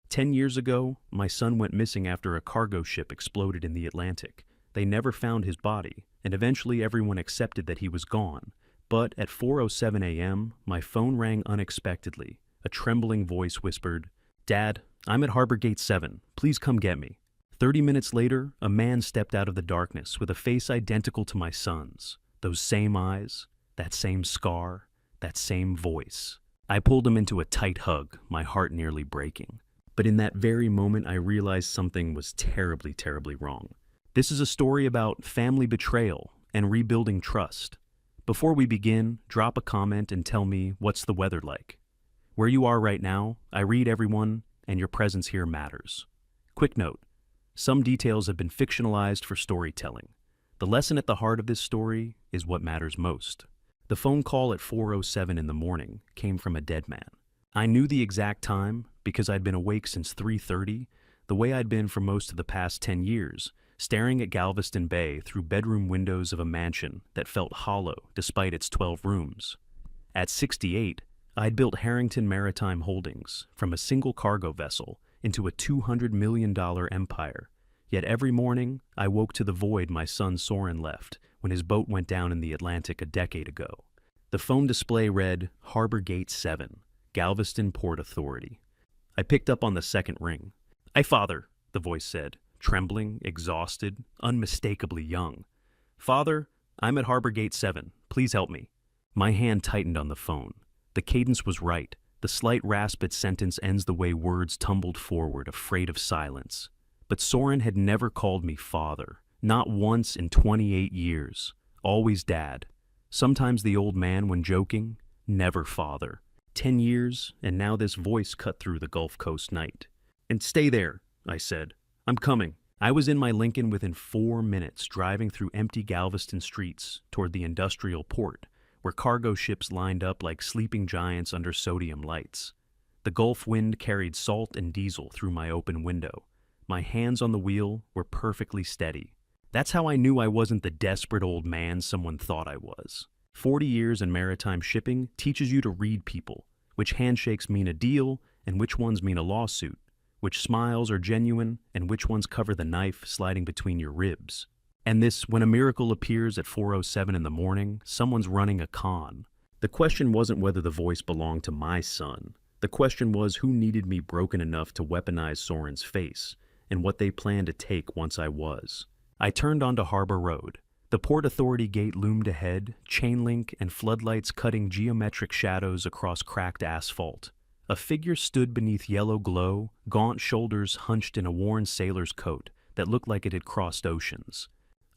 10 years ago, my son went missing after a cargo ship exploded in the Atlantic. They never found his body, and eventually everyone accepted that he was gone. But at 4:07 a.m., my phone rang unexpectedly. A trembling voice whispered, "Dad, I'm at Harbor Gate 7. Please come get me." 30 minutes later, a man stepped out of the darkness with a face identical to my son's. Those same eyes, that same scar, that same voice. I pulled him into a tight hug, my heart nearly breaking. But in that very moment, I realized something was terribly, terribly wrong. This is a story about family betrayal and rebuilding trust. Before we begin, drop a comment and tell me what's the weather like. Where you are right now, I read everyone, and your presence here matters. Quick note, some details have been fictionalized for storytelling. The lesson at the heart of this story is what matters most. The phone call at 4:07 in the morning came from a dead man. I knew the exact time because I'd been awake since 3:30, the way I'd been for most of the past 10 years, staring at Galveston Bay through bedroom windows of a mansion that felt hollow despite its 12 rooms. At 68, I'd built Harrington Maritime Holdings from a single cargo vessel into a $200 million empire. Yet every morning, I woke to the void my son Soren left when his boat went down in the Atlantic a decade ago. The phone display read, Harbor Gate 7, Galveston Port Authority. I picked up on the second ring. "Hey, Father," the voice said, trembling, exhausted, unmistakably young. "Father, I'm at Harbor Gate 7. Please help me." My hand tightened on the phone. The cadence was right. The slight rasped sentence ends the way words tumbled forward, afraid of silence. But Soren had never called me father. Not once in 28 years. Always dad. Sometimes the old man when joking, never father. 10 years, and now this voice cut through the Gulf Coast night. "And stay there," I said. "I'm coming." I was in my Lincoln within 4 minutes, driving through empty Galveston streets toward the industrial port, where cargo ships lined up like sleeping giants under sodium lights. The Gulf wind carried salt and diesel through my open window. My hands on the wheel were perfectly steady. That's how I knew I wasn't the desperate old man someone thought I was. 40 years in maritime shipping teaches you to read people, which handshakes mean a deal and which ones mean a lawsuit, which smiles are genuine and which ones cover the knife sliding between your ribs. And this, when a miracle appears at 4:07 in the morning, someone's running a con. The question wasn't whether the voice belonged to my son. The question was who needed me broken enough to weaponize Soren's face, and what they planned to take once I was. I turned onto Harbor Road. The Port Authority gate loomed ahead, chain link and floodlights cutting geometric shadows across cracked asphalt. A figure stood beneath yellow glow, gaunt shoulders hunched in a worn sailor's coat that looked like it had crossed oceans.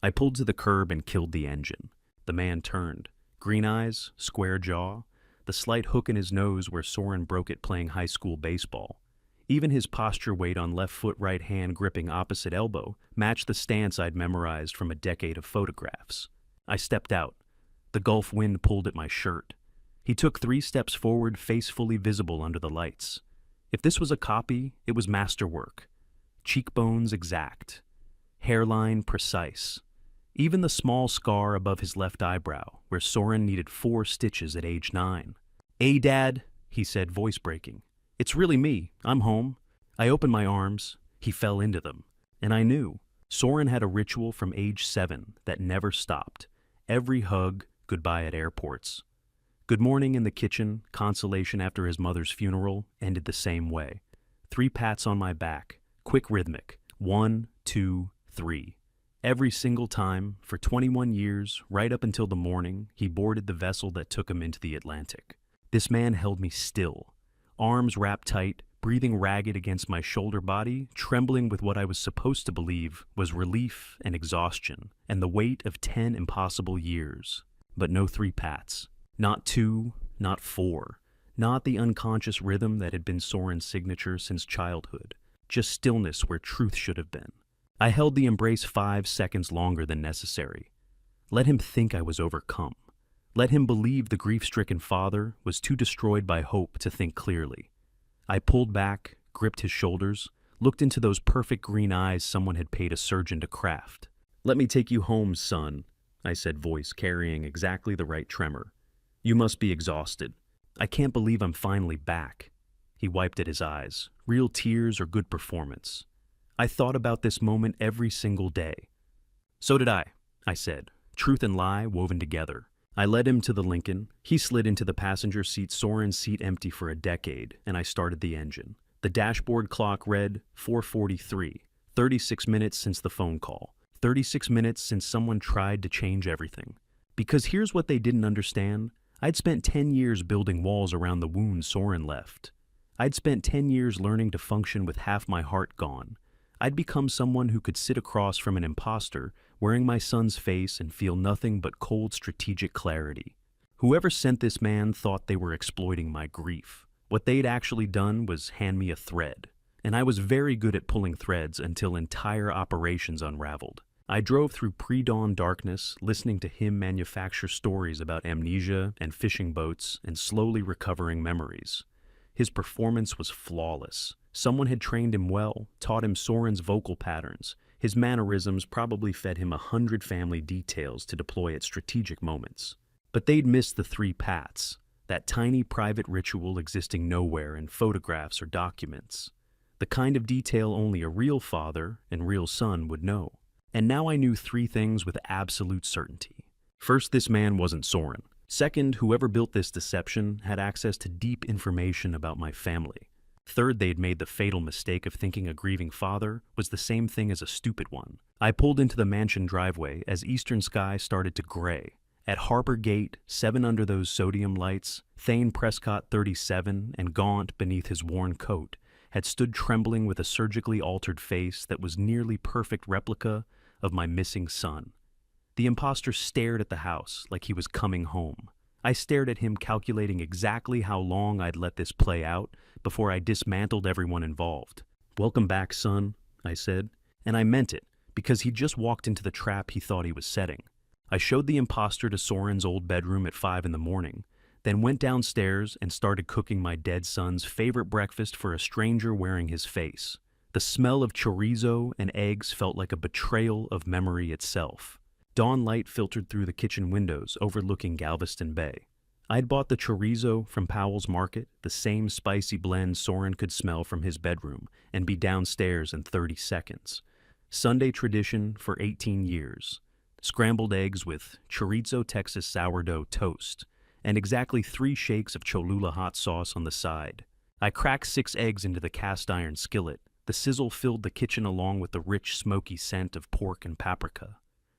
I pulled to the curb and killed the engine. The man turned. Green eyes, square jaw, the slight hook in his nose where Soren broke it playing high school baseball. Even his posture weight on left foot right hand gripping opposite elbow matched the stance I'd memorized from a decade of photographs. I stepped out. The Gulf wind pulled at my shirt. He took 3 steps forward, face fully visible under the lights. If this was a copy, it was masterwork. Cheekbones exact. Hairline precise. Even the small scar above his left eyebrow, where Soren needed 4 stitches at age 9. "Hey, Dad," he said, voice breaking. "It's really me. I'm home." I opened my arms. He fell into them. And I knew. Soren had a ritual from age 7 that never stopped. Every hug, goodbye at airports. Good morning in the kitchen, consolation after his mother's funeral, ended the same way. 3 pats on my back, quick rhythmic. 1, 2, 3. Every single time, for 21 years, right up until the morning, he boarded the vessel that took him into the Atlantic. This man held me still. Arms wrapped tight, breathing ragged against my shoulder body, trembling with what I was supposed to believe was relief and exhaustion, and the weight of 10 impossible years. But no 3 pats. Not 2, not 4. Not the unconscious rhythm that had been Soren's signature since childhood. Just stillness where truth should have been. I held the embrace 5 seconds longer than necessary. Let him think I was overcome. Let him believe the grief-stricken father was too destroyed by hope to think clearly. I pulled back, gripped his shoulders, looked into those perfect green eyes someone had paid a surgeon to craft. "Let me take you home, son," I said, voice carrying exactly the right tremor. "You must be exhausted. I can't believe I'm finally back." He wiped at his eyes. Real tears or good performance. I thought about this moment every single day. So did I said, truth and lie woven together. I led him to the Lincoln. He slid into the passenger seat, Soren's seat empty for a decade, and I started the engine. The dashboard clock read 4:43, 36 minutes since the phone call, 36 minutes since someone tried to change everything. Because here's what they didn't understand. I'd spent 10 years building walls around the wound Soren left. I'd spent 10 years learning to function with half my heart gone. I'd become someone who could sit across from an imposter, wearing my son's face and feel nothing but cold strategic clarity. Whoever sent this man thought they were exploiting my grief. What they'd actually done was hand me a thread, and I was very good at pulling threads until entire operations unraveled. I drove through pre-dawn darkness, listening to him manufacture stories about amnesia and fishing boats and slowly recovering memories. His performance was flawless. Someone had trained him well, taught him Soren's vocal patterns. His mannerisms probably fed him 100 family details to deploy at strategic moments. But they'd missed the 3 pats, that tiny private ritual existing nowhere in photographs or documents. The kind of detail only a real father and real son would know. And now I knew 3 things with absolute certainty. First, this man wasn't Soren. Second, whoever built this deception had access to deep information about my family. Third, they'd made the fatal mistake of thinking a grieving father was the same thing as a stupid one. I pulled into the mansion driveway as eastern sky started to gray. At Harbor Gate, 7 under those sodium lights, Thane Prescott 37 and gaunt beneath his worn coat, had stood trembling with a surgically altered face that was nearly perfect replica of my missing son. The imposter stared at the house like he was coming home. I stared at him, calculating exactly how long I'd let this play out before I dismantled everyone involved. "Welcome back, son," I said, and I meant it, because he'd just walked into the trap he thought he was setting. I showed the imposter to Soren's old bedroom at 5 in the morning, then went downstairs and started cooking my dead son's favorite breakfast for a stranger wearing his face. The smell of chorizo and eggs felt like a betrayal of memory itself. Dawn light filtered through the kitchen windows overlooking Galveston Bay. I'd bought the chorizo from Powell's Market, the same spicy blend Soren could smell from his bedroom, and be downstairs in 30 seconds. Sunday tradition for 18 years. Scrambled eggs with chorizo Texas sourdough toast, and exactly 3 shakes of Cholula hot sauce on the side. I cracked 6 eggs into the cast iron skillet. The sizzle filled the kitchen along with the rich, smoky scent of pork and paprika.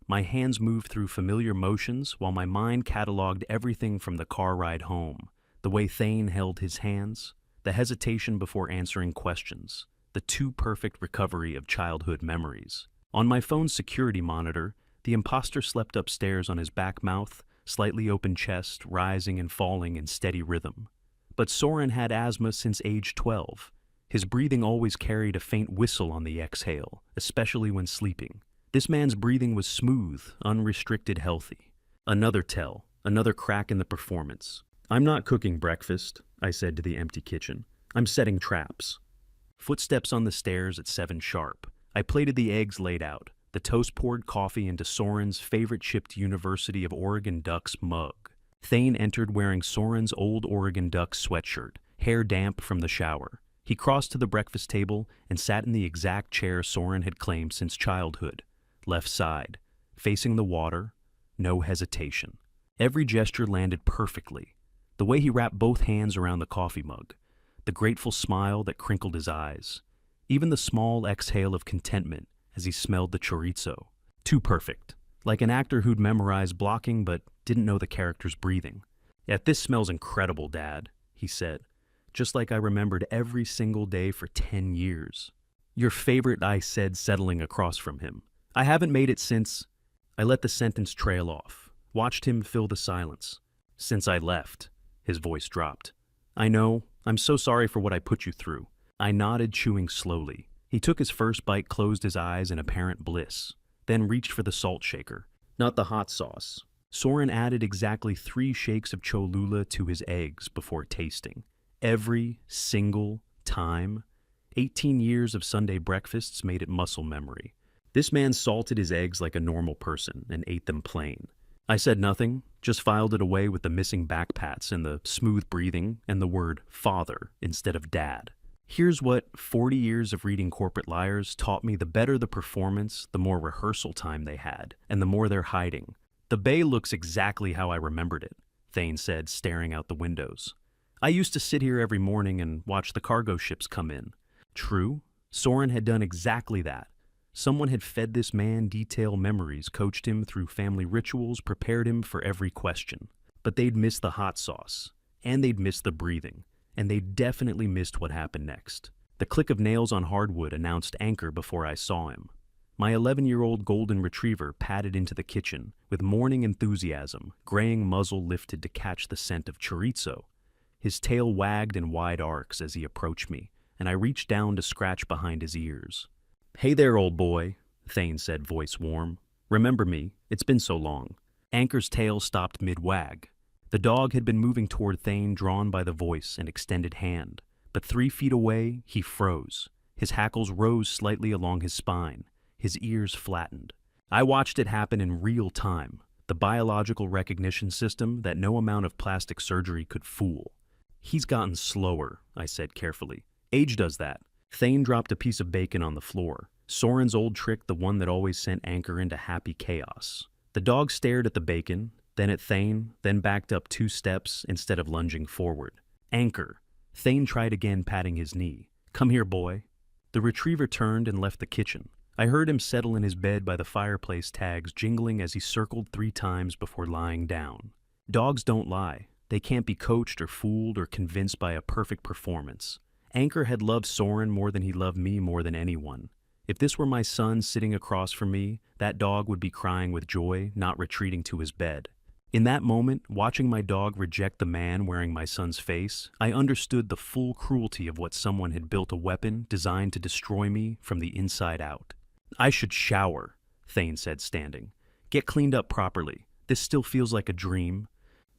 My hands moved through familiar motions while my mind cataloged everything from the car ride home, the way Thane held his hands, the hesitation before answering questions, the too perfect recovery of childhood memories. On my phone's security monitor, the imposter slept upstairs on his back mouth, slightly open chest, rising and falling in steady rhythm. But Soren had asthma since age 12. His breathing always carried a faint whistle on the exhale, especially when sleeping. This man's breathing was smooth, unrestricted, healthy. Another tell, another crack in the performance. "I'm not cooking breakfast," I said to the empty kitchen. "I'm setting traps." Footsteps on the stairs at 7 sharp. I plated the eggs laid out. The toast poured coffee into Soren's favorite chipped University of Oregon Ducks mug. Thane entered wearing Soren's old Oregon Ducks sweatshirt, hair damp from the shower. He crossed to the breakfast table and sat in the exact chair Soren had claimed since childhood. Left side, facing the water, no hesitation. Every gesture landed perfectly. The way he wrapped both hands around the coffee mug, the grateful smile that crinkled his eyes, even the small exhale of contentment as he smelled the chorizo. Too perfect, like an actor who'd memorized blocking but didn't know the character's breathing. "Yet this smells incredible, Dad," he said, just like I remembered every single day for 10 years. "Your favorite," I said, settling across from him. "I haven't made it since—" I let the sentence trail off, watched him fill the silence. "Since I left," his voice dropped. "I know. I'm so sorry for what I put you through." I nodded, chewing slowly. He took his first bite, closed his eyes in apparent bliss, then reached for the salt shaker. Not the hot sauce. Soren added exactly 3 shakes of Cholula to his eggs before tasting. Every single time. 18 years of Sunday breakfasts made it muscle memory. This man salted his eggs like a normal person and ate them plain. I said nothing, just filed it away with the missing back pats and the smooth breathing and the word father instead of dad. Here's what 40 years of reading Corporate Liars taught me: the better the performance, the more rehearsal time they had, and the more they're hiding. The bay looks exactly how I remembered it, Thane said, staring out the windows. I used to sit here every morning and watch the cargo ships come in. True, Soren had done exactly that. Someone had fed this man detailed memories, coached him through family rituals, prepared him for every question. But they'd missed the hot sauce, and they'd missed the breathing, and they'd definitely missed what happened next. The click of nails on hardwood announced anchor before I saw him. My 11-year-old golden retriever padded into the kitchen with morning enthusiasm, graying muzzle lifted to catch the scent of chorizo. His tail wagged in wide arcs as he approached me, and I reached down to scratch behind his ears. "Hey there, old boy," Thane said, voice warm. "Remember me? It's been so long." Anchor's tail stopped mid-wag. The dog had been moving toward Thane, drawn by the voice and extended hand. But 3 feet away, he froze. His hackles rose slightly along his spine. His ears flattened. I watched it happen in real time, the biological recognition system that no amount of plastic surgery could fool. "He's gotten slower," I said carefully. "Age does that." Thane dropped a piece of bacon on the floor. Soren's old trick, the one that always sent Anchor into happy chaos. The dog stared at the bacon, then at Thane, then backed up 2 steps instead of lunging forward. "Anchor." Thane tried again, patting his knee. "Come here, boy." The retriever turned and left the kitchen. I heard him settle in his bed by the fireplace, tags jingling as he circled 3 times before lying down. Dogs don't lie. They can't be coached or fooled or convinced by a perfect performance. Anchor had loved Soren more than he loved me more than anyone. If this were my son sitting across from me, that dog would be crying with joy, not retreating to his bed. In that moment, watching my dog reject the man wearing my son's face, I understood the full cruelty of what someone had built a weapon designed to destroy me from the inside out. "I should shower," Thane said, standing. "Get cleaned up properly. This still feels like a dream."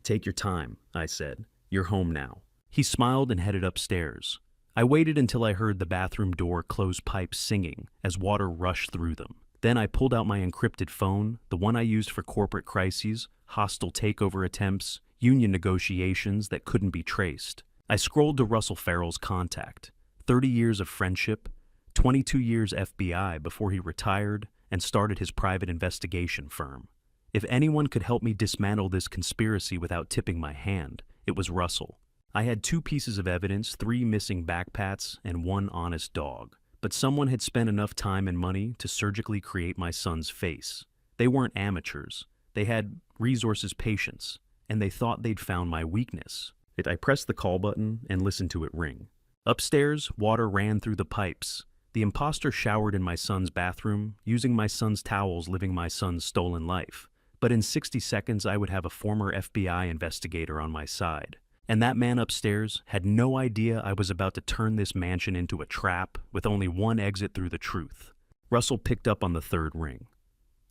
"Take your time," I said. "You're home now." He smiled and headed upstairs. I waited until I heard the bathroom door close, pipes singing as water rushed through them. Then I pulled out my encrypted phone, the one I used for corporate crises, hostile takeover attempts, union negotiations that couldn't be traced. I scrolled to Russell Farrell's contact. 30 years of friendship, 22 years FBI before he retired and started his private investigation firm. If anyone could help me dismantle this conspiracy without tipping my hand, it was Russell. I had 2 pieces of evidence, 3 missing backpats, and 1 honest dog. But someone had spent enough time and money to surgically create my son's face. They weren't amateurs. They had resources, patience, and they thought they'd found my weakness. I pressed the call button and listened to it ring. Upstairs, water ran through the pipes. The imposter showered in my son's bathroom, using my son's towels, living my son's stolen life. But in 60 seconds, I would have a former FBI investigator on my side. And that man upstairs had no idea I was about to turn this mansion into a trap with only 1 exit through the truth. Russell picked up on the 3rd ring.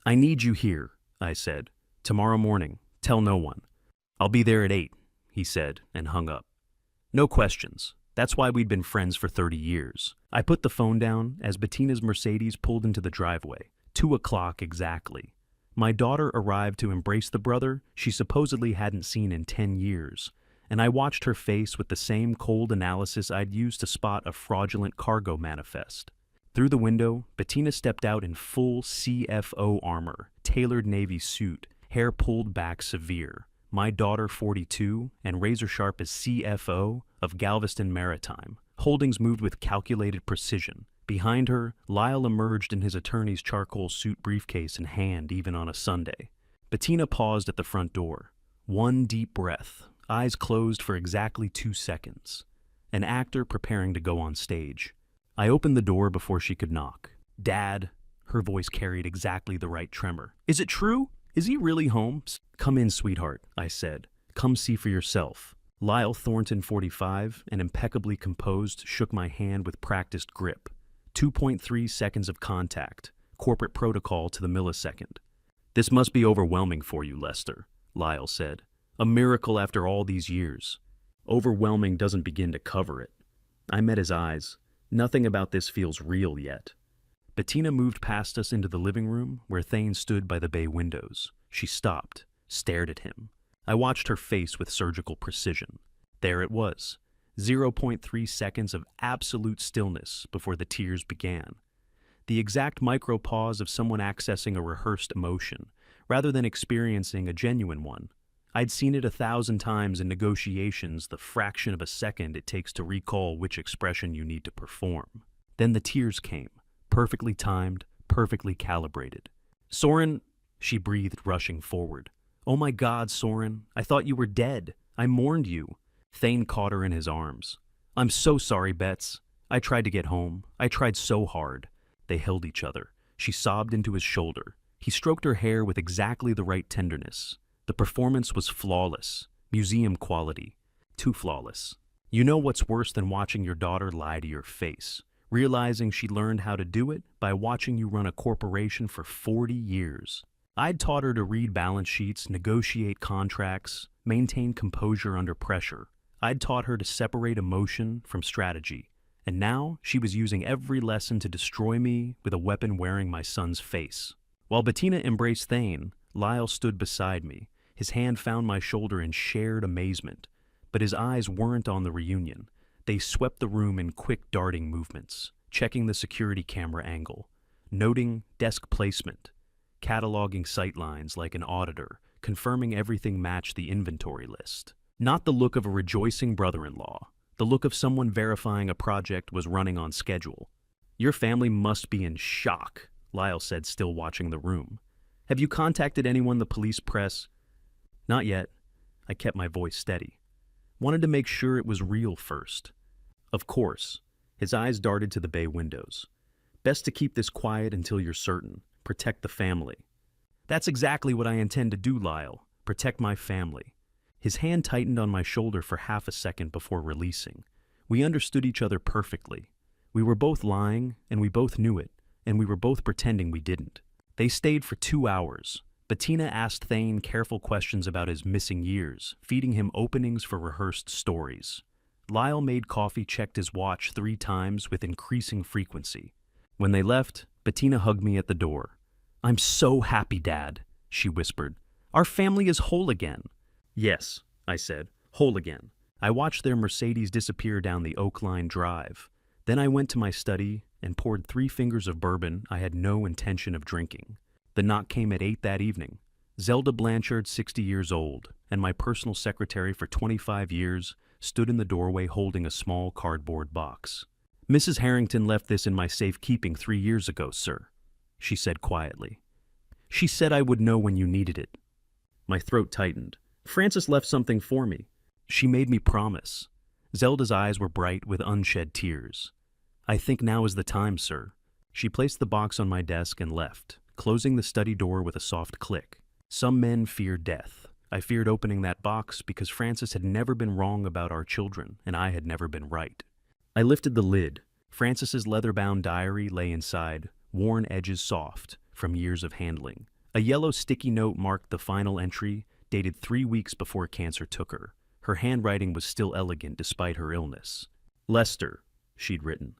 "I need you here," I said. "Tomorrow morning. Tell no one." "I'll be there at 8, he said, and hung up. No questions. That's why we'd been friends for 30 years. I put the phone down as Bettina's Mercedes pulled into the driveway. 2 o'clock exactly. My daughter arrived to embrace the brother she supposedly hadn't seen in 10 years. And I watched her face with the same cold analysis I'd used to spot a fraudulent cargo manifest. Through the window, Bettina stepped out in full CFO armor, tailored navy suit, hair pulled back severe. My daughter, 42, and razor-sharp as CFO of Galveston Maritime. Holdings moved with calculated precision. Behind her, Lyle emerged in his attorney's charcoal suit, briefcase in hand, even on a Sunday. Bettina paused at the front door. 1 deep breath. Eyes closed for exactly 2 seconds. An actor preparing to go on stage. I opened the door before she could knock. "Dad," her voice carried exactly the right tremor. "Is it true? Is he really home?" "Come in, sweetheart," I said. "Come see for yourself." Lyle Thornton, 45, and impeccably composed, shook my hand with practiced grip. 2.3 seconds of contact, corporate protocol to the millisecond. "This must be overwhelming for you, Lester," Lyle said. "A miracle after all these years." "Overwhelming doesn't begin to cover it." I met his eyes. "Nothing about this feels real yet." Bettina moved past us into the living room where Thane stood by the bay windows. She stopped, stared at him. I watched her face with surgical precision. There it was, 0.3 seconds of absolute stillness before the tears began. The exact micro-pause of someone accessing a rehearsed emotion, rather than experiencing a genuine one. I'd seen it 1,000 times in negotiations, the fraction of a second it takes to recall which expression you need to perform. Then the tears came, perfectly timed, perfectly calibrated. "Soren," she breathed, rushing forward. "Oh my God, Soren, I thought you were dead. I mourned you." Thane caught her in his arms. "I'm so sorry, Bets. I tried to get home. I tried so hard." They held each other. She sobbed into his shoulder. He stroked her hair with exactly the right tenderness. The performance was flawless, museum quality, too flawless. You know what's worse than watching your daughter lie to your face? Realizing she learned how to do it by watching you run a corporation for 40 years. I'd taught her to read balance sheets, negotiate contracts, maintain composure under pressure. I'd taught her to separate emotion from strategy. And now she was using every lesson to destroy me with a weapon wearing my son's face. While Bettina embraced Thane, Lyle stood beside me. His hand found my shoulder in shared amazement. But his eyes weren't on the reunion. They swept the room in quick darting movements, checking the security camera angle, noting desk placement, cataloging sightlines like an auditor, confirming everything matched the inventory list. Not the look of a rejoicing brother-in-law, the look of someone verifying a project was running on schedule. "Your family must be in shock," Lyle said, still watching the room. "Have you contacted anyone, the police, press?" "Not yet." I kept my voice steady. Wanted to make sure it was real first. "Of course." His eyes darted to the bay windows. "Best to keep this quiet until you're certain. Protect the family." "That's exactly what I intend to do, Lyle. Protect my family." His hand tightened on my shoulder for half a second before releasing. We understood each other perfectly. We were both lying, and we both knew it, and we were both pretending we didn't. They stayed for 2 hours. Bettina asked Thane careful questions about his missing years, feeding him openings for rehearsed stories. Lyle made coffee, checked his watch 3 times with increasing frequency. When they left, Bettina hugged me at the door. "I'm so happy, Dad," she whispered. "Our family is whole again." "Yes," I said, "whole again." I watched their Mercedes disappear down the Oak Line Drive. Then I went to my study and poured 3 fingers of bourbon I had no intention of drinking. The knock came at 8 that evening. Zelda Blanchard, 60 years old, and my personal secretary for 25 years, stood in the doorway holding a small cardboard box. "Mrs. Harrington left this in my safekeeping 3 years ago, sir," she said quietly. "She said I would know when you needed it." My throat tightened. "Frances left something for me. She made me promise." Zelda's eyes were bright with unshed tears. "I think now is the time, sir." She placed the box on my desk and left, closing the study door with a soft click. Some men fear death. I feared opening that box because Frances had never been wrong about our children, and I had never been right. I lifted the lid. Frances's leather-bound diary lay inside, worn edges soft from years of handling. A yellow sticky note marked the final entry, dated 3 weeks before cancer took her. Her handwriting was still elegant despite her illness. "Lester," she'd written.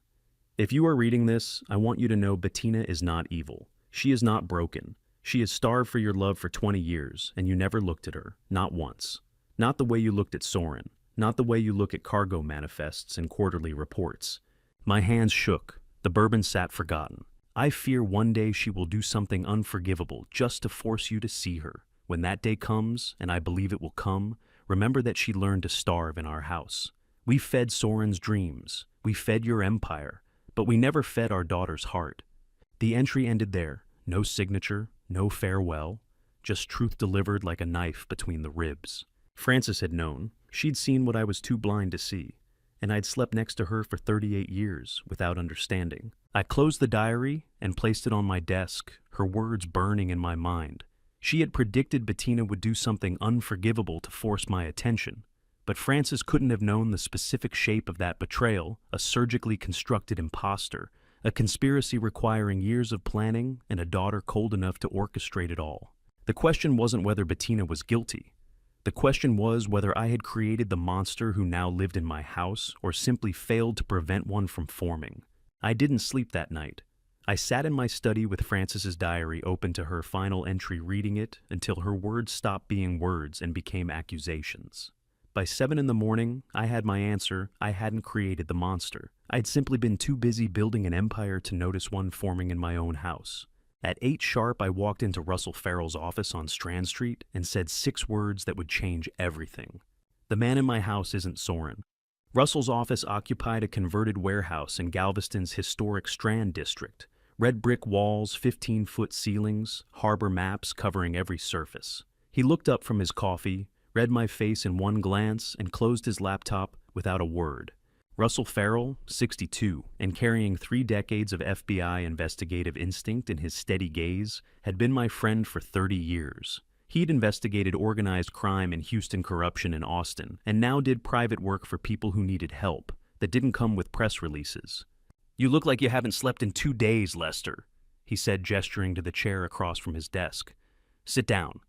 "If you are reading this, I want you to know Bettina is not evil. She is not broken. She has starved for your love for 20 years, and you never looked at her, not once. Not the way you looked at Soren, not the way you look at cargo manifests and quarterly reports." My hands shook. The bourbon sat forgotten. "I fear one day she will do something unforgivable just to force you to see her. When that day comes, and I believe it will come, remember that she learned to starve in our house. We fed Soren's dreams. We fed your empire, but we never fed our daughter's heart." The entry ended there. No signature, no farewell, just truth delivered like a knife between the ribs. Frances had known. She'd seen what I was too blind to see, and I'd slept next to her for 38 years without understanding. I closed the diary and placed it on my desk, her words burning in my mind. She had predicted Bettina would do something unforgivable to force my attention, but Frances couldn't have known the specific shape of that betrayal, a surgically constructed imposter, a conspiracy requiring years of planning and a daughter cold enough to orchestrate it all. The question wasn't whether Bettina was guilty. The question was whether I had created the monster who now lived in my house or simply failed to prevent one from forming. I didn't sleep that night. I sat in my study with Frances's diary open to her final entry, reading it until her words stopped being words and became accusations. By 7 in the morning, I had my answer. I hadn't created the monster. I'd simply been too busy building an empire to notice one forming in my own house. At 8 sharp, I walked into Russell Farrell's office on Strand Street and said 6 words that would change everything. The man in my house isn't Soren. Russell's office occupied a converted warehouse in Galveston's historic Strand district. Red brick walls, 15-foot ceilings, harbor maps covering every surface. He looked up from his coffee, read my face in one glance, and closed his laptop without a word. Russell Farrell, 62, and carrying 3 decades of FBI investigative instinct in his steady gaze, had been my friend for 30 years. He'd investigated organized crime and Houston corruption in Austin, and now did private work for people who needed help that didn't come with press releases. "You look like you haven't slept in 2 days, Lester," he said, gesturing to the chair across from his desk. "Sit down."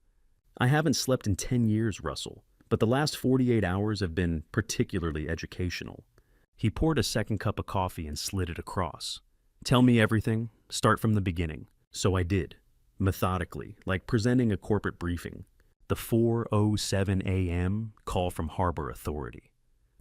"I haven't slept in 10 years, Russell, but the last 48 hours have been particularly educational." He poured a second cup of coffee and slid it across. "Tell me everything. Start from the beginning." So I did, methodically, like presenting a corporate briefing. The 4:07 a.m. call from Harbor Authority.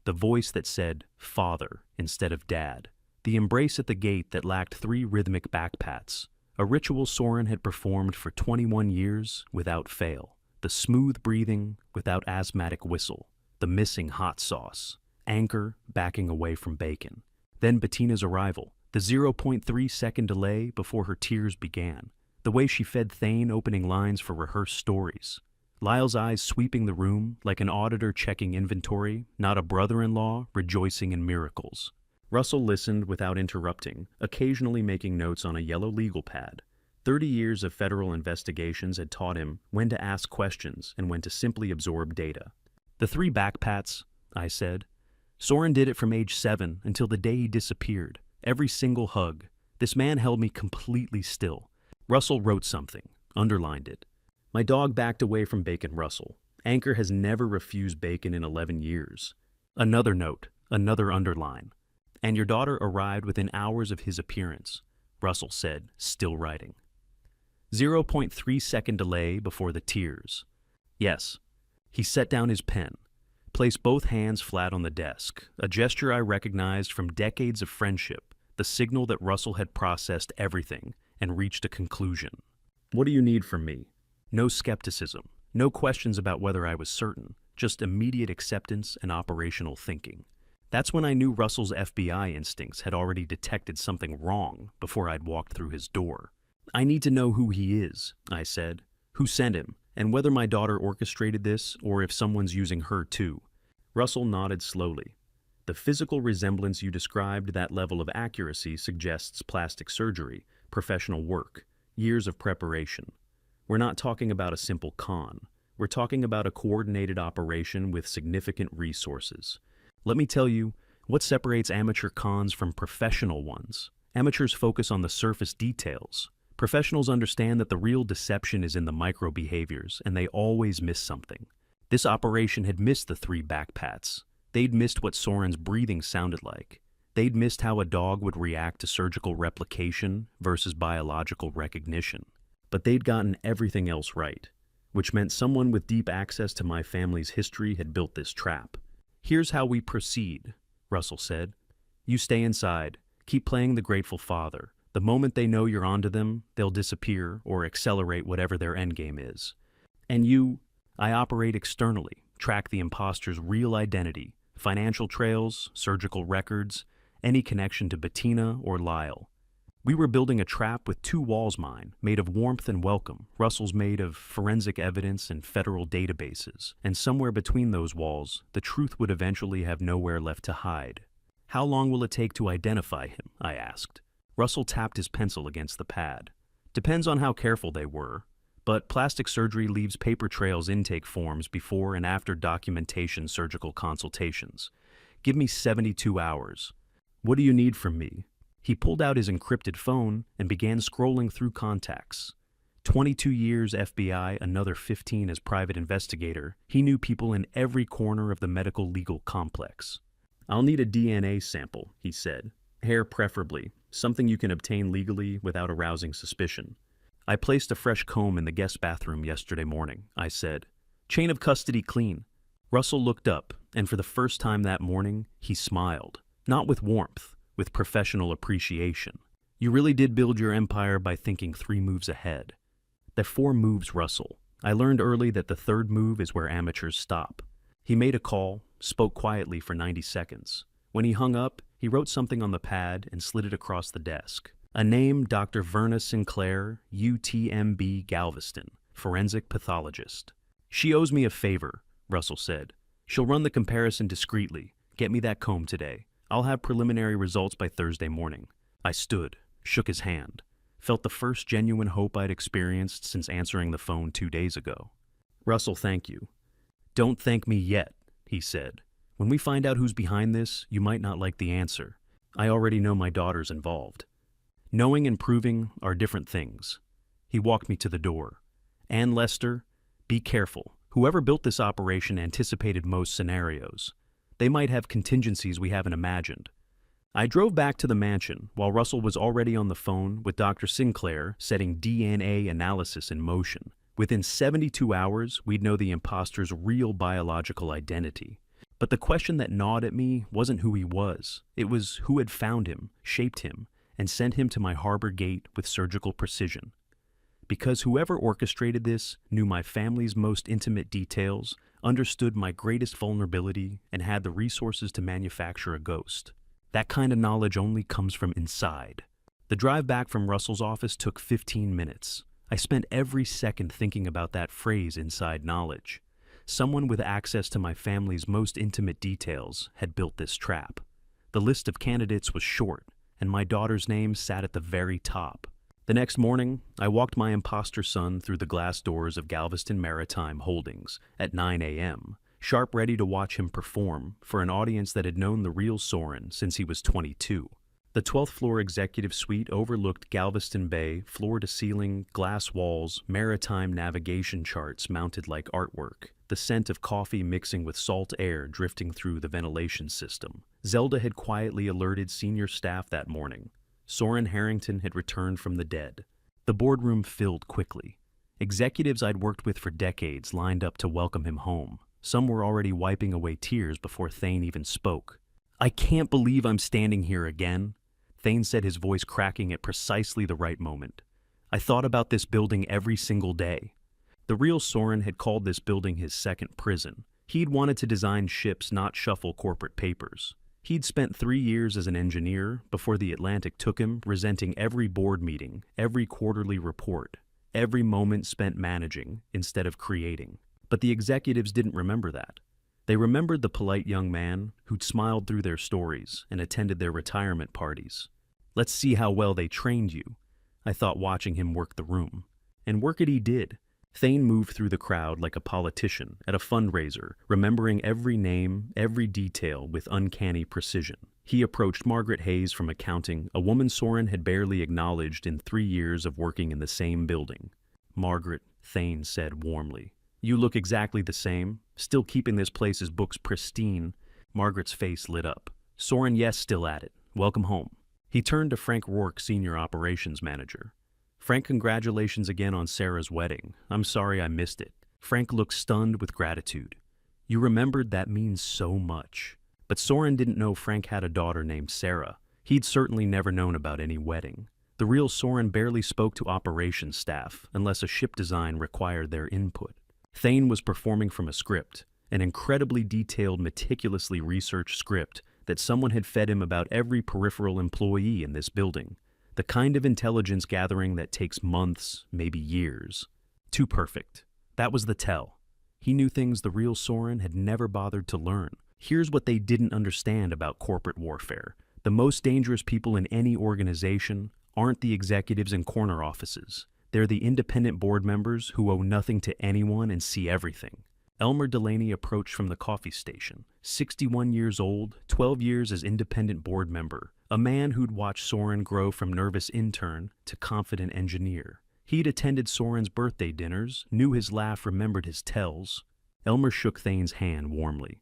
The voice that said, "Father," instead of "Dad." The embrace at the gate that lacked 3 rhythmic backpats. A ritual Soren had performed for 21 years without fail. The smooth breathing without asthmatic whistle. The missing hot sauce. Anchor backing away from bacon. Then Bettina's arrival. The 0.3-second delay before her tears began. The way she fed Thane opening lines for rehearsed stories. Lyle's eyes sweeping the room like an auditor checking inventory, not a brother-in-law rejoicing in miracles. Russell listened without interrupting, occasionally making notes on a yellow legal pad. 30 years of federal investigations had taught him when to ask questions and when to simply absorb data. "The 3 backpats," I said. "Soren did it from age 7 until the day he disappeared. Every single hug. This man held me completely still." Russell wrote something, underlined it. "My dog backed away from Bacon Russell. Anchor has never refused bacon in 11 years. Another note, another underline. And your daughter arrived within hours of his appearance," Russell said, still writing. 0.3-second delay before the tears. "Yes." He set down his pen, placed both hands flat on the desk, a gesture I recognized from decades of friendship, the signal that Russell had processed everything and reached a conclusion. "What do you need from me?" No skepticism, no questions about whether I was certain, just immediate acceptance and operational thinking. That's when I knew Russell's FBI instincts had already detected something wrong before I'd walked through his door. "I need to know who he is," I said, "who sent him, and whether my daughter orchestrated this or if someone's using her too." Russell nodded slowly. "The physical resemblance you described, that level of accuracy, suggests plastic surgery, professional work, years of preparation. We're not talking about a simple con. We're talking about a coordinated operation with significant resources. Let me tell you what separates amateur cons from professional ones. Amateurs focus on the surface details. Professionals understand that the real deception is in the micro behaviors, and they always miss something. This operation had missed the 3 backpats. They'd missed what Soren's breathing sounded like. They'd missed how a dog would react to surgical replication versus biological recognition. But they'd gotten everything else right, which meant someone with deep access to my family's history had built this trap. "Here's how we proceed," Russell said. "You stay inside. Keep playing the Grateful Father. The moment they know you're onto them, they'll disappear or accelerate whatever their endgame is. And you, I operate externally, track the imposter's real identity, financial trails, surgical records, any connection to Bettina or Lyle. We were building a trap with 2 walls, mine, made of warmth and welcome. Russell's made of forensic evidence and federal databases. And somewhere between those walls, the truth would eventually have nowhere left to hide." "How long will it take to identify him?" I asked. Russell tapped his pencil against the pad. "Depends on how careful they were. But plastic surgery leaves paper trails, intake forms before and after documentation, surgical consultations. Give me 72 hours. What do you need from me?" He pulled out his encrypted phone and began scrolling through contacts. 22 years FBI, another 15 as private investigator. He knew people in every corner of the medical legal complex. "I'll need a DNA sample," he said. "Hair preferably. something you can obtain legally without arousing suspicion. I placed a fresh comb in the guest bathroom yesterday morning, I said. Chain of custody clean. Russell looked up, and for the first time that morning, he smiled. Not with warmth, with professional appreciation. You really did build your empire by thinking 3 moves ahead. They're 4 moves, Russell. I learned early that the 3rd move is where amateurs stop. He made a call, spoke quietly for 90 seconds. When he hung up, he wrote something on the pad and slid it across the desk. A name, Dr. Verna Sinclair, UTMB Galveston, forensic pathologist. She owes me a favor, Russell said. She'll run the comparison discreetly. Get me that comb today. I'll have preliminary results by Thursday morning. I stood, shook his hand, felt the first genuine hope I'd experienced since answering the phone 2 days ago. Russell, thank you. Don't thank me yet, he said. When we find out who's behind this, you might not like the answer. I already know my daughter's involved. Knowing and proving are different things. He walked me to the door. Ann Lester, be careful. Whoever built this operation anticipated most scenarios. They might have contingencies we haven't imagined. I drove back to the mansion while Russell was already on the phone with Dr. Sinclair setting DNA analysis in motion. Within 72 hours, we'd know the imposter's real biological identity. But the question that gnawed at me wasn't who he was. It was who had found him, shaped him, and sent him to my harbor gate with surgical precision. Because whoever orchestrated this knew my family's most intimate details, understood my greatest vulnerability, and had the resources to manufacture a ghost. That kind of knowledge only comes from inside. The drive back from Russell's office took 15 minutes. I spent every second thinking about that phrase, inside knowledge. Someone with access to my family's most intimate details had built this trap. The list of candidates was short, and my daughter's name sat at the very top. The next morning, I walked my imposter son through the glass doors of Galveston Maritime Holdings at 9 a.m., sharp ready to watch him perform for an audience that had known the real Soren since he was 22. The 12th floor executive suite overlooked Galveston Bay, floor-to-ceiling, glass walls, maritime navigation charts mounted like artwork, the scent of coffee mixing with salt air drifting through the ventilation system. Zelda had quietly alerted senior staff that morning. Soren Harrington had returned from the dead. The boardroom filled quickly. Executives I'd worked with for decades lined up to welcome him home. Some were already wiping away tears before Thane even spoke. I can't believe I'm standing here again, Thane said, his voice cracking at precisely the right moment. I thought about this building every single day. The real Soren had called this building his second prison. He'd wanted to design ships, not shuffle corporate papers. He'd spent 3 years as an engineer before the Atlantic took him, resenting every board meeting, every quarterly report, every moment spent managing instead of creating. But the executives didn't remember that. They remembered the polite young man who'd smiled through their stories and attended their retirement parties. Let's see how well they trained you, I thought, watching him work the room. And work it he did. Thane moved through the crowd like a politician at a fundraiser, remembering every name, every detail with uncanny precision. He approached Margaret Hayes from accounting, a woman Soren had barely acknowledged in 3 years of working in the same building. Margaret, Thane said warmly. You look exactly the same, still keeping this place's books pristine. Margaret's face lit up. Soren, yes, still at it. Welcome home. He turned to Frank Rourke, senior operations manager. Frank, congratulations again on Sarah's wedding. I'm sorry I missed it. Frank looked stunned with gratitude. You remembered, that means so much. But Soren didn't know Frank had a daughter named Sarah. He'd certainly never known about any wedding. The real Soren barely spoke to operations staff unless a ship design required their input. Thane was performing from a script, an incredibly detailed, meticulously researched script that someone had fed him about every peripheral employee in this building. The kind of intelligence gathering that takes months, maybe years. Too perfect. That was the tell. He knew things the real Soren had never bothered to learn. Here's what they didn't understand about corporate warfare. The most dangerous people in any organization aren't the executives in corner offices. They're the independent board members who owe nothing to anyone and see everything. Elmer Delaney approached from the coffee station, 61 years old, 12 years as independent board member, a man who'd watched Soren grow from nervous intern to confident engineer. He'd attended Soren's birthday dinners, knew his laugh, remembered his tells. Elmer shook Thane's hand warmly.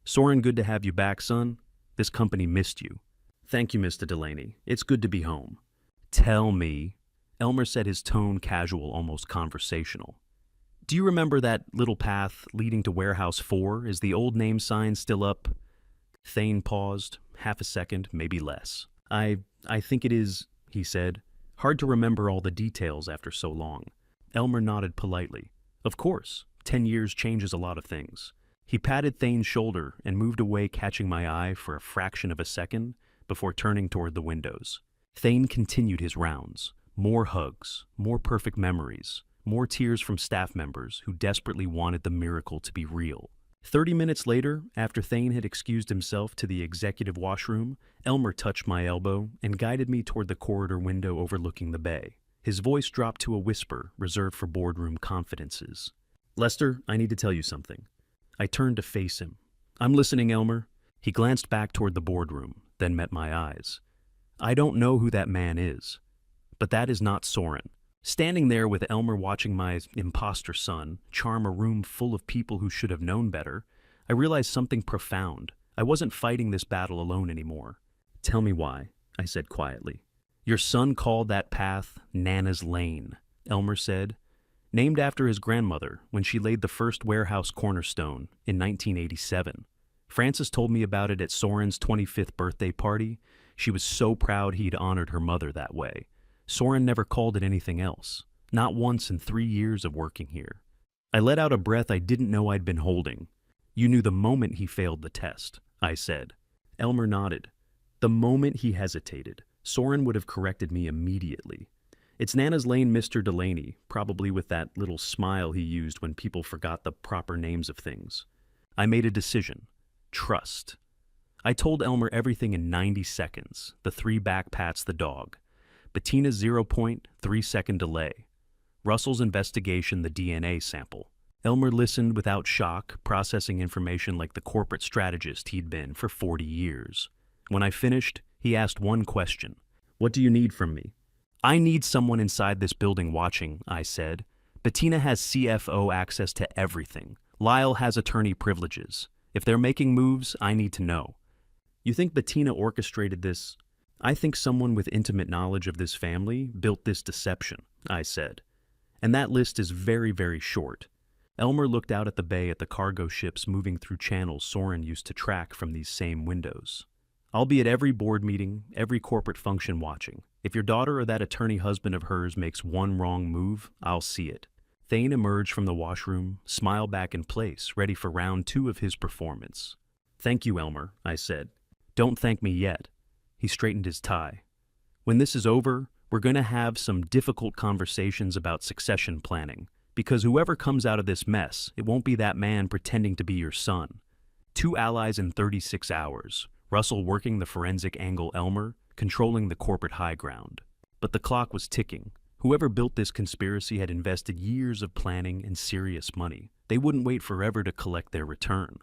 Soren, good to have you back, son. This company missed you. Thank you, Mr. Delaney. It's good to be home. Tell me. Elmer said, his tone casual, almost conversational. Do you remember that little path leading to Warehouse 4? Is the old name sign still up? Thane paused, half a second, maybe less. I think it is, he said. Hard to remember all the details after so long. Elmer nodded politely. Of course, 10 years changes a lot of things. He patted Thane's shoulder and moved away, catching my eye for a fraction of a second before turning toward the windows. Thane continued his rounds. More hugs, more perfect memories, more tears from staff members who desperately wanted the miracle to be real. 30 minutes later, after Thane had excused himself to the executive washroom, Elmer touched my elbow and guided me toward the corridor window overlooking the bay. His voice dropped to a whisper reserved for boardroom confidences. Lester, I need to tell you something. I turned to face him. I'm listening, Elmer. He glanced back toward the boardroom, then met my eyes. I don't know who that man is, but that is not Soren. Standing there with Elmer watching my imposter son charm a room full of people who should have known better, I realized something profound. I wasn't fighting this battle alone anymore. Tell me why, I said quietly. Your son called that path Nana's Lane, Elmer said, named after his grandmother when she laid the first warehouse cornerstone in 1987. Frances told me about it at Soren's 25th birthday party. She was so proud he'd honored her mother that way. Soren never called it anything else, not once in 3 years of working here. I let out a breath I didn't know I'd been holding. You knew the moment he failed the test, I said. Elmer nodded. The moment he hesitated, Soren would have corrected me immediately. It's Nana's Lane, Mr. Delaney, probably with that little smile he used when people forgot the proper names of things. I made a decision. Trust. I told Elmer everything in 90 seconds, the 3 back pats the dog. Bettina's 0.3-second delay. Russell's investigation, the DNA sample. Elmer listened without shock, processing information like the corporate strategist he'd been for 40 years. When I finished, he asked one question. What do you need from me? I need someone inside this building watching, I said. Bettina has CFO access to everything. Lyle has attorney privileges. If they're making moves, I need to know. You think Bettina orchestrated this? I think someone with intimate knowledge of this family built this deception, I said. And that list is very, very short. Elmer looked out at the bay at the cargo ships moving through channels Soren used to track from these same windows. I'll be at every board meeting, every corporate function watching. If your daughter or that attorney husband of hers makes one wrong move, I'll see it. Thane emerged from the washroom, smile back in place, ready for round 2 of his performance. Thank you, Elmer, I said. Don't thank me yet. He straightened his tie. When this is over, we're going to have some difficult conversations about succession planning, because whoever comes out of this mess, it won't be that man pretending to be your son. 2 allies in 36 hours, Russell working the forensic angle Elmer, controlling the corporate high ground. But the clock was ticking. Whoever built this conspiracy had invested years of planning and serious money. They wouldn't wait forever to collect their return.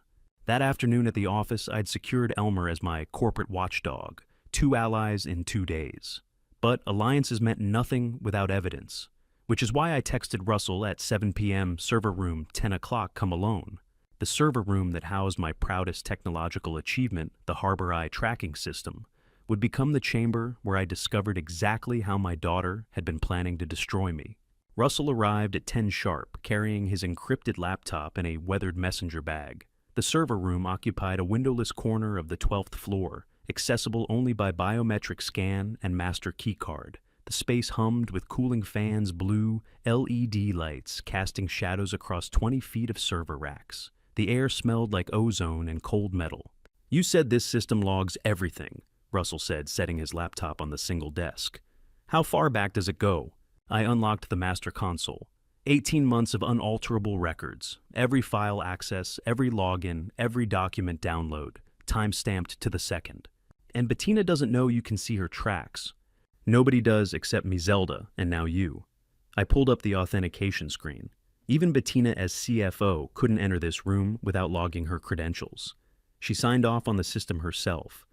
That afternoon at the office, I'd secured Elmer as my corporate watchdog. 2 allies in 2 days. But alliances meant nothing without evidence, which is why I texted Russell at 7 p.m. server room 10 o'clock come alone. The server room that housed my proudest technological achievement, the Harbor Eye tracking system, would become the chamber where I discovered exactly how my daughter had been planning to destroy me. Russell arrived at 10 sharp, carrying his encrypted laptop in a weathered messenger bag. The server room occupied a windowless corner of the 12th floor, accessible only by biometric scan and master keycard. The space hummed with cooling fans, blue LED lights casting shadows across 20 feet of server racks. The air smelled like ozone and cold metal. You said this system logs everything, Russell said, setting his laptop on the single desk. How far back does it go? I unlocked the master console. 18 months of unalterable records. Every file access, every login, every document download, time-stamped to the second. And Bettina doesn't know you can see her tracks. Nobody does except me, Zelda, and now you. I pulled up the authentication screen. Even Bettina as CFO couldn't enter this room without logging her credentials. She signed off on the system herself.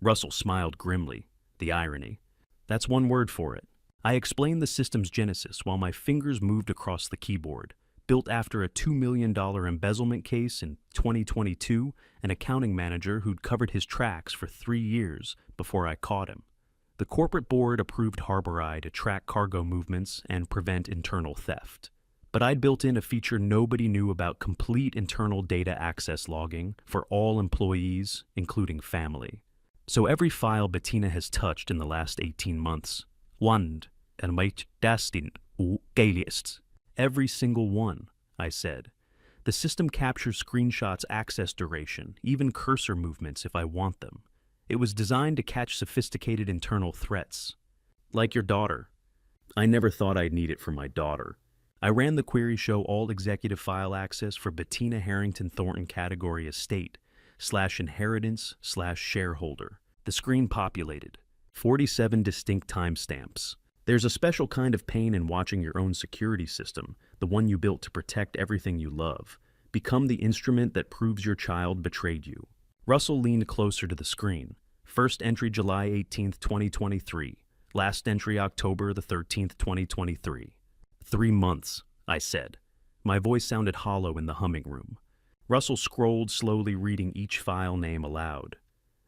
Russell smiled grimly. The irony. That's one word for it. I explained the system's genesis while my fingers moved across the keyboard. built after a $2 million embezzlement case in 2022, an accounting manager who'd covered his tracks for 3 years before I caught him. The corporate board approved Harbor Eye to track cargo movements and prevent internal theft. But I'd built in a feature nobody knew about: complete internal data access logging for all employees, including family. So every file Bettina has touched in the last 18 months, every single one, I said. The system captures screenshots, access duration, even cursor movements if I want them. It was designed to catch sophisticated internal threats. Like your daughter. I never thought I'd need it for my daughter. I ran the query show all executive file access for Bettina Harrington Thornton category estate /inheritance/shareholder. The screen populated. 47 distinct timestamps. There's a special kind of pain in watching your own security system, the one you built to protect everything you love, become the instrument that proves your child betrayed you. Russell leaned closer to the screen. First entry July 18, 2023. Last entry October the 13th, 2023. 3 months, I said. My voice sounded hollow in the humming room. Russell scrolled, slowly reading each file name aloud.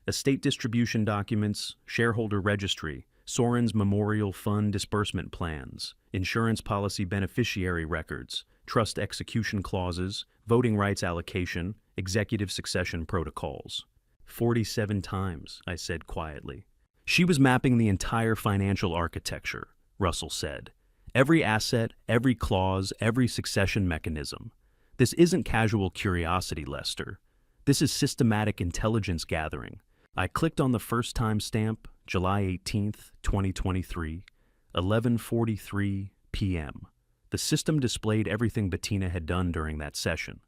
Estate distribution documents, shareholder registry, Soren's Memorial Fund disbursement plans, insurance policy beneficiary records, trust execution clauses, voting rights allocation, executive succession protocols. 47 times, I said quietly. She was mapping the entire financial architecture, Russell said. Every asset, every clause, every succession mechanism. This isn't casual curiosity, Lester. This is systematic intelligence gathering. I clicked on the first timestamp, July 18th, 2023, 11:43 p.m. The system displayed everything Bettina had done during that session.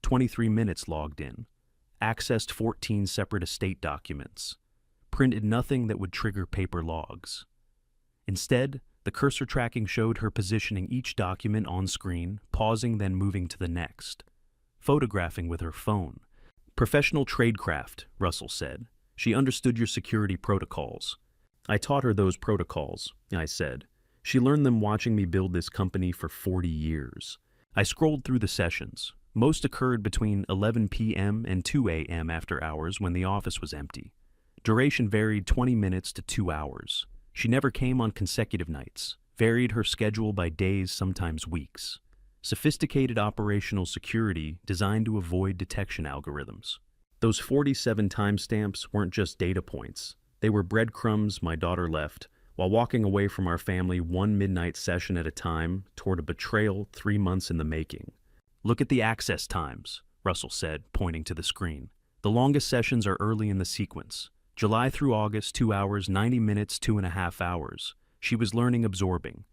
23 minutes logged in. Accessed 14 separate estate documents. Printed nothing that would trigger paper logs. Instead, the cursor tracking showed her positioning each document on screen, pausing, then moving to the next. Photographing with her phone. Professional tradecraft, Russell said. She understood your security protocols. I taught her those protocols, I said. She learned them watching me build this company for 40 years. I scrolled through the sessions. Most occurred between 11 p.m. and 2 a.m. after hours when the office was empty. Duration varied 20 minutes to 2 hours. She never came on consecutive nights, varied her schedule by days, sometimes weeks. Sophisticated operational security designed to avoid detection algorithms. Those 47 timestamps weren't just data points. They were breadcrumbs my daughter left while walking away from our family one midnight session at a time toward a betrayal 3 months in the making. Look at the access times, Russell said, pointing to the screen. The longest sessions are early in the sequence. July through August, 2 hours, 90 minutes, 2.5 hours. She was learning, absorbing.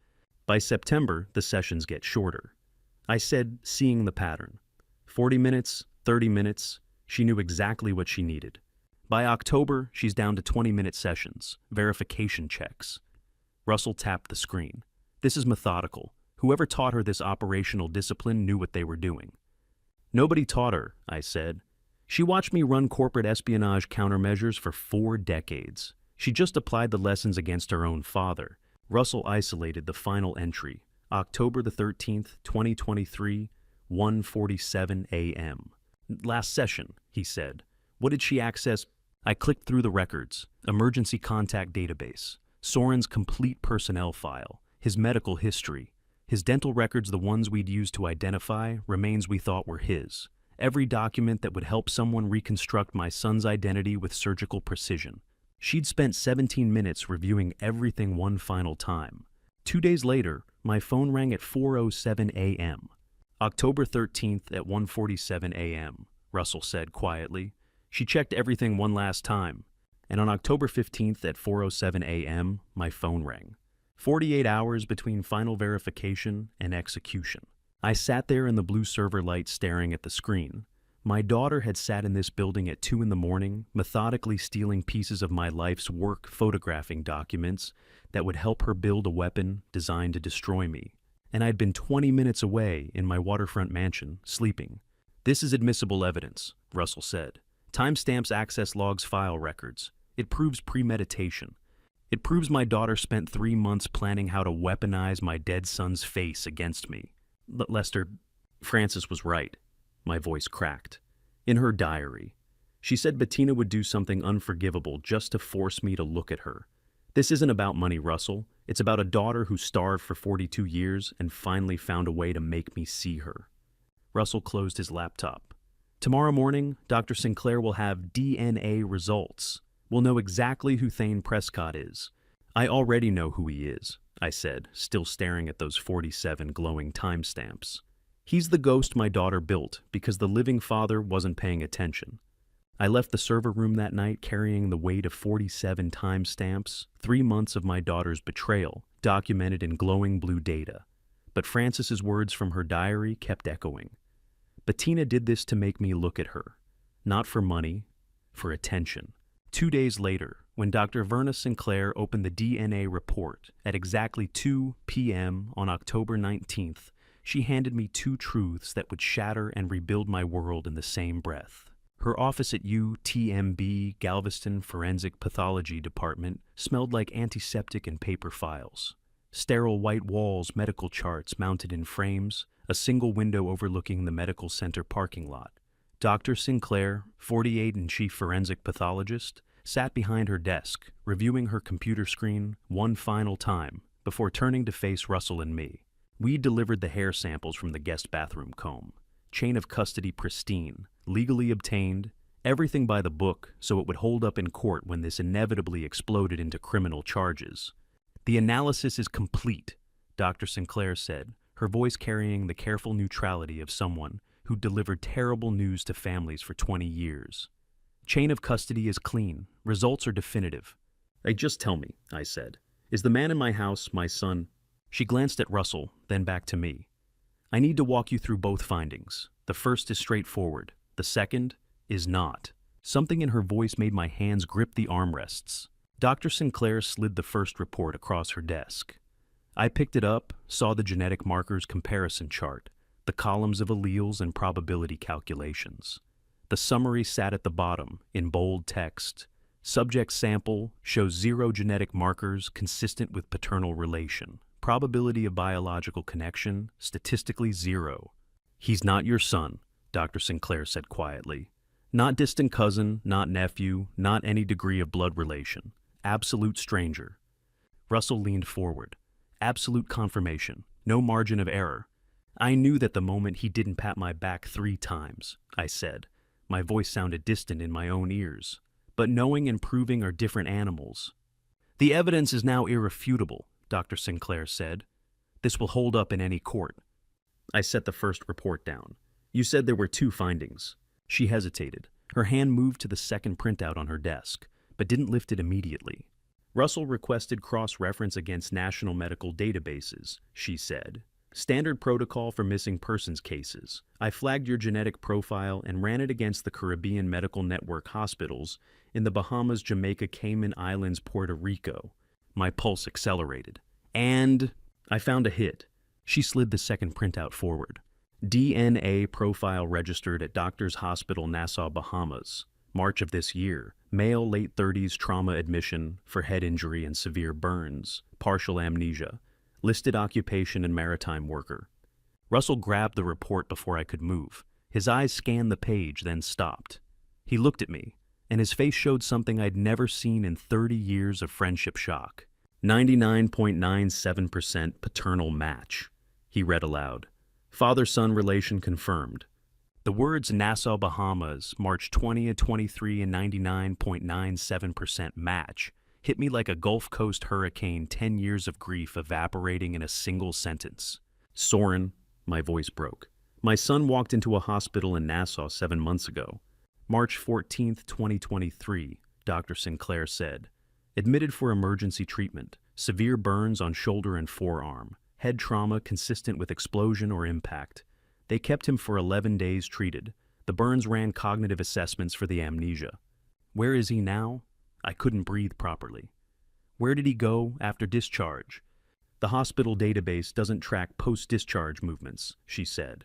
By September, the sessions get shorter. I said, seeing the pattern. 40 minutes, 30 minutes. She knew exactly what she needed. By October, she's down to 20-minute sessions, verification checks. Russell tapped the screen. This is methodical. Whoever taught her this operational discipline knew what they were doing. Nobody taught her, I said. She watched me run corporate espionage countermeasures for 4 decades. She just applied the lessons against her own father. Russell isolated the final entry, October the 13th, 2023, 1:47 a.m. Last session, he said. What did she access? I clicked through the records. Emergency contact database. Soren's complete personnel file. His medical history. His dental records, the ones we'd used to identify, remains we thought were his. Every document that would help someone reconstruct my son's identity with surgical precision. She'd spent 17 minutes reviewing everything one final time. 2 days later, my phone rang at 4:07 a.m. October 13th at 1:47 a.m., Russell said quietly. She checked everything one last time. And on October 15th at 4:07 a.m., my phone rang. 48 hours between final verification and execution. I sat there in the blue server light staring at the screen. My daughter had sat in this building at 2 in the morning, methodically stealing pieces of my life's work, photographing documents that would help her build a weapon designed to destroy me. And I'd been 20 minutes away in my waterfront mansion, sleeping. This is admissible evidence, Russell said. Timestamps, access logs, file records. It proves premeditation. It proves my daughter spent 3 months planning how to weaponize my dead son's face against me. Lester, Frances was right. My voice cracked. In her diary, she said Bettina would do something unforgivable just to force me to look at her. This isn't about money, Russell. It's about a daughter who starved for 42 years and finally found a way to make me see her. Russell closed his laptop. Tomorrow morning, Dr. Sinclair will have DNA results. We'll know exactly who Thane Prescott is. I already know who he is, I said, still staring at those 47 glowing timestamps. He's the ghost my daughter built because the living father wasn't paying attention. I left the server room that night carrying the weight of 47 timestamps, 3 months of my daughter's betrayal, documented in glowing blue data. But Frances's words from her diary kept echoing. Bettina did this to make me look at her. Not for money, for attention. 2 days later, when Dr. Verna Sinclair opened the DNA report at exactly 2 p.m. on October 19th, she handed me 2 truths that would shatter and rebuild my world in the same breath. Her office at UTMB Galveston Forensic Pathology Department smelled like antiseptic and paper files. Sterile white walls, medical charts mounted in frames, a single window overlooking the medical center parking lot. Dr. Sinclair, 48 and chief forensic pathologist, sat behind her desk, reviewing her computer screen one final time before turning to face Russell and me. We delivered the hair samples from the guest bathroom comb. Chain of custody pristine, legally obtained, everything by the book so it would hold up in court when this inevitably exploded into criminal charges. The analysis is complete, Dr. Sinclair said, her voice carrying the careful neutrality of someone who delivered terrible news to families for 20 years. Chain of custody is clean. Results are definitive. Just tell me, I said. Is the man in my house my son? She glanced at Russell, then back to me. I need to walk you through both findings. The first is straightforward. The second is not. Something in her voice made my hands grip the armrests. Dr. Sinclair slid the first report across her desk. I picked it up, saw the genetic markers comparison chart, the columns of alleles and probability calculations. The summary sat at the bottom, in bold text. Subject sample shows 0 genetic markers consistent with paternal relation. Probability of biological connection, statistically 0. He's not your son, Dr. Sinclair said quietly. Not distant cousin, not nephew, not any degree of blood relation. Absolute stranger. Russell leaned forward. Absolute confirmation. No margin of error. I knew that the moment he didn't pat my back 3 times, I said. My voice sounded distant in my own ears. But knowing and proving are different animals. The evidence is now irrefutable, Dr. Sinclair said. This will hold up in any court. I set the first report down. You said there were 2 findings. She hesitated. Her hand moved to the second printout on her desk, but didn't lift it immediately. Russell requested cross-reference against national medical databases, she said. Standard protocol for missing persons cases. I flagged your genetic profile and ran it against the Caribbean Medical Network hospitals in the Bahamas, Jamaica, Cayman Islands, Puerto Rico. My pulse accelerated. And I found a hit. She slid the second printout forward. DNA profile registered at Doctors Hospital, Nassau, Bahamas. March of this year. Male, late 30s, trauma admission for head injury and severe burns. Partial amnesia. Listed occupation and maritime worker. Russell grabbed the report before I could move. His eyes scanned the page, then stopped. He looked at me, and his face showed something I'd never seen in 30 years of friendship shock. 99.97% paternal match, he read aloud. Father-son relation confirmed. The words Nassau, Bahamas, March 20, 23, and 99.97% match hit me like a Gulf Coast hurricane, 10 years of grief evaporating in a single sentence. Soren, my voice broke. My son walked into a hospital in Nassau 7 months ago. March 14, 2023, Dr. Sinclair said. Admitted for emergency treatment, severe burns on shoulder and forearm, head trauma consistent with explosion or impact. They kept him for 11 days treated. The burns ran cognitive assessments for the amnesia. Where is he now? I couldn't breathe properly. Where did he go after discharge? The hospital database doesn't track post-discharge movements, she said.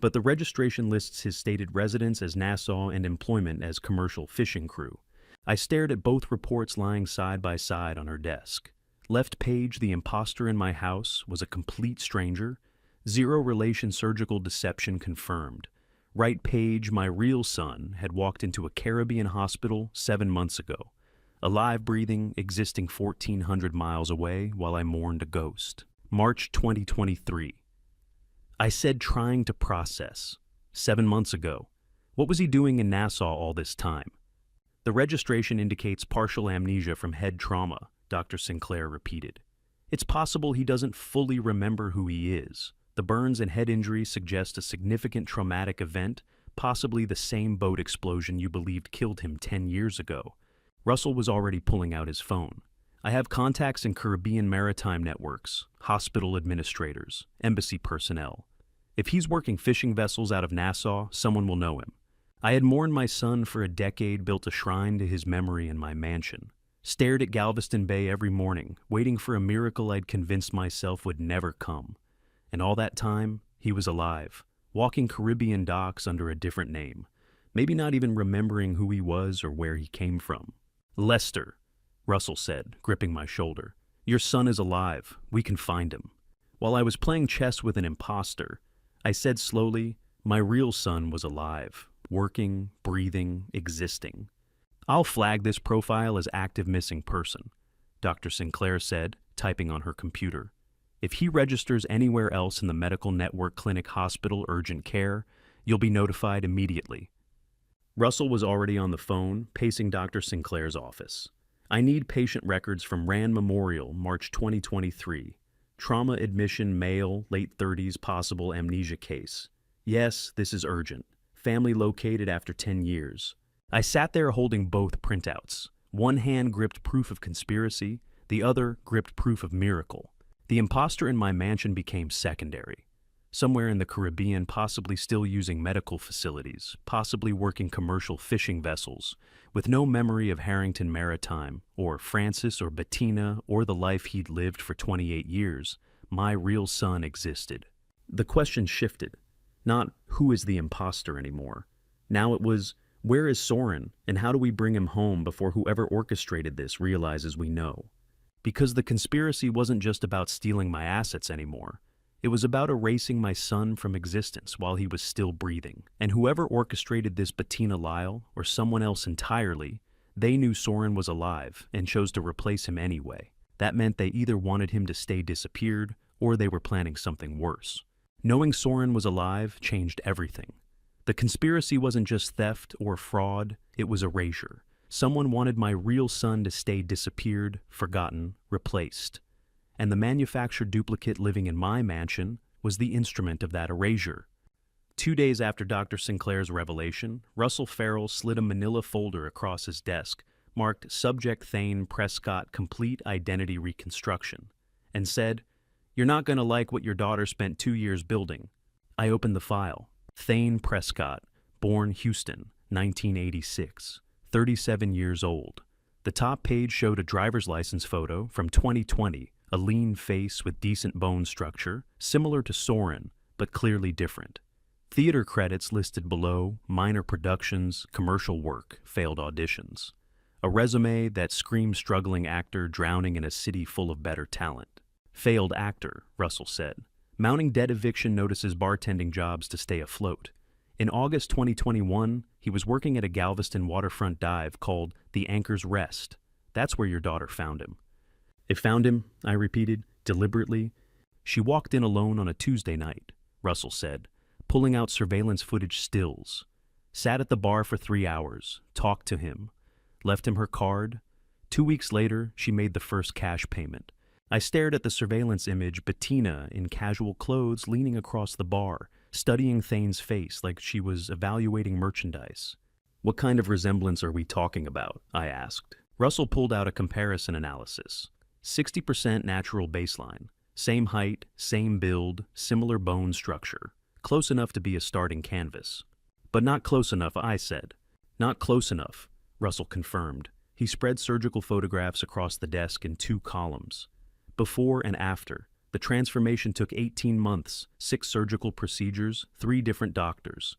But the registration lists his stated residence as Nassau and employment as commercial fishing crew. I stared at both reports lying side by side on her desk. Left page, the imposter in my house was a complete stranger. Zero relation surgical deception confirmed. Right Page, my real son, had walked into a Caribbean hospital 7 months ago. Alive, breathing, existing 1,400 miles away while I mourned a ghost. March 2023. I said trying to process. 7 months ago. What was he doing in Nassau all this time? The registration indicates partial amnesia from head trauma, Dr. Sinclair repeated. It's possible he doesn't fully remember who he is. The burns and head injuries suggest a significant traumatic event, possibly the same boat explosion you believed killed him 10 years ago. Russell was already pulling out his phone. I have contacts in Caribbean maritime networks, hospital administrators, embassy personnel. If he's working fishing vessels out of Nassau, someone will know him. I had mourned my son for a decade, built a shrine to his memory in my mansion. Stared at Galveston Bay every morning, waiting for a miracle I'd convinced myself would never come. And all that time, he was alive, walking Caribbean docks under a different name, maybe not even remembering who he was or where he came from. Lester, Russell said, gripping my shoulder. Your son is alive. We can find him. While I was playing chess with an imposter, I said slowly, my real son was alive, working, breathing, existing. I'll flag this profile as active missing person, Dr. Sinclair said, typing on her computer. If he registers anywhere else in the medical network, clinic, hospital, urgent care, you'll be notified immediately. Russell was already on the phone, pacing Dr. Sinclair's office. I need patient records from Rand Memorial, March 2023. Trauma admission, male, late 30s, possible amnesia case. Yes, this is urgent. Family located after 10 years. I sat there holding both printouts. One hand gripped proof of conspiracy, the other gripped proof of miracle. The imposter in my mansion became secondary. Somewhere in the Caribbean, possibly still using medical facilities, possibly working commercial fishing vessels, with no memory of Harrington Maritime, or Francis or Bettina, or the life he'd lived for 28 years, my real son existed. The question shifted. Not who is the imposter anymore. Now it was, where is Soren, and how do we bring him home before whoever orchestrated this realizes we know? Because the conspiracy wasn't just about stealing my assets anymore. It was about erasing my son from existence while he was still breathing. And whoever orchestrated this, Bettina Lyle, or someone else entirely, they knew Soren was alive and chose to replace him anyway. That meant they either wanted him to stay disappeared, or they were planning something worse. Knowing Soren was alive changed everything. The conspiracy wasn't just theft or fraud, it was erasure. Someone wanted my real son to stay disappeared, forgotten, replaced. And the manufactured duplicate living in my mansion was the instrument of that erasure. 2 days after Dr. Sinclair's revelation, Russell Farrell slid a manila folder across his desk, marked Subject Thane Prescott Complete Identity Reconstruction, and said, "You're not going to like what your daughter spent 2 years building." I opened the file. Thane Prescott, born Houston, 1986, 37 years old. The top page showed a driver's license photo from 2020, a lean face with decent bone structure, similar to Soren, but clearly different. Theater credits listed below, minor productions, commercial work, failed auditions. A resume that screamed struggling actor drowning in a city full of better talent. Failed actor, Russell said. Mounting debt eviction notices, bartending jobs to stay afloat. In August 2021, he was working at a Galveston waterfront dive called The Anchor's Rest. That's where your daughter found him. It found him, I repeated, deliberately. She walked in alone on a Tuesday night, Russell said, pulling out surveillance footage stills. Sat at the bar for 3 hours, talked to him, left him her card. 2 weeks later, she made the first cash payment. I stared at the surveillance image, Bettina in casual clothes leaning across the bar, studying Thane's face like she was evaluating merchandise. What kind of resemblance are we talking about? I asked. Russell pulled out a comparison analysis. 60% natural baseline. Same height, same build, similar bone structure. Close enough to be a starting canvas. But not close enough, I said. Not close enough, Russell confirmed. He spread surgical photographs across the desk in 2 columns. Before and after. The transformation took 18 months, 6 surgical procedures, 3 different doctors.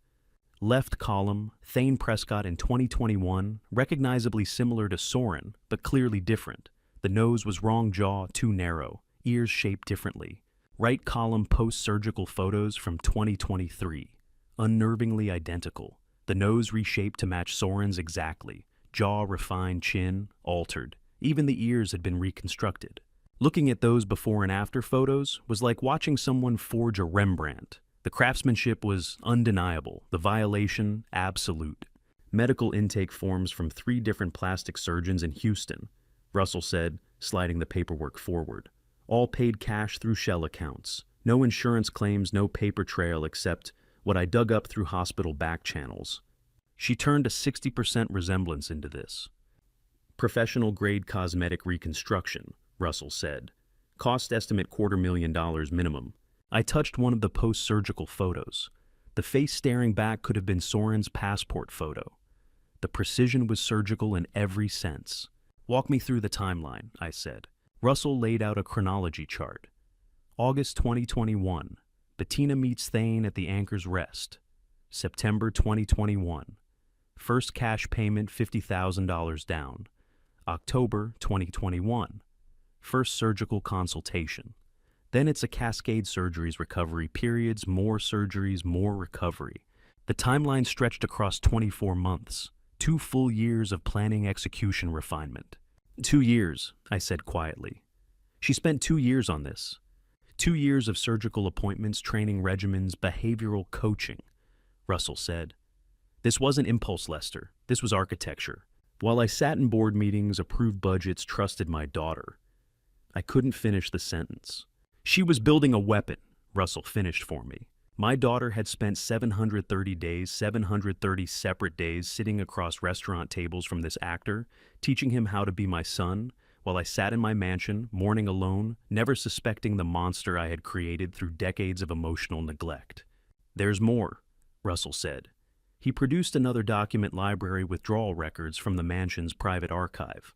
Left column, Thane Prescott in 2021, recognizably similar to Soren, but clearly different. The nose was wrong jaw, too narrow, ears shaped differently. Right column post-surgical photos from 2023. Unnervingly identical. The nose reshaped to match Soren's exactly. Jaw refined, chin altered. Even the ears had been reconstructed. Looking at those before and after photos was like watching someone forge a Rembrandt. The craftsmanship was undeniable, the violation absolute. Medical intake forms from 3 different plastic surgeons in Houston, Russell said, sliding the paperwork forward. All paid cash through shell accounts. No insurance claims, no paper trail except what I dug up through hospital back channels. She turned a 60% resemblance into this. Professional-grade cosmetic reconstruction, Russell said. Cost estimate $250,000 minimum. I touched one of the post-surgical photos. The face staring back could have been Soren's passport photo. The precision was surgical in every sense. Walk me through the timeline, I said. Russell laid out a chronology chart. August 2021. Bettina meets Thane at the Anchor's Rest. September 2021. First cash payment $50,000 down. October 2021. First surgical consultation. Then it's a cascade surgeries, recovery periods, more surgeries, more recovery. The timeline stretched across 24 months, 2 full years of planning, execution, refinement. 2 years, I said quietly. She spent 2 years on this. 2 years of surgical appointments, training regimens, behavioral coaching, Russell said. This wasn't impulse, Lester. This was architecture. While I sat in board meetings, approved budgets, trusted my daughter. I couldn't finish the sentence. She was building a weapon, Russell finished for me. My daughter had spent 730 days, 730 separate days sitting across restaurant tables from this actor, teaching him how to be my son, while I sat in my mansion, mourning alone, never suspecting the monster I had created through decades of emotional neglect. There's more, Russell said. He produced another document library withdrawal records from the mansion's private archive.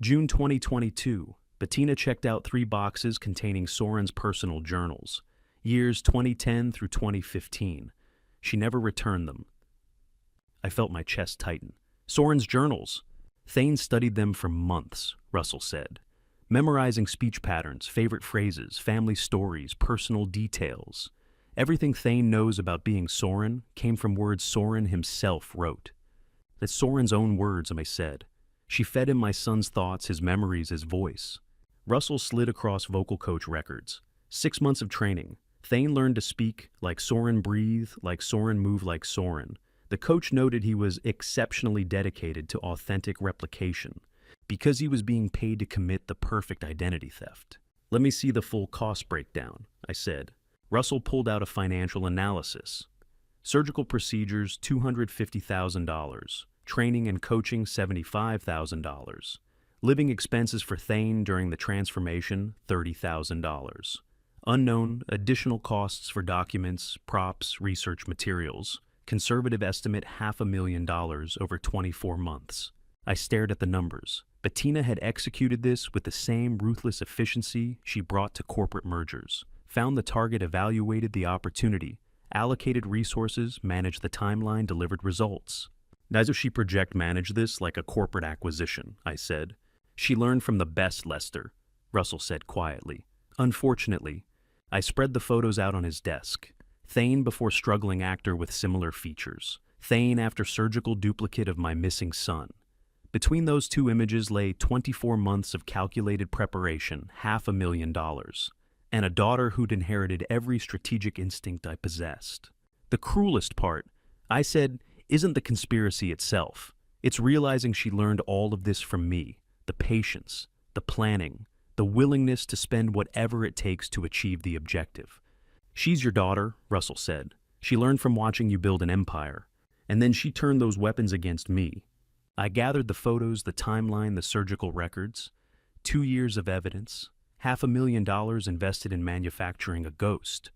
June 2022. Bettina checked out 3 boxes containing Soren's personal journals, years 2010 through 2015. She never returned them. I felt my chest tighten. Soren's journals. Thane studied them for months, Russell said, memorizing speech patterns, favorite phrases, family stories, personal details. Everything Thane knows about being Soren came from words Soren himself wrote. That's Soren's own words, I said. She fed him my son's thoughts, his memories, his voice. Russell slid across vocal coach records. 6 months of training. Thane learned to speak like Soren, breathe like Soren, move like Soren. The coach noted he was exceptionally dedicated to authentic replication because he was being paid to commit the perfect identity theft. Let me see the full cost breakdown, I said. Russell pulled out a financial analysis. Surgical procedures, $250,000. Training and coaching, $75,000. Living expenses for Thane during the transformation, $30,000. Unknown, additional costs for documents, props, research materials. Conservative estimate $500,000 over 24 months. I stared at the numbers. Bettina had executed this with the same ruthless efficiency she brought to corporate mergers. Found the target, evaluated the opportunity, allocated resources, managed the timeline, delivered results. Neither she project manage this like a corporate acquisition, I said. She learned from the best, Lester, Russell said quietly. Unfortunately, I spread the photos out on his desk. Thane before struggling actor with similar features. Thane after surgical duplicate of my missing son. Between those 2 images lay 24 months of calculated preparation, $500,000, and a daughter who'd inherited every strategic instinct I possessed. The cruelest part, I said, isn't the conspiracy itself. It's realizing she learned all of this from me. The patience, the planning, the willingness to spend whatever it takes to achieve the objective. She's your daughter, Russell said. She learned from watching you build an empire. And then she turned those weapons against me. I gathered the photos, the timeline, the surgical records. 2 years of evidence. $500,000 invested in manufacturing a ghost.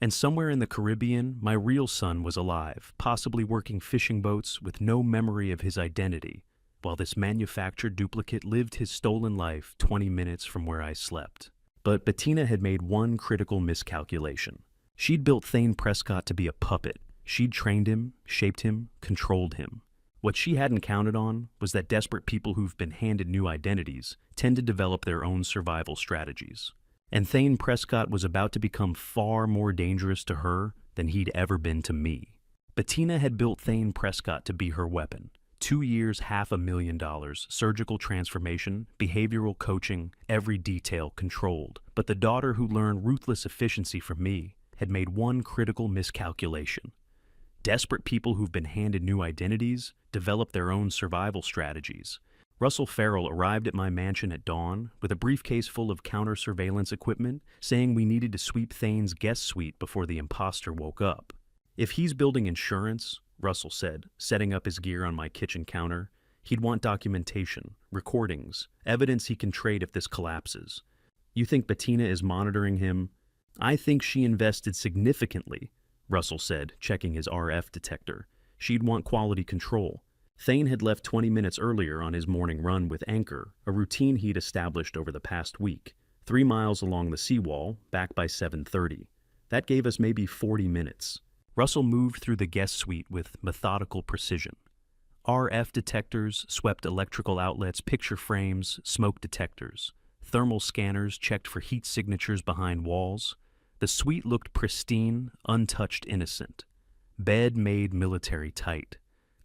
And somewhere in the Caribbean, my real son was alive, possibly working fishing boats with no memory of his identity, while this manufactured duplicate lived his stolen life 20 minutes from where I slept. But Bettina had made one critical miscalculation. She'd built Thane Prescott to be a puppet. She'd trained him, shaped him, controlled him. What she hadn't counted on was that desperate people who've been handed new identities tend to develop their own survival strategies. And Thane Prescott was about to become far more dangerous to her than he'd ever been to me. Bettina had built Thane Prescott to be her weapon. 2 years, $500,000, surgical transformation, behavioral coaching, every detail controlled. But the daughter who learned ruthless efficiency from me had made one critical miscalculation. Desperate people who've been handed new identities develop their own survival strategies. Russell Farrell arrived at my mansion at dawn with a briefcase full of counter-surveillance equipment, saying we needed to sweep Thane's guest suite before the imposter woke up. If he's building insurance, Russell said, setting up his gear on my kitchen counter, he'd want documentation, recordings, evidence he can trade if this collapses. You think Bettina is monitoring him? I think she invested significantly, Russell said, checking his RF detector. She'd want quality control. Thane had left 20 minutes earlier on his morning run with Anchor, a routine he'd established over the past week. 3 miles along the seawall, back by 7:30. That gave us maybe 40 minutes. Russell moved through the guest suite with methodical precision. RF detectors swept electrical outlets, picture frames, smoke detectors. Thermal scanners checked for heat signatures behind walls. The suite looked pristine, untouched, innocent. Bed made military tight.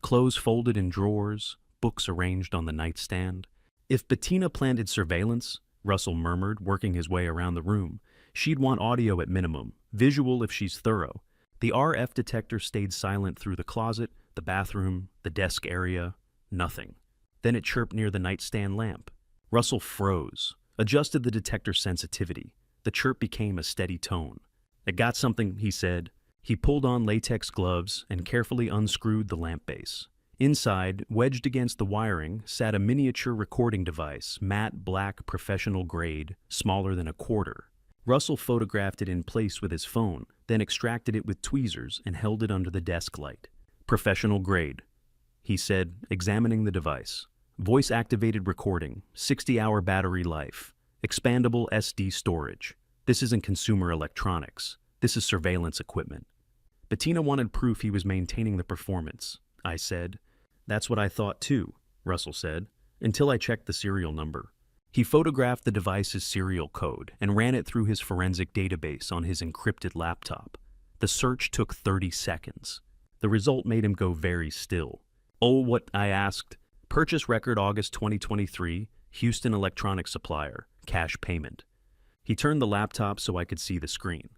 Clothes folded in drawers, books arranged on the nightstand. If Bettina planted surveillance, Russell murmured, working his way around the room, she'd want audio at minimum, visual if she's thorough. The RF detector stayed silent through the closet, the bathroom, the desk area, nothing. Then it chirped near the nightstand lamp. Russell froze, adjusted the detector sensitivity. The chirp became a steady tone. "It got something," he said. He pulled on latex gloves and carefully unscrewed the lamp base. Inside, wedged against the wiring, sat a miniature recording device, matte black professional grade, smaller than a quarter. Russell photographed it in place with his phone, then extracted it with tweezers and held it under the desk light. "Professional grade," he said, examining the device. "Voice-activated recording, 60-hour battery life, expandable SD storage. This isn't consumer electronics. This is surveillance equipment." Bettina wanted proof he was maintaining the performance, I said. "That's what I thought too," Russell said, "until I checked the serial number." He photographed the device's serial code and ran it through his forensic database on his encrypted laptop. The search took 30 seconds. The result made him go very still. "Oh, what?" I asked. "Purchase record August 2023, Houston Electronics Supplier, cash payment." He turned the laptop so I could see the screen.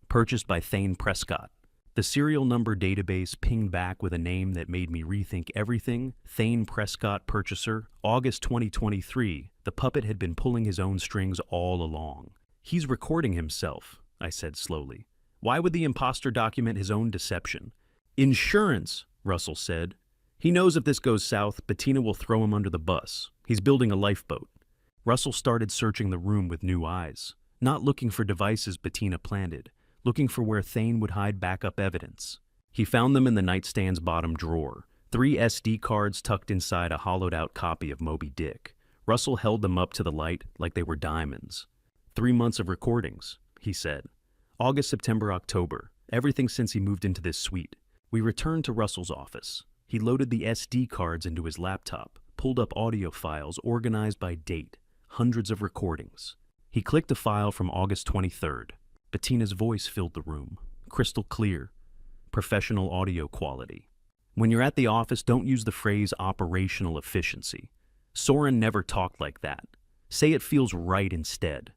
"Purchased by Thane Prescott." The serial number database pinged back with a name that made me rethink everything. Thane Prescott, purchaser, August 2023. The puppet had been pulling his own strings all along. "He's recording himself," I said slowly. "Why would the imposter document his own deception?" "Insurance," Russell said. "He knows if this goes south, Bettina will throw him under the bus. He's building a lifeboat." Russell started searching the room with new eyes, not looking for devices Bettina planted, looking for where Thane would hide backup evidence. He found them in the nightstand's bottom drawer, 3 SD cards tucked inside a hollowed-out copy of Moby Dick. Russell held them up to the light like they were diamonds. 3 months of recordings, he said. August, September, October, everything since he moved into this suite. We returned to Russell's office. He loaded the SD cards into his laptop, pulled up audio files organized by date, hundreds of recordings. He clicked a file from August 23rd. Bettina's voice filled the room, crystal clear, professional audio quality. When you're at the office, don't use the phrase operational efficiency. Soren never talked like that. Say it feels right instead.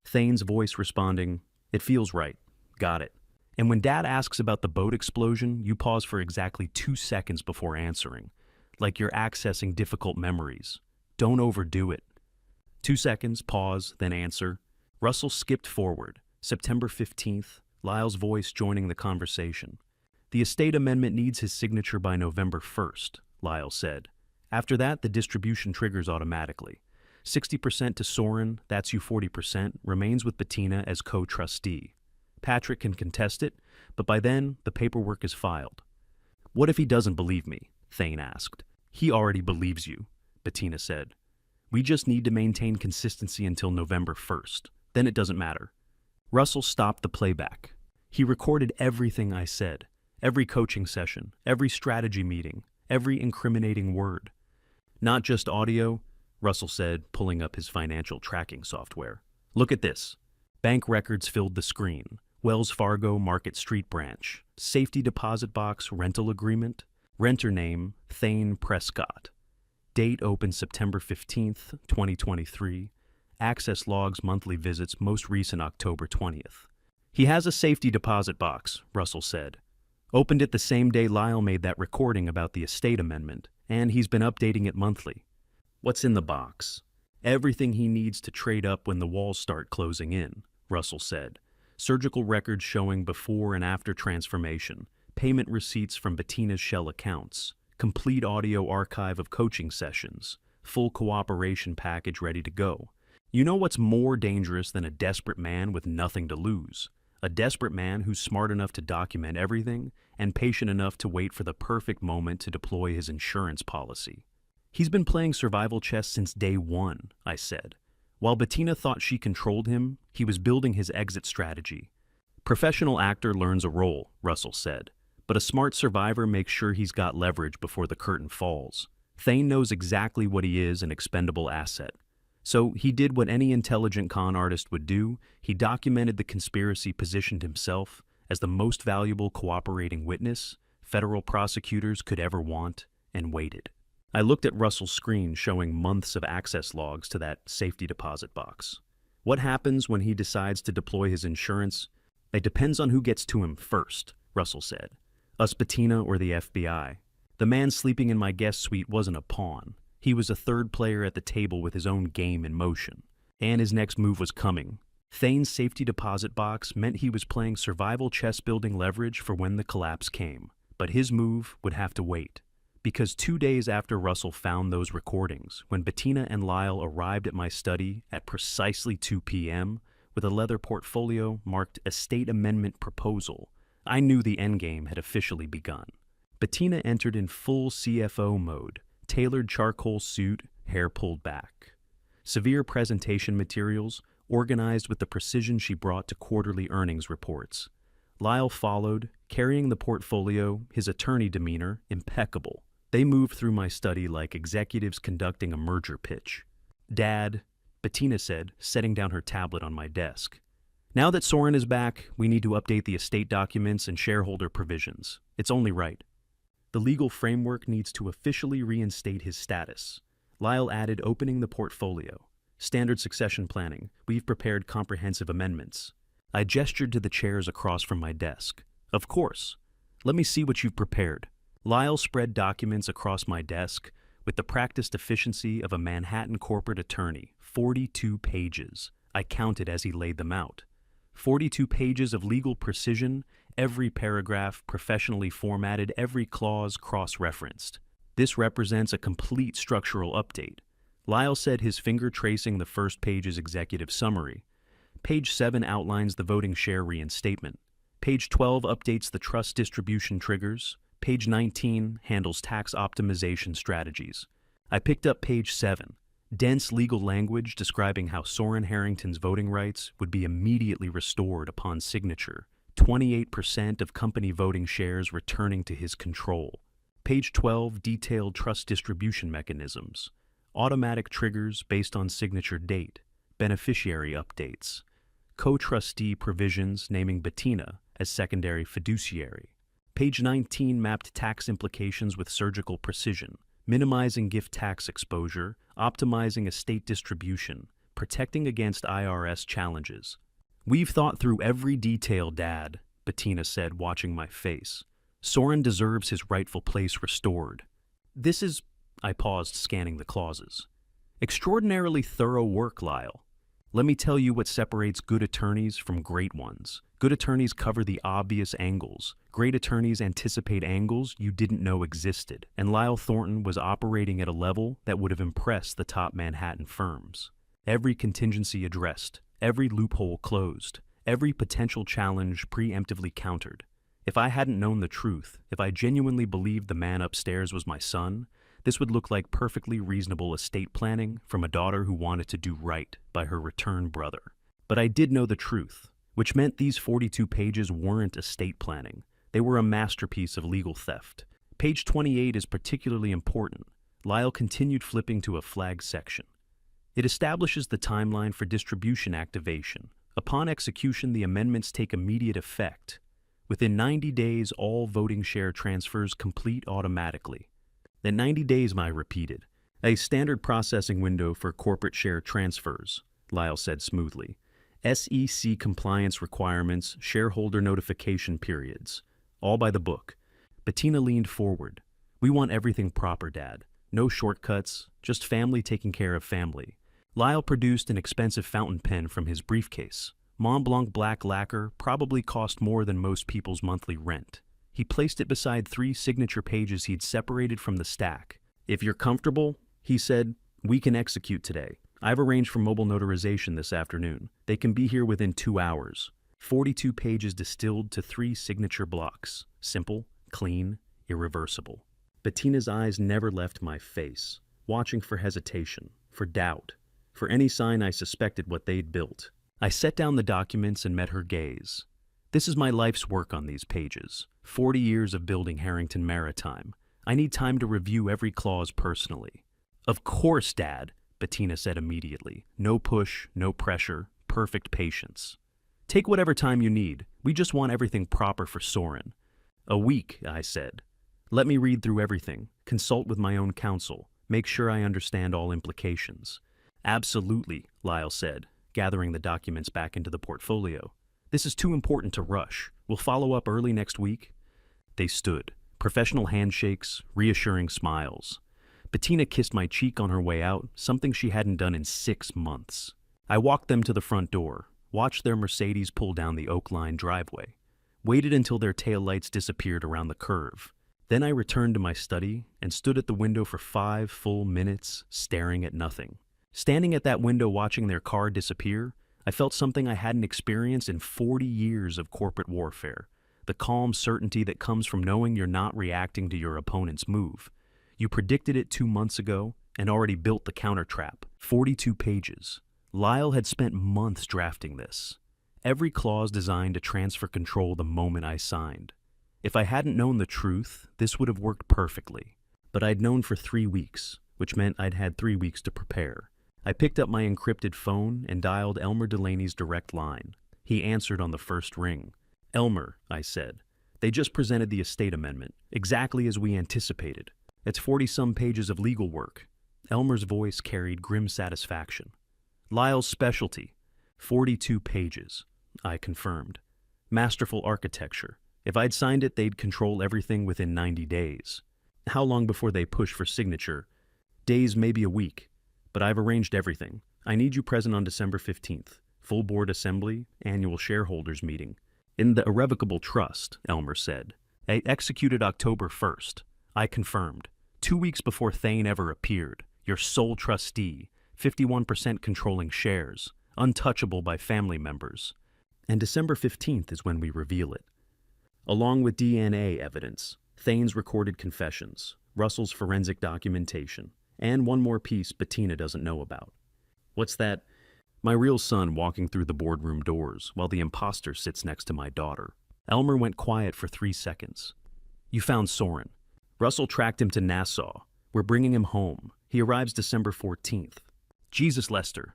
Thane's voice responding, "It feels right. Got it." And when Dad asks about the boat explosion, you pause for exactly 2 seconds before answering, like you're accessing difficult memories. Don't overdo it. 2 seconds, pause, then answer. Russell skipped forward. September 15th, Lyle's voice joining the conversation. "The estate amendment needs his signature by November 1st, Lyle said. "After that, the distribution triggers automatically. 60% to Soren, that's you 40%, remains with Bettina as co-trustee. Patrick can contest it, but by then, the paperwork is filed." "What if he doesn't believe me?" Thane asked. "He already believes you," Bettina said. "We just need to maintain consistency until November 1st. Then it doesn't matter." Russell stopped the playback. He recorded everything I said, every coaching session, every strategy meeting, every incriminating word. "Not just audio," Russell said, pulling up his financial tracking software. "Look at this." Bank records filled the screen. Wells Fargo Market Street branch. Safety deposit box rental agreement. Renter name, Thane Prescott. Date open September 15th, 2023. Access logs monthly visits most recent October 20th. He has a safety deposit box, Russell said. Opened it the same day Lyle made that recording about the estate amendment, and he's been updating it monthly. What's in the box? Everything he needs to trade up when the walls start closing in, Russell said. Surgical records showing before and after transformation, payment receipts from Bettina's shell accounts, complete audio archive of coaching sessions, full cooperation package ready to go. You know what's more dangerous than a desperate man with nothing to lose? A desperate man who's smart enough to document everything and patient enough to wait for the perfect moment to deploy his insurance policy. He's been playing survival chess since day one, I said. While Bettina thought she controlled him, he was building his exit strategy. Professional actor learns a role, Russell said, but a smart survivor makes sure he's got leverage before the curtain falls. Thane knows exactly what he is, an expendable asset. So he did what any intelligent con artist would do. He documented the conspiracy, positioned himself as the most valuable cooperating witness federal prosecutors could ever want, and waited. I looked at Russell's screen showing months of access logs to that safety deposit box. What happens when he decides to deploy his insurance? It depends on who gets to him first, Russell said. Us, Bettina, or the FBI. The man sleeping in my guest suite wasn't a pawn. He was a third player at the table with his own game in motion. And his next move was coming. Thane's safety deposit box meant he was playing survival chess building leverage for when the collapse came. But his move would have to wait. Because 2 days after Russell found those recordings, when Bettina and Lyle arrived at my study at precisely 2 p.m., with a leather portfolio marked Estate Amendment Proposal, I knew the endgame had officially begun. Bettina entered in full CFO mode, tailored charcoal suit, hair pulled back. Severe presentation materials, organized with the precision she brought to quarterly earnings reports. Lyle followed, carrying the portfolio, his attorney demeanor impeccable. They moved through my study like executives conducting a merger pitch. Dad, Bettina said, setting down her tablet on my desk. Now that Soren is back, we need to update the estate documents and shareholder provisions. It's only right. The legal framework needs to officially reinstate his status. Lyle added, opening the portfolio. Standard succession planning. We've prepared comprehensive amendments. I gestured to the chairs across from my desk. Of course. Let me see what you've prepared. Lyle spread documents across my desk with the practiced efficiency of a Manhattan corporate attorney. 42 pages. I counted as he laid them out. 42 pages of legal precision, every paragraph professionally formatted, every clause cross-referenced. This represents a complete structural update. Lyle said, his finger tracing the first page's executive summary. Page 7 outlines the voting share reinstatement. Page 12 updates the trust distribution triggers. Page 19 handles tax optimization strategies. I picked up page 7. Dense legal language describing how Soren Harrington's voting rights would be immediately restored upon signature. 28% of company voting shares returning to his control. Page 12 detailed trust distribution mechanisms. Automatic triggers based on signature date. Beneficiary updates. Co-trustee provisions naming Bettina as secondary fiduciary. Page 19 mapped tax implications with surgical precision, minimizing gift tax exposure, optimizing estate distribution, protecting against IRS challenges. We've thought through every detail, Dad, Bettina said, watching my face. Soren deserves his rightful place restored. This is, I paused, scanning the clauses. Extraordinarily thorough work, Lyle. Let me tell you what separates good attorneys from great ones. Good attorneys cover the obvious angles. Great attorneys anticipate angles you didn't know existed. And Lyle Thornton was operating at a level that would have impressed the top Manhattan firms. Every contingency addressed, every loophole closed, every potential challenge preemptively countered. If I hadn't known the truth, if I genuinely believed the man upstairs was my son, this would look like perfectly reasonable estate planning from a daughter who wanted to do right by her returned brother. But I did know the truth, which meant these 42 pages weren't estate planning. They were a masterpiece of legal theft. Page 28 is particularly important. Lyle continued flipping to a flag section. It establishes the timeline for distribution activation, Upon execution, the amendments take immediate effect. Within 90 days, all voting share transfers complete automatically. Then 90 days, I repeated. A standard processing window for corporate share transfers, Lyle said smoothly. SEC compliance requirements, shareholder notification periods. All by the book. Bettina leaned forward. We want everything proper, Dad. No shortcuts, just family taking care of family. Lyle produced an expensive fountain pen from his briefcase. Mont Blanc black lacquer probably cost more than most people's monthly rent. He placed it beside 3 signature pages he'd separated from the stack. If you're comfortable, he said, we can execute today. I've arranged for mobile notarization this afternoon. They can be here within 2 hours. 42 pages distilled to 3 signature blocks. Simple, clean, irreversible. Bettina's eyes never left my face, watching for hesitation, for doubt, for any sign I suspected what they'd built. I set down the documents and met her gaze. This is my life's work on these pages. 40 years of building Harrington Maritime. I need time to review every clause personally. Of course, Dad, Bettina said immediately. No push, no pressure, perfect patience. Take whatever time you need. We just want everything proper for Soren. A week, I said. Let me read through everything, consult with my own counsel, make sure I understand all implications. Absolutely, Lyle said, gathering the documents back into the portfolio. This is too important to rush. We'll follow up early next week. They stood, professional handshakes, reassuring smiles. Bettina kissed my cheek on her way out, something she hadn't done in 6 months. I walked them to the front door, watched their Mercedes pull down the oak-lined driveway, waited until their taillights disappeared around the curve. Then I returned to my study and stood at the window for 5 full minutes, staring at nothing. Standing at that window watching their car disappear, I felt something I hadn't experienced in 40 years of corporate warfare. The calm certainty that comes from knowing you're not reacting to your opponent's move. You predicted it 2 months ago and already built the countertrap. 42 pages. Lyle had spent months drafting this. Every clause designed to transfer control the moment I signed. If I hadn't known the truth, this would have worked perfectly. But I'd known for 3 weeks, which meant I'd had 3 weeks to prepare. I picked up my encrypted phone and dialed Elmer Delaney's direct line. He answered on the first ring. Elmer, I said, they just presented the estate amendment, exactly as we anticipated. It's 40-some pages of legal work. Elmer's voice carried grim satisfaction. Lyle's specialty, 42 pages, I confirmed. Masterful architecture. If I'd signed it, they'd control everything within 90 days. How long before they push for signature? Days, maybe a week. But I've arranged everything. I need you present on December 15th. Full board assembly, annual shareholders meeting. In the irrevocable trust, Elmer said. I executed October 1st. I confirmed. 2 weeks before Thane ever appeared. Your sole trustee. 51% controlling shares. Untouchable by family members. And December 15th is when we reveal it. Along with DNA evidence, Thane's recorded confessions, Russell's forensic documentation, and one more piece Bettina doesn't know about. What's that? My real son walking through the boardroom doors while the imposter sits next to my daughter. Elmer went quiet for 3 seconds. You found Soren. Russell tracked him to Nassau. We're bringing him home. He arrives December 14th. Jesus, Lester.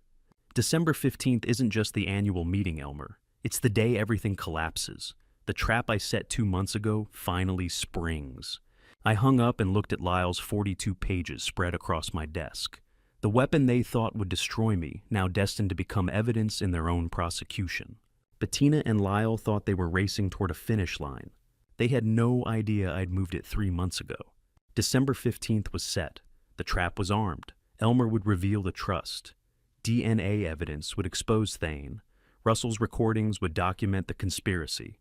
December 15th isn't just the annual meeting, Elmer. It's the day everything collapses. The trap I set 2 months ago finally springs. I hung up and looked at Lyle's 42 pages spread across my desk. The weapon they thought would destroy me, now destined to become evidence in their own prosecution. Bettina and Lyle thought they were racing toward a finish line. They had no idea I'd moved it 3 months ago. December 15th was set. The trap was armed. Elmer would reveal the trust. DNA evidence would expose Thane. Russell's recordings would document the conspiracy.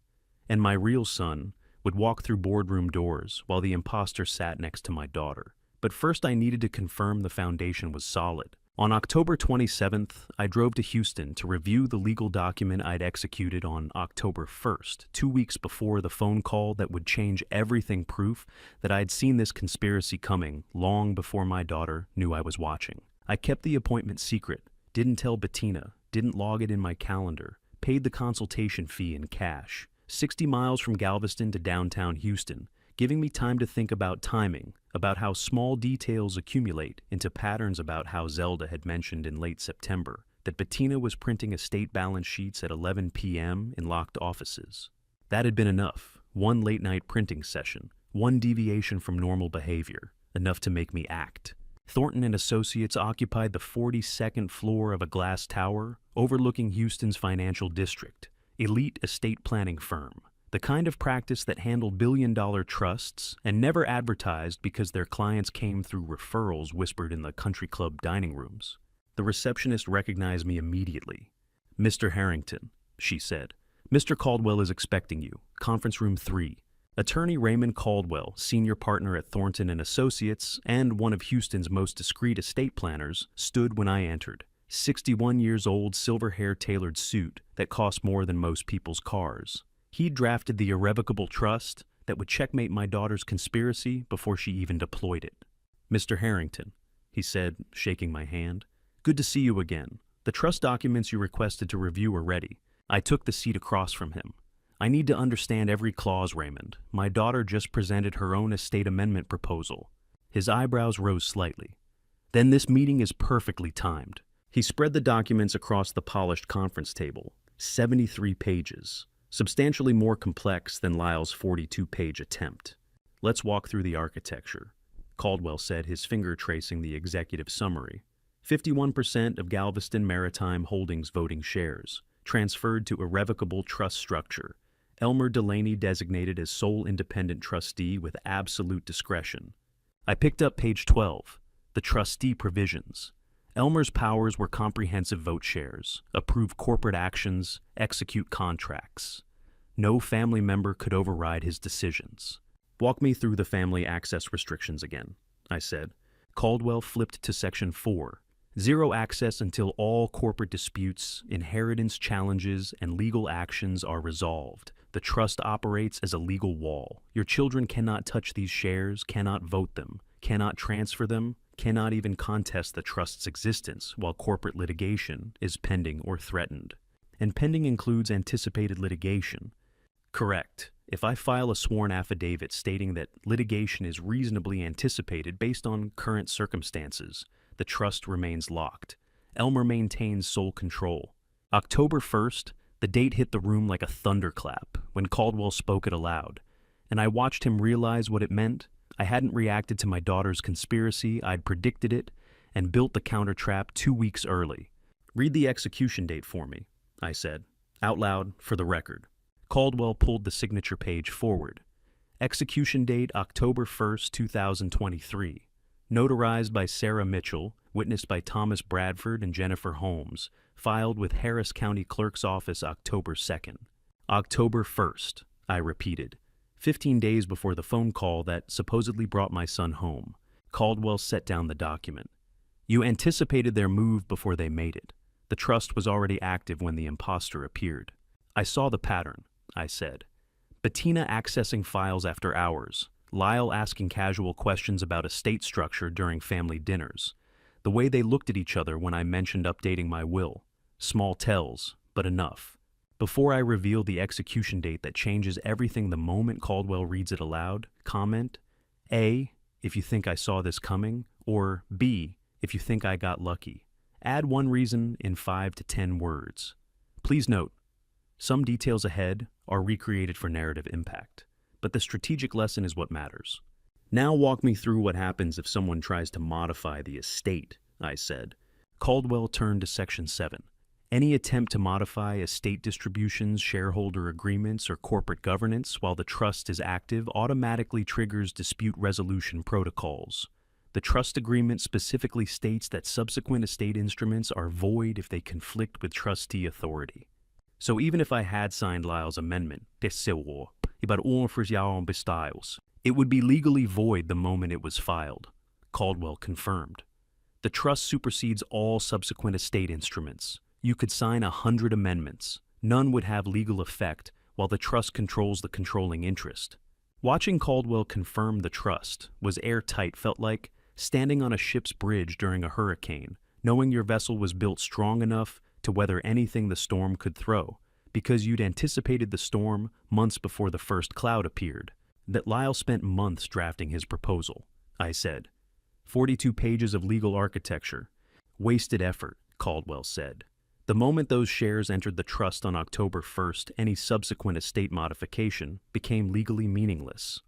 And my real son would walk through boardroom doors while the imposter sat next to my daughter. But first I needed to confirm the foundation was solid. On October 27th, I drove to Houston to review the legal document I'd executed on October 1st, 2 weeks before the phone call that would change everything, proof that I'd seen this conspiracy coming long before my daughter knew I was watching. I kept the appointment secret, didn't tell Bettina, didn't log it in my calendar, paid the consultation fee in cash. 60 miles from Galveston to downtown Houston, giving me time to think about timing, about how small details accumulate into patterns about how Zelda had mentioned in late September that Bettina was printing estate balance sheets at 11 p.m. in locked offices. That had been enough. One late-night printing session, one deviation from normal behavior, enough to make me act. Thornton and Associates occupied the 42nd floor of a glass tower overlooking Houston's financial district, elite estate planning firm, the kind of practice that handled billion-dollar trusts and never advertised because their clients came through referrals whispered in the country club dining rooms. The receptionist recognized me immediately. "Mr. Harrington," she said. "Mr. Caldwell is expecting you. Conference room 3. Attorney Raymond Caldwell, senior partner at Thornton and Associates and one of Houston's most discreet estate planners, stood when I entered. 61 years old, silver-hair tailored suit that cost more than most people's cars. He drafted the irrevocable trust that would checkmate my daughter's conspiracy before she even deployed it. "Mr. Harrington," he said, shaking my hand. "Good to see you again. The trust documents you requested to review are ready." I took the seat across from him. "I need to understand every clause, Raymond. My daughter just presented her own estate amendment proposal." His eyebrows rose slightly. "Then this meeting is perfectly timed." He spread the documents across the polished conference table. 73 pages. Substantially more complex than Lyle's 42-page attempt. "Let's walk through the architecture," Caldwell said, his finger tracing the executive summary. 51% of Galveston Maritime Holdings voting shares, transferred to irrevocable trust structure. Elmer Delaney designated as sole independent trustee with absolute discretion. I picked up page 12, the trustee provisions. Elmer's powers were comprehensive vote shares, approve corporate actions, execute contracts. No family member could override his decisions. "Walk me through the family access restrictions again," I said. Caldwell flipped to section 4. Zero access until all corporate disputes, inheritance challenges, and legal actions are resolved. The trust operates as a legal wall. Your children cannot touch these shares, cannot vote them, cannot transfer them, cannot even contest the trust's existence while corporate litigation is pending or threatened. And pending includes anticipated litigation. Correct. If I file a sworn affidavit stating that litigation is reasonably anticipated based on current circumstances, the trust remains locked. Elmer maintains sole control. October 1st, the date hit the room like a thunderclap when Caldwell spoke it aloud, and I watched him realize what it meant. I hadn't reacted to my daughter's conspiracy, I'd predicted it, and built the counter-trap 2 weeks early. "Read the execution date for me," I said, out loud for the record. Caldwell pulled the signature page forward. Execution date October 1st, 2023. Notarized by Sarah Mitchell, witnessed by Thomas Bradford and Jennifer Holmes, filed with Harris County Clerk's Office October 2nd. October 1st, I repeated. 15 days before the phone call that supposedly brought my son home. Caldwell set down the document. "You anticipated their move before they made it. The trust was already active when the imposter appeared." "I saw the pattern," I said. Bettina accessing files after hours, Lyle asking casual questions about estate structure during family dinners, the way they looked at each other when I mentioned updating my will. Small tells, but enough. Before I reveal the execution date that changes everything the moment Caldwell reads it aloud, comment, A, if you think I saw this coming, or B, if you think I got lucky. Add one reason in 5 to 10 words. Please note, some details ahead are recreated for narrative impact, but the strategic lesson is what matters. "Now walk me through what happens if someone tries to modify the estate," I said. Caldwell turned to section 7. "Any attempt to modify estate distributions, shareholder agreements, or corporate governance while the trust is active automatically triggers dispute resolution protocols. The trust agreement specifically states that subsequent estate instruments are void if they conflict with trustee authority. So even if I had signed Lyle's amendment, betrayal, betrayals, it would be legally void the moment it was filed," Caldwell confirmed. "The trust supersedes all subsequent estate instruments. You could sign 100 amendments. None would have legal effect while the trust controls the controlling interest." Watching Caldwell confirm the trust was airtight, felt like standing on a ship's bridge during a hurricane, knowing your vessel was built strong enough to weather anything the storm could throw, because you'd anticipated the storm months before the first cloud appeared. "That Lyle spent months drafting his proposal," I said. 42 pages of legal architecture. "Wasted effort," Caldwell said. The moment those shares entered the trust on October 1st, any subsequent estate modification became legally meaningless.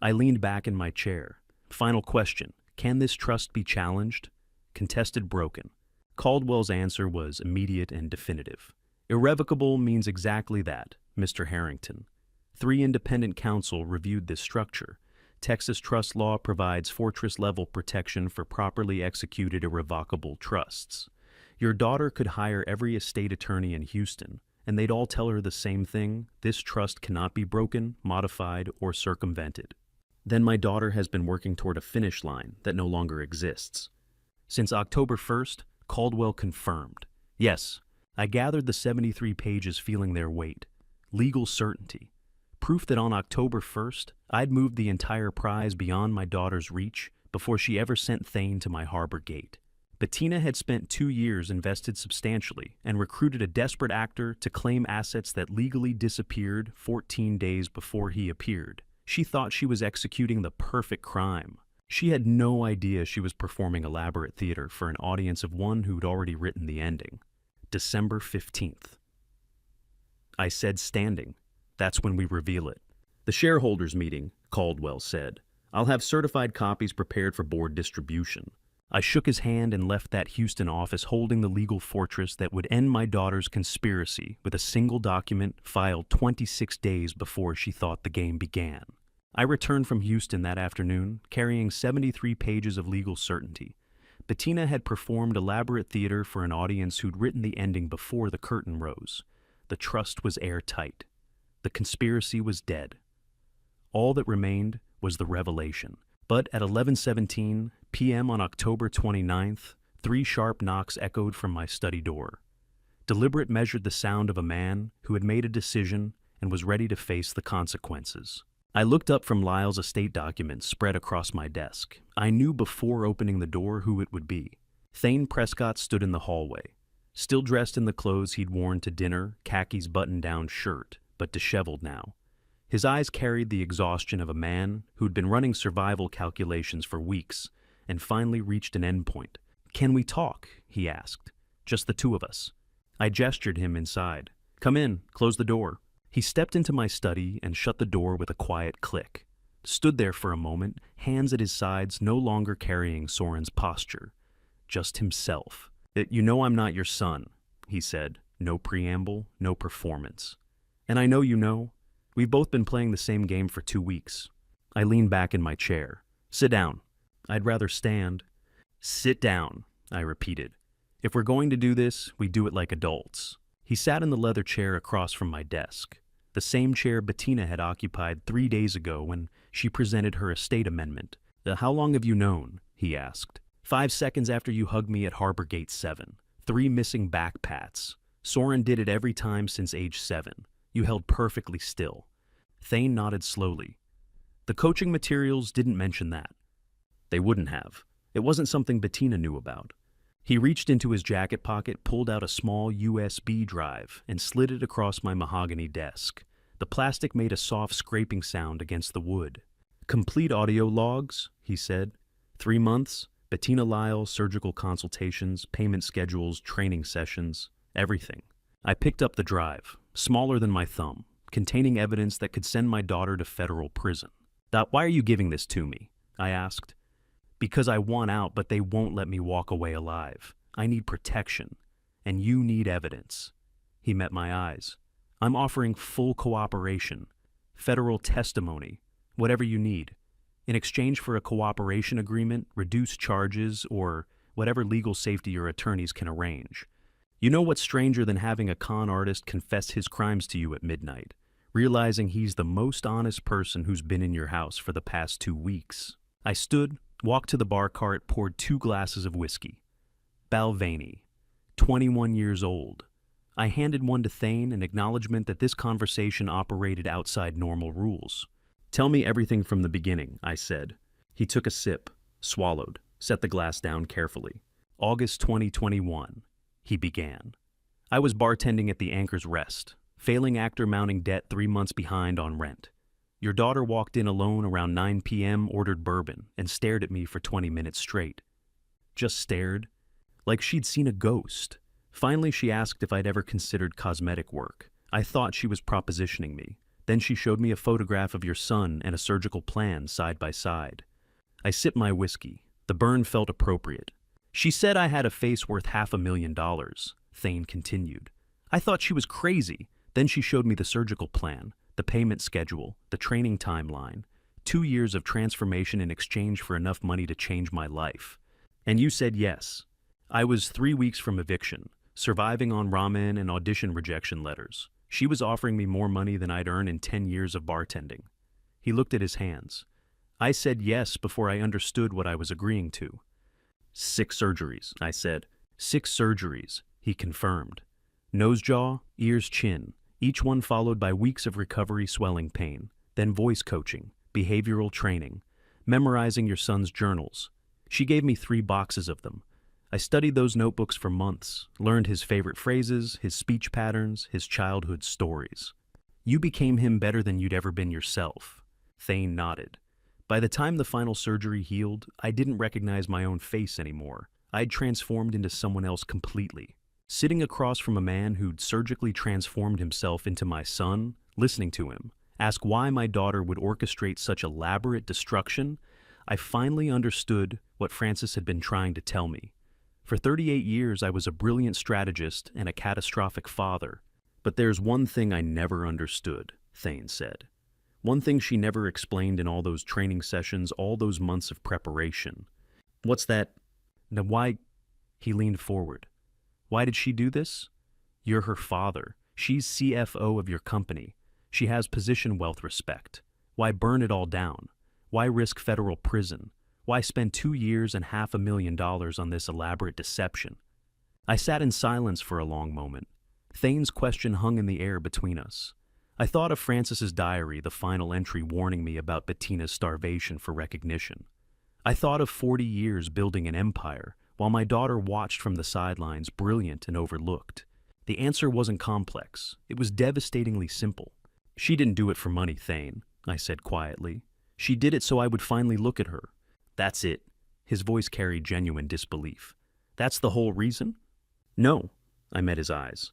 I leaned back in my chair. Final question: can this trust be challenged? Contested, broken. Caldwell's answer was immediate and definitive. Irrevocable means exactly that, Mr. Harrington. 3 independent counsel reviewed this structure. Texas trust law provides fortress-level protection for properly executed irrevocable trusts. Your daughter could hire every estate attorney in Houston, and they'd all tell her the same thing: this trust cannot be broken, modified, or circumvented. Then my daughter has been working toward a finish line that no longer exists. Since October 1st, Caldwell confirmed. Yes, I gathered the 73 pages feeling their weight. Legal certainty. Proof that on October 1st, I'd moved the entire prize beyond my daughter's reach before she ever sent Thane to my harbor gate. Bettina had spent 2 years invested substantially and recruited a desperate actor to claim assets that legally disappeared 14 days before he appeared. She thought she was executing the perfect crime. She had no idea she was performing elaborate theater for an audience of one who'd already written the ending. December 15th. I said standing. That's when we reveal it. The shareholders meeting, Caldwell said. I'll have certified copies prepared for board distribution. I shook his hand and left that Houston office holding the legal fortress that would end my daughter's conspiracy with a single document filed 26 days before she thought the game began. I returned from Houston that afternoon, carrying 73 pages of legal certainty. Bettina had performed elaborate theater for an audience who'd written the ending before the curtain rose. The trust was airtight. The conspiracy was dead. All that remained was the revelation. But at 11:17 p.m. on October 29th, 3 sharp knocks echoed from my study door. Deliberate measured the sound of a man who had made a decision and was ready to face the consequences. I looked up from Lyle's estate documents spread across my desk. I knew before opening the door who it would be. Thane Prescott stood in the hallway, still dressed in the clothes he'd worn to dinner, khakis button-down shirt, but disheveled now. His eyes carried the exhaustion of a man who'd been running survival calculations for weeks and finally reached an endpoint. "Can we talk?" he asked. "Just the 2 of us." I gestured him inside. "Come in, close the door." He stepped into my study and shut the door with a quiet click. Stood there for a moment, hands at his sides, no longer carrying Soren's posture. Just himself. "You know I'm not your son," he said. No preamble, no performance. "And I know you know. We've both been playing the same game for 2 weeks. I leaned back in my chair. "Sit down." "I'd rather stand." "Sit down," I repeated. "If we're going to do this, we do it like adults." He sat in the leather chair across from my desk, the same chair Bettina had occupied 3 days ago when she presented her estate amendment. "How long have you known?" he asked. 5 seconds after you hugged me at Harbor Gate 7. 3 missing back pats. Soren did it every time since age 7. You held perfectly still." Thane nodded slowly. "The coaching materials didn't mention that." They wouldn't have. It wasn't something Bettina knew about. He reached into his jacket pocket, pulled out a small USB drive, and slid it across my mahogany desk. The plastic made a soft scraping sound against the wood. "Complete audio logs," he said. 3 months, Bettina Lyle, surgical consultations, payment schedules, training sessions, everything. I picked up the drive, smaller than my thumb, containing evidence that could send my daughter to federal prison. "Why are you giving this to me?" I asked. "Because I want out, but they won't let me walk away alive. I need protection, and you need evidence." He met my eyes. "I'm offering full cooperation, federal testimony, whatever you need. In exchange for a cooperation agreement, reduced charges, or whatever legal safety your attorneys can arrange. You know what's stranger than having a con artist confess his crimes to you at midnight, realizing he's the most honest person who's been in your house for the past 2 weeks?" I stood, walked to the bar cart, poured 2 glasses of whiskey. Balvenie, 21 years old. I handed one to Thane in acknowledgement that this conversation operated outside normal rules. "Tell me everything from the beginning," I said. He took a sip, swallowed, set the glass down carefully. "August 2021. He began. "I was bartending at the Anchor's Rest, failing actor mounting debt 3 months behind on rent. Your daughter walked in alone around 9 p.m., ordered bourbon, and stared at me for 20 minutes straight. Just stared, like she'd seen a ghost. Finally, she asked if I'd ever considered cosmetic work. I thought she was propositioning me. Then she showed me a photograph of your son and a surgical plan side by side. I sipped my whiskey. The burn felt appropriate. She said I had a face worth $500,000, Thane continued. I thought she was crazy. Then she showed me the surgical plan, the payment schedule, the training timeline. 2 years of transformation in exchange for enough money to change my life. And you said yes. I was 3 weeks from eviction, surviving on ramen and audition rejection letters. She was offering me more money than I'd earned in 10 years of bartending. He looked at his hands. I said yes before I understood what I was agreeing to. 6 surgeries, I said. 6 surgeries, he confirmed. Nose jaw, ears chin, each one followed by weeks of recovery swelling pain, then voice coaching, behavioral training, memorizing your son's journals. She gave me 3 boxes of them. I studied those notebooks for months, learned his favorite phrases, his speech patterns, his childhood stories. You became him better than you'd ever been yourself. Thane nodded. By the time the final surgery healed, I didn't recognize my own face anymore. I'd transformed into someone else completely. Sitting across from a man who'd surgically transformed himself into my son, listening to him, ask why my daughter would orchestrate such elaborate destruction, I finally understood what Francis had been trying to tell me. For 38 years, I was a brilliant strategist and a catastrophic father. But there's one thing I never understood, Thane said. One thing she never explained in all those training sessions, all those months of preparation. What's that? Now why? He leaned forward. Why did she do this? You're her father. She's CFO of your company. She has position, wealth, respect. Why burn it all down? Why risk federal prison? Why spend 2 years and $500,000 on this elaborate deception? I sat in silence for a long moment. Thane's question hung in the air between us. I thought of Francis's diary, the final entry warning me about Bettina's starvation for recognition. I thought of 40 years building an empire, while my daughter watched from the sidelines, brilliant and overlooked. The answer wasn't complex. It was devastatingly simple. She didn't do it for money, Thane, I said quietly. She did it so I would finally look at her. That's it. His voice carried genuine disbelief. That's the whole reason? No, I met his eyes.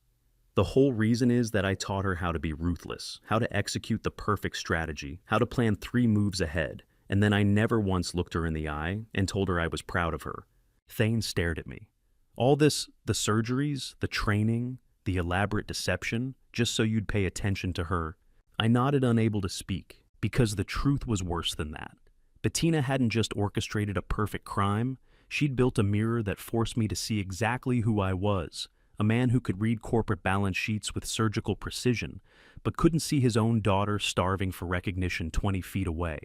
The whole reason is that I taught her how to be ruthless, how to execute the perfect strategy, how to plan 3 moves ahead, and then I never once looked her in the eye and told her I was proud of her. Thane stared at me. All this, the surgeries, the training, the elaborate deception, just so you'd pay attention to her. I nodded, unable to speak, because the truth was worse than that. Bettina hadn't just orchestrated a perfect crime, she'd built a mirror that forced me to see exactly who I was, a man who could read corporate balance sheets with surgical precision, but couldn't see his own daughter starving for recognition 20 feet away.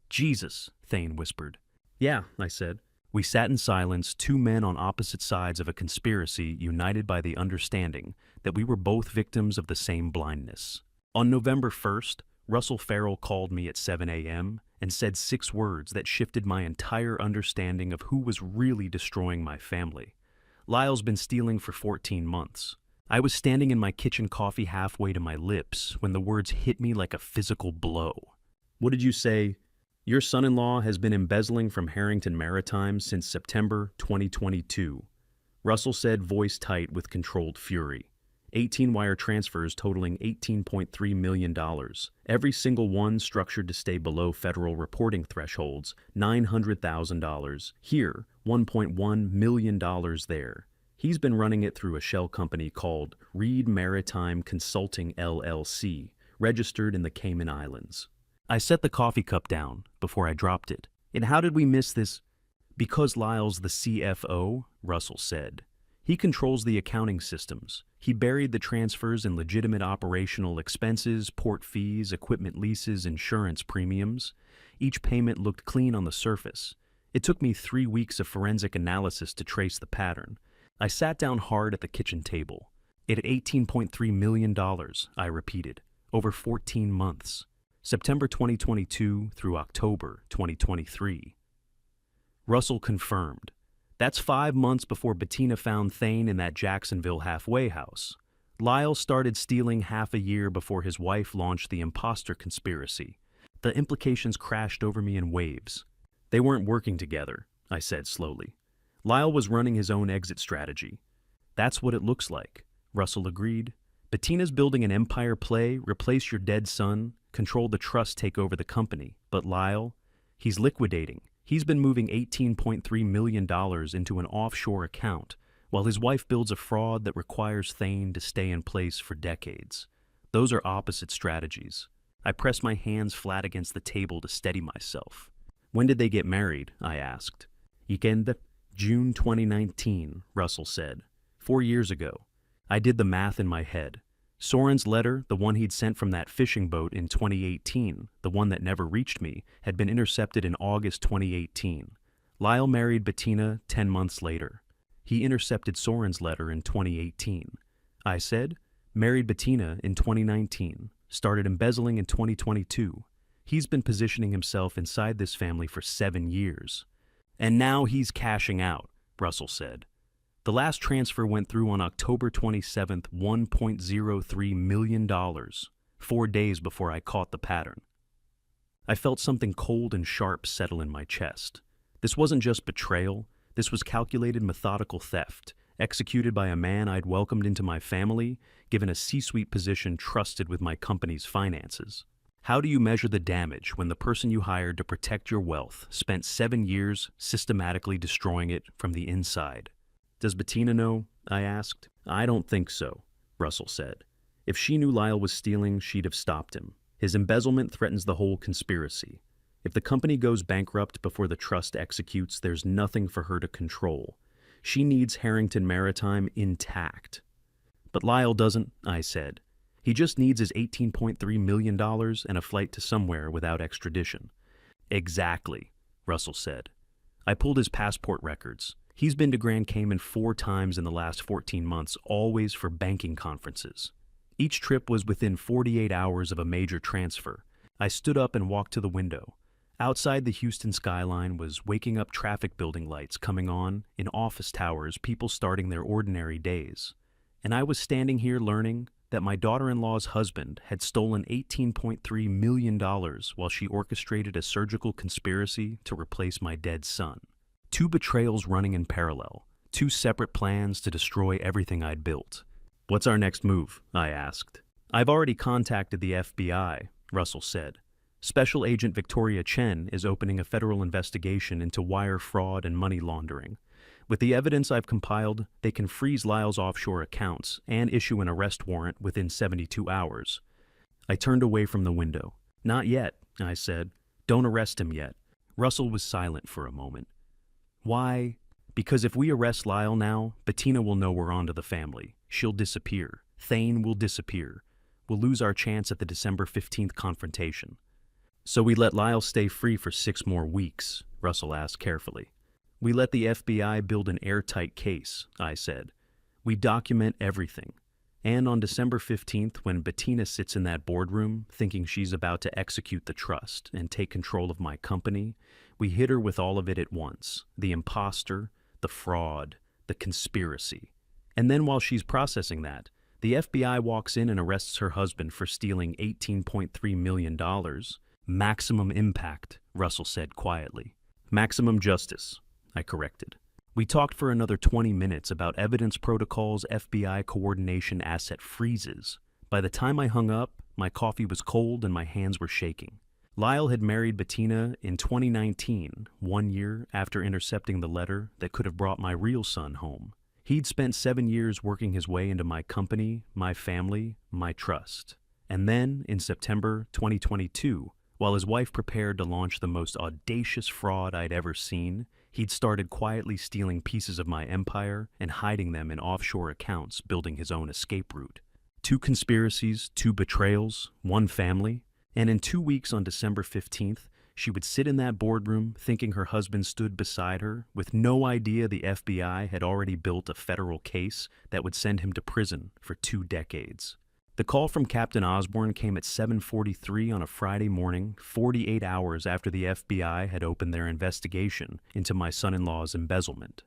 Jesus, Thane whispered. Yeah, I said. We sat in silence, 2 men on opposite sides of a conspiracy united by the understanding that we were both victims of the same blindness. On November 1st, Russell Farrell called me at 7 a.m. and said 6 words that shifted my entire understanding of who was really destroying my family. Lyle's been stealing for 14 months. I was standing in my kitchen, coffee halfway to my lips, when the words hit me like a physical blow. What did you say? Your son-in-law has been embezzling from Harrington Maritime since September 2022. Russell said, voice tight with controlled fury. 18 wire transfers totaling $18.3 million. Every single one structured to stay below federal reporting thresholds, $900,000 here, $1.1 million there. He's been running it through a shell company called Reed Maritime Consulting LLC, registered in the Cayman Islands. I set the coffee cup down before I dropped it. And how did we miss this? Because Lyle's the CFO, Russell said. He controls the accounting systems. He buried the transfers in legitimate operational expenses, port fees, equipment leases, insurance premiums. Each payment looked clean on the surface. It took me 3 weeks of forensic analysis to trace the pattern. I sat down hard at the kitchen table. It had $18.3 million, I repeated, over 14 months. September 2022 through October 2023. Russell confirmed. That's 5 months before Bettina found Thane in that Jacksonville halfway house. Lyle started stealing half a year before his wife launched the imposter conspiracy. The implications crashed over me in waves. They weren't working together, I said slowly. Lyle was running his own exit strategy. That's what it looks like, Russell agreed. Bettina's building an empire play, replace your dead son, control the trust, take over the company. But Lyle, he's liquidating. He's been moving $18.3 million into an offshore account, while his wife builds a fraud that requires Thane to stay in place for decades. Those are opposite strategies. I pressed my hands flat against the table to steady myself. When did they get married? I asked. June 2019, Russell said. 4 years ago. I did the math in my head. Soren's letter, the one he'd sent from that fishing boat in 2018, the one that never reached me, had been intercepted in August 2018. Lyle married Bettina 10 months later. He intercepted Soren's letter in 2018. I said, married Bettina in 2019, started embezzling in 2022. He's been positioning himself inside this family for 7 years. And now he's cashing out, Russell said. The last transfer went through on October 27th, $1.03 million, 4 days before I caught the pattern. I felt something cold and sharp settle in my chest. This wasn't just betrayal, this was calculated methodical theft, executed by a man I'd welcomed into my family, given a C-suite position trusted with my company's finances. How do you measure the damage when the person you hired to protect your wealth spent 7 years systematically destroying it from the inside? Does Bettina know? I asked. I don't think so, Russell said. If she knew Lyle was stealing, she'd have stopped him. His embezzlement threatens the whole conspiracy. If the company goes bankrupt before the trust executes, there's nothing for her to control. She needs Harrington Maritime intact. But Lyle doesn't, I said. He just needs his $18.3 million and a flight to somewhere without extradition. Exactly, Russell said. I pulled his passport records. He's been to Grand Cayman 4 times in the last 14 months, always for banking conferences. Each trip was within 48 hours of a major transfer. I stood up and walked to the window. Outside the Houston skyline was waking up traffic building lights coming on, in office towers, people starting their ordinary days. And I was standing here learning that my daughter-in-law's husband had stolen $18.3 million while she orchestrated a surgical conspiracy to replace my dead son. 2 betrayals running in parallel, 2 separate plans to destroy everything I'd built. What's our next move? I asked. I've already contacted the FBI, Russell said. Special Agent Victoria Chen is opening a federal investigation into wire fraud and money laundering. With the evidence I've compiled, they can freeze Lyle's offshore accounts and issue an arrest warrant within 72 hours. I turned away from the window. Not yet, I said. Don't arrest him yet. Russell was silent for a moment. Why? Because if we arrest Lyle now, Bettina will know we're onto the family. She'll disappear. Thane will disappear. We'll lose our chance at the December 15th confrontation. So we let Lyle stay free for 6 more weeks, Russell asked carefully. We let the FBI build an airtight case, I said. We document everything. And on December 15th, when Bettina sits in that boardroom, thinking she's about to execute the trust and take control of my company, we hit her with all of it at once. The imposter, the fraud, the conspiracy. And then while she's processing that, the FBI walks in and arrests her husband for stealing $18.3 million. Maximum impact, Russell said quietly. Maximum justice, I corrected. We talked for another 20 minutes about evidence protocols, FBI coordination, asset freezes. By the time I hung up, my coffee was cold and my hands were shaking. Lyle had married Bettina in 2019, 1 year after intercepting the letter that could have brought my real son home. He'd spent 7 years working his way into my company, my family, my trust. And then, in September 2022, while his wife prepared to launch the most audacious fraud I'd ever seen, he'd started quietly stealing pieces of my empire and hiding them in offshore accounts, building his own escape route. 2 conspiracies, 2 betrayals, 1 family. And in 2 weeks on December 15th, she would sit in that boardroom thinking her husband stood beside her, with no idea the FBI had already built a federal case that would send him to prison for 2 decades. The call from Captain Osborne came at 7:43 on a Friday morning, 48 hours after the FBI had opened their investigation into my son-in-law's embezzlement.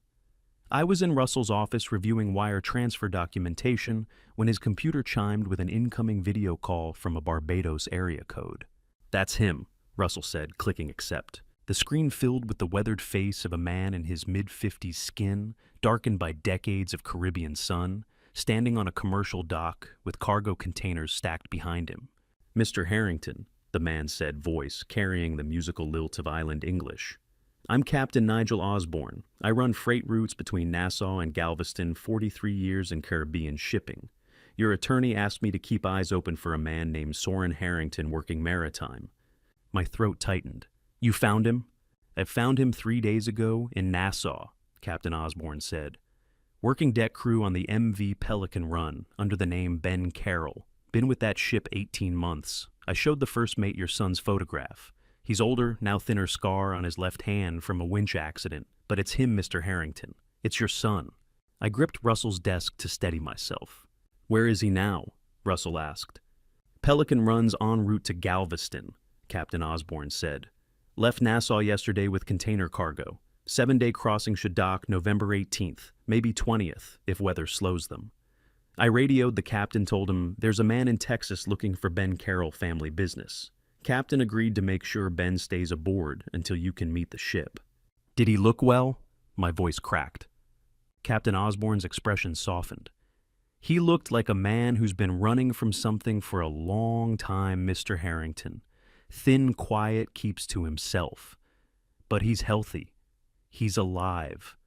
I was in Russell's office reviewing wire transfer documentation when his computer chimed with an incoming video call from a Barbados area code. That's him, Russell said, clicking accept. The screen filled with the weathered face of a man in his mid-50s, skin darkened by decades of Caribbean sun, standing on a commercial dock with cargo containers stacked behind him. "Mr. Harrington," the man said, voice carrying the musical lilt of island English. "I'm Captain Nigel Osborne. I run freight routes between Nassau and Galveston, 43 years in Caribbean shipping. Your attorney asked me to keep eyes open for a man named Soren Harrington working maritime." My throat tightened. "You found him?" "I found him 3 days ago in Nassau," Captain Osborne said. "Working deck crew on the MV Pelican Run under the name Ben Carroll. Been with that ship 18 months. I showed the first mate your son's photograph. He's older, now thinner scar on his left hand from a winch accident, but it's him, Mr. Harrington. It's your son." I gripped Russell's desk to steady myself. "Where is he now?" Russell asked. "Pelican Run's en route to Galveston," Captain Osborne said. "Left Nassau yesterday with container cargo. 7-day crossing should dock November 18th, maybe 20th, if weather slows them." I radioed the captain, told him, "There's a man in Texas looking for Ben Carroll family business." Captain agreed to make sure Ben stays aboard until you can meet the ship. "Did he look well?" My voice cracked. Captain Osborne's expression softened. "He looked like a man who's been running from something for a long time, Mr. Harrington. Thin, quiet, keeps to himself. But he's healthy. He's alive.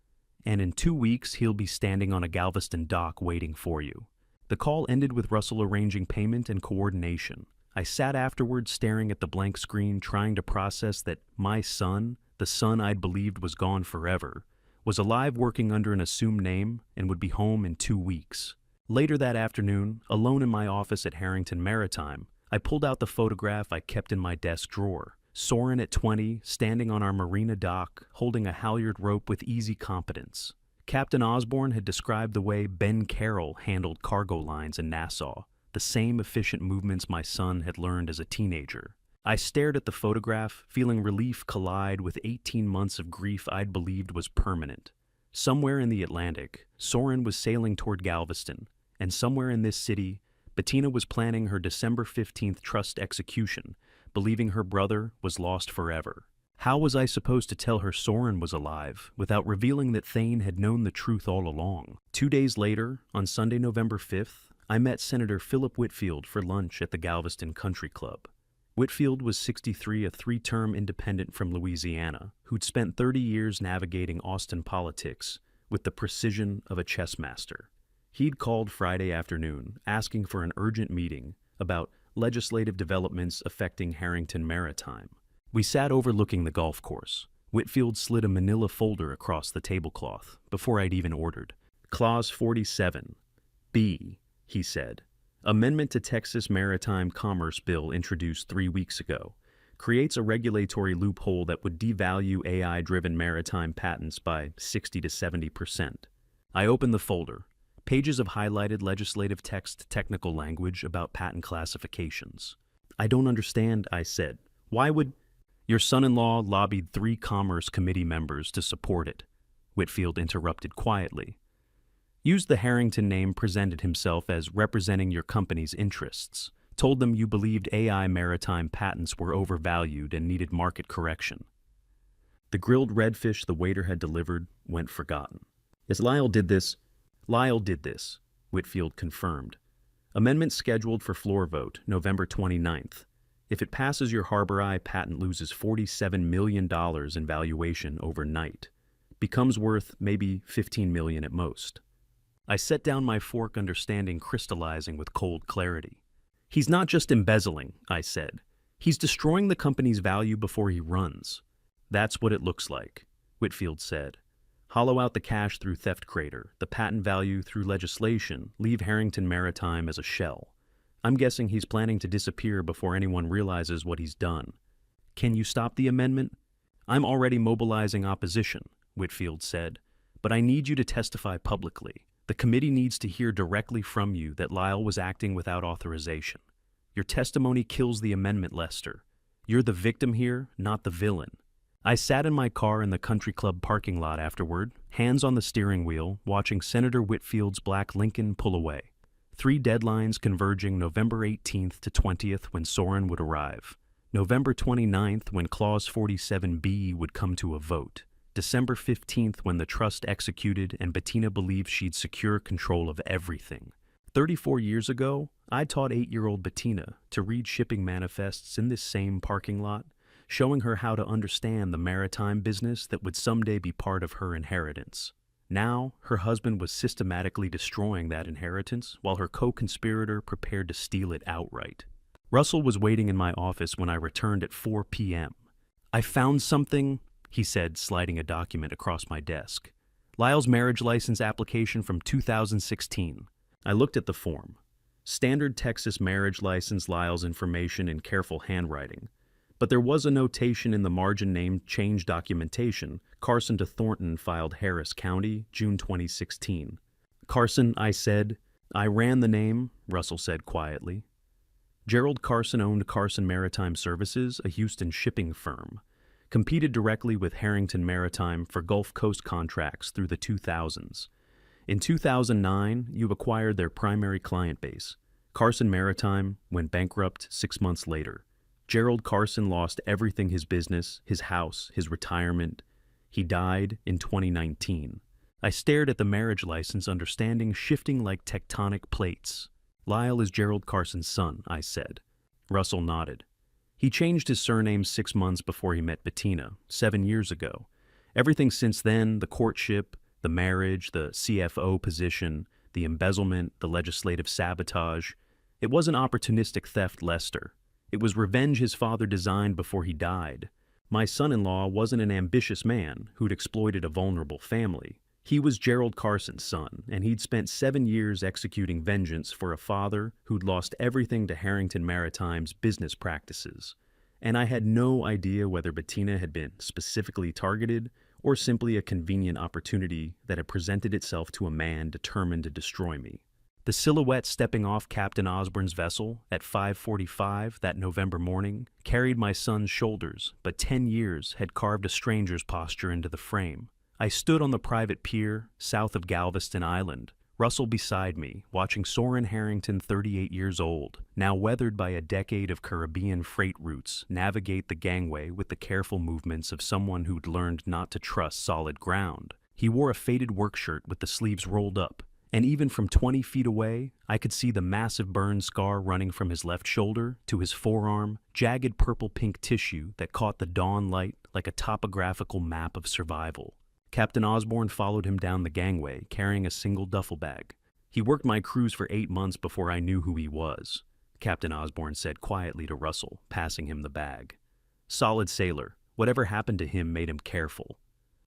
And in 2 weeks, he'll be standing on a Galveston dock waiting for you." The call ended with Russell arranging payment and coordination. I sat afterward staring at the blank screen, trying to process that my son, the son I'd believed was gone forever, was alive working under an assumed name and would be home in 2 weeks. Later that afternoon, alone in my office at Harrington Maritime, I pulled out the photograph I kept in my desk drawer. Soren at 20, standing on our marina dock, holding a halyard rope with easy competence. Captain Osborne had described the way Ben Carroll handled cargo lines in Nassau, the same efficient movements my son had learned as a teenager. I stared at the photograph, feeling relief collide with 18 months of grief I'd believed was permanent. Somewhere in the Atlantic, Soren was sailing toward Galveston, and somewhere in this city, Bettina was planning her December 15th trust execution, believing her brother was lost forever. How was I supposed to tell her Soren was alive without revealing that Thane had known the truth all along? 2 days later, on Sunday, November 5th, I met Senator Philip Whitfield for lunch at the Galveston Country Club. Whitfield was 63, a 3-term independent from Louisiana, who'd spent 30 years navigating Austin politics with the precision of a chess master. He'd called Friday afternoon, asking for an urgent meeting about legislative developments affecting Harrington Maritime. We sat overlooking the golf course. Whitfield slid a manila folder across the tablecloth before I'd even ordered. "Clause 47. B," he said. "Amendment to Texas Maritime Commerce Bill introduced 3 weeks ago. Creates a regulatory loophole that would devalue AI-driven maritime patents by 60 to 70%. I opened the folder. Pages of highlighted legislative text, technical language about patent classifications. "I don't understand," I said. "Why would—" "Your son-in-law lobbied 3 Commerce Committee members to support it," Whitfield interrupted quietly. "Used the Harrington name, presented himself as representing your company's interests. Told them you believed AI maritime patents were overvalued and needed market correction." The grilled redfish the waiter had delivered went forgotten. "Yes, Lyle did this," Whitfield confirmed. "Amendment scheduled for floor vote, November 29th. If it passes, your Harbor Eye patent loses $47 million in valuation overnight. Becomes worth maybe $15 million at most." I set down my fork, understanding crystallizing with cold clarity. "He's not just embezzling," I said. "He's destroying the company's value before he runs." "That's what it looks like," Whitfield said. "Hollow out the cash through theft crater, the patent value through legislation, leave Harrington Maritime as a shell. I'm guessing he's planning to disappear before anyone realizes what he's done. Can you stop the amendment?" "I'm already mobilizing opposition," Whitfield said, "but I need you to testify publicly. The committee needs to hear directly from you that Lyle was acting without authorization. Your testimony kills the amendment, Lester. You're the victim here, not the villain." I sat in my car in the country club parking lot afterward, hands on the steering wheel, watching Senator Whitfield's black Lincoln pull away. 3 deadlines converging November 18th to 20th when Soren would arrive. November 29th, when Clause 47B would come to a vote. December 15th, when the trust executed and Bettina believed she'd secure control of everything. 34 years ago, I taught 8-year-old Bettina to read shipping manifests in this same parking lot, showing her how to understand the maritime business that would someday be part of her inheritance. Now, her husband was systematically destroying that inheritance while her co-conspirator prepared to steal it outright. Russell was waiting in my office when I returned at 4 p.m. "I found something," he said, sliding a document across my desk. "Lyle's marriage license application from 2016. I looked at the form. Standard Texas marriage license, Lyle's information in careful handwriting. But there was a notation in the margin named Change Documentation, Carson to Thornton, filed Harris County, June 2016. "Carson," I said. "I ran the name," Russell said quietly. Gerald Carson owned Carson Maritime Services, a Houston shipping firm. Competed directly with Harrington Maritime for Gulf Coast contracts through the 2000s. In 2009, you acquired their primary client base. Carson Maritime went bankrupt 6 months later. Gerald Carson lost everything: his business, his house, his retirement. He died in 2019. I stared at the marriage license, understanding shifting like tectonic plates. "Lyle is Gerald Carson's son," I said. Russell nodded. "He changed his surname 6 months before he met Bettina, 7 years ago. Everything since then, the courtship, the marriage, the CFO position, the embezzlement, the legislative sabotage. It wasn't opportunistic theft, Lester. It was revenge his father designed before he died. My son-in-law wasn't an ambitious man who'd exploited a vulnerable family. He was Gerald Carson's son, and he'd spent 7 years executing vengeance for a father who'd lost everything to Harrington Maritime's business practices. And I had no idea whether Bettina had been specifically targeted or simply a convenient opportunity that had presented itself to a man determined to destroy me. The silhouette stepping off Captain Osborne's vessel at 5:45 that November morning carried my son's shoulders, but 10 years had carved a stranger's posture into the frame. I stood on the private pier south of Galveston Island, Russell beside me, watching Soren Harrington, 38 years old, now weathered by a decade of Caribbean freight routes, navigate the gangway with the careful movements of someone who'd learned not to trust solid ground. He wore a faded work shirt with the sleeves rolled up, and even from 20 feet away, I could see the massive burn scar running from his left shoulder to his forearm, jagged purple-pink tissue that caught the dawn light like a topographical map of survival. Captain Osborne followed him down the gangway, carrying a single duffel bag. "He worked my cruise for 8 months before I knew who he was," Captain Osborne said quietly to Russell, passing him the bag. "Solid sailor. Whatever happened to him made him careful."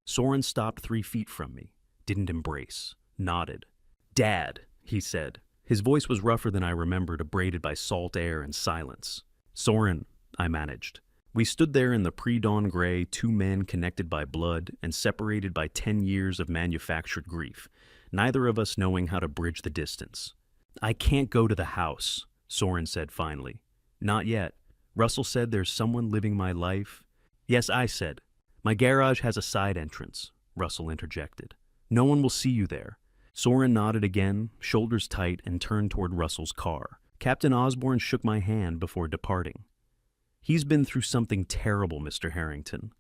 Soren stopped 3 feet from me, didn't embrace, nodded. "Dad," he said. His voice was rougher than I remembered, abraded by salt air and silence. "Soren," I managed. We stood there in the pre-dawn gray, 2 men connected by blood and separated by 10 years of manufactured grief, neither of us knowing how to bridge the distance. "I can't go to the house," Soren said finally. "Not yet. Russell said there's someone living my life." "Yes," I said. "My garage has a side entrance," Russell interjected. "No one will see you there." Soren nodded again, shoulders tight, and turned toward Russell's car. Captain Osborne shook my hand before departing. "He's been through something terrible, Mr. Harrington.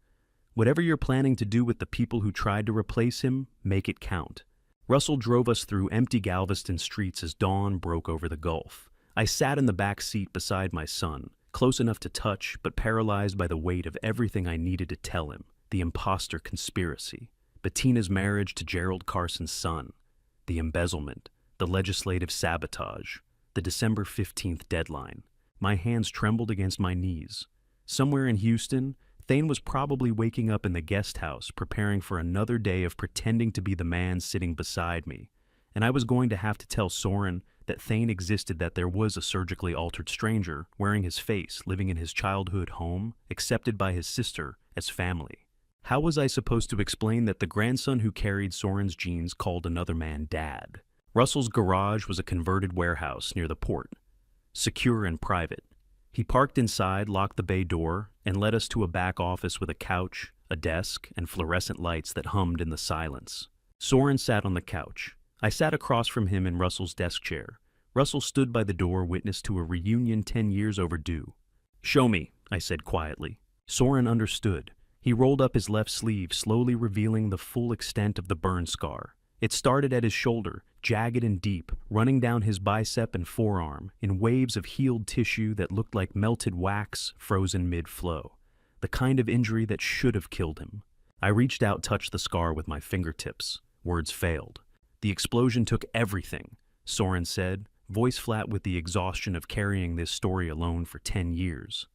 Whatever you're planning to do with the people who tried to replace him, make it count." Russell drove us through empty Galveston streets as dawn broke over the Gulf. I sat in the back seat beside my son, close enough to touch, but paralyzed by the weight of everything I needed to tell him: the imposter conspiracy, Bettina's marriage to Gerald Carson's son, the embezzlement, the legislative sabotage, the December 15th deadline. My hands trembled against my knees. Somewhere in Houston, Thane was probably waking up in the guest house, preparing for another day of pretending to be the man sitting beside me. And I was going to have to tell Soren that Thane existed, that there was a surgically altered stranger, wearing his face, living in his childhood home, accepted by his sister as family. How was I supposed to explain that the grandson who carried Soren's genes called another man Dad? Russell's garage was a converted warehouse near the port, secure and private. He parked inside, locked the bay door, and led us to a back office with a couch, a desk, and fluorescent lights that hummed in the silence. Soren sat on the couch. I sat across from him in Russell's desk chair. Russell stood by the door, witness to a reunion 10 years overdue. "Show me," I said quietly. Soren understood. He rolled up his left sleeve, slowly revealing the full extent of the burn scar. It started at his shoulder, jagged and deep, running down his bicep and forearm, in waves of healed tissue that looked like melted wax frozen mid-flow. The kind of injury that should have killed him. I reached out, touched the scar with my fingertips. Words failed. The explosion took everything, Soren said, voice flat with the exhaustion of carrying this story alone for 10 years.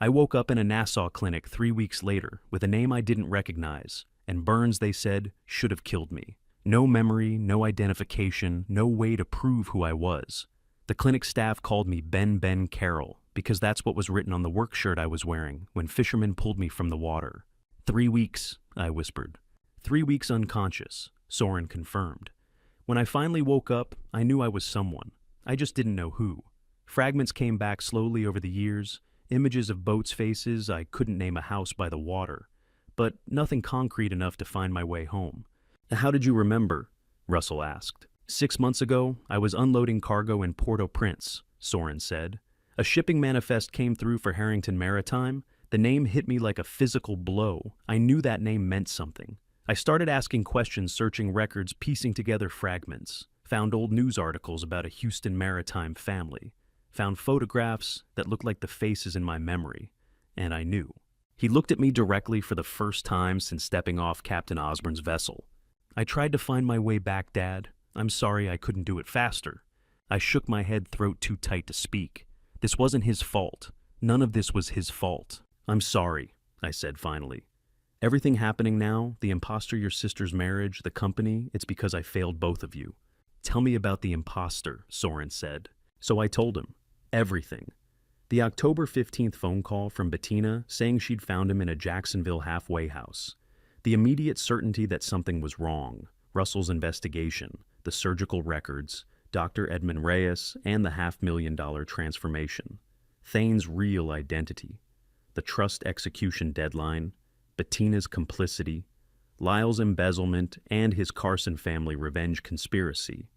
I woke up in a Nassau clinic 3 weeks later with a name I didn't recognize, and burns, they said, should have killed me. No memory, no identification, no way to prove who I was. The clinic staff called me Ben Carroll, because that's what was written on the work shirt I was wearing when fishermen pulled me from the water. 3 weeks, I whispered. 3 weeks unconscious, Soren confirmed. When I finally woke up, I knew I was someone. I just didn't know who. Fragments came back slowly over the years, images of boats' faces. I couldn't name a house by the water, but nothing concrete enough to find my way home. How did you remember? Russell asked. 6 months ago, I was unloading cargo in Port-au-Prince, Soren said. A shipping manifest came through for Harrington Maritime. The name hit me like a physical blow. I knew that name meant something. I started asking questions, searching records, piecing together fragments. Found old news articles about a Houston Maritime family. Found photographs that looked like the faces in my memory. And I knew. He looked at me directly for the first time since stepping off Captain Osborne's vessel. I tried to find my way back, Dad. I'm sorry I couldn't do it faster. I shook my head, throat too tight to speak. This wasn't his fault. None of this was his fault. I'm sorry, I said finally. Everything happening now, the imposter, your sister's marriage, the company, it's because I failed both of you. Tell me about the imposter, Soren said. So I told him. Everything. The October 15th phone call from Bettina saying she'd found him in a Jacksonville halfway house. The immediate certainty that something was wrong, Russell's investigation, the surgical records, Dr. Edmund Reyes, and the $500,000 transformation. Thane's real identity, the trust execution deadline, Bettina's complicity, Lyle's embezzlement, and his Carson family revenge conspiracy.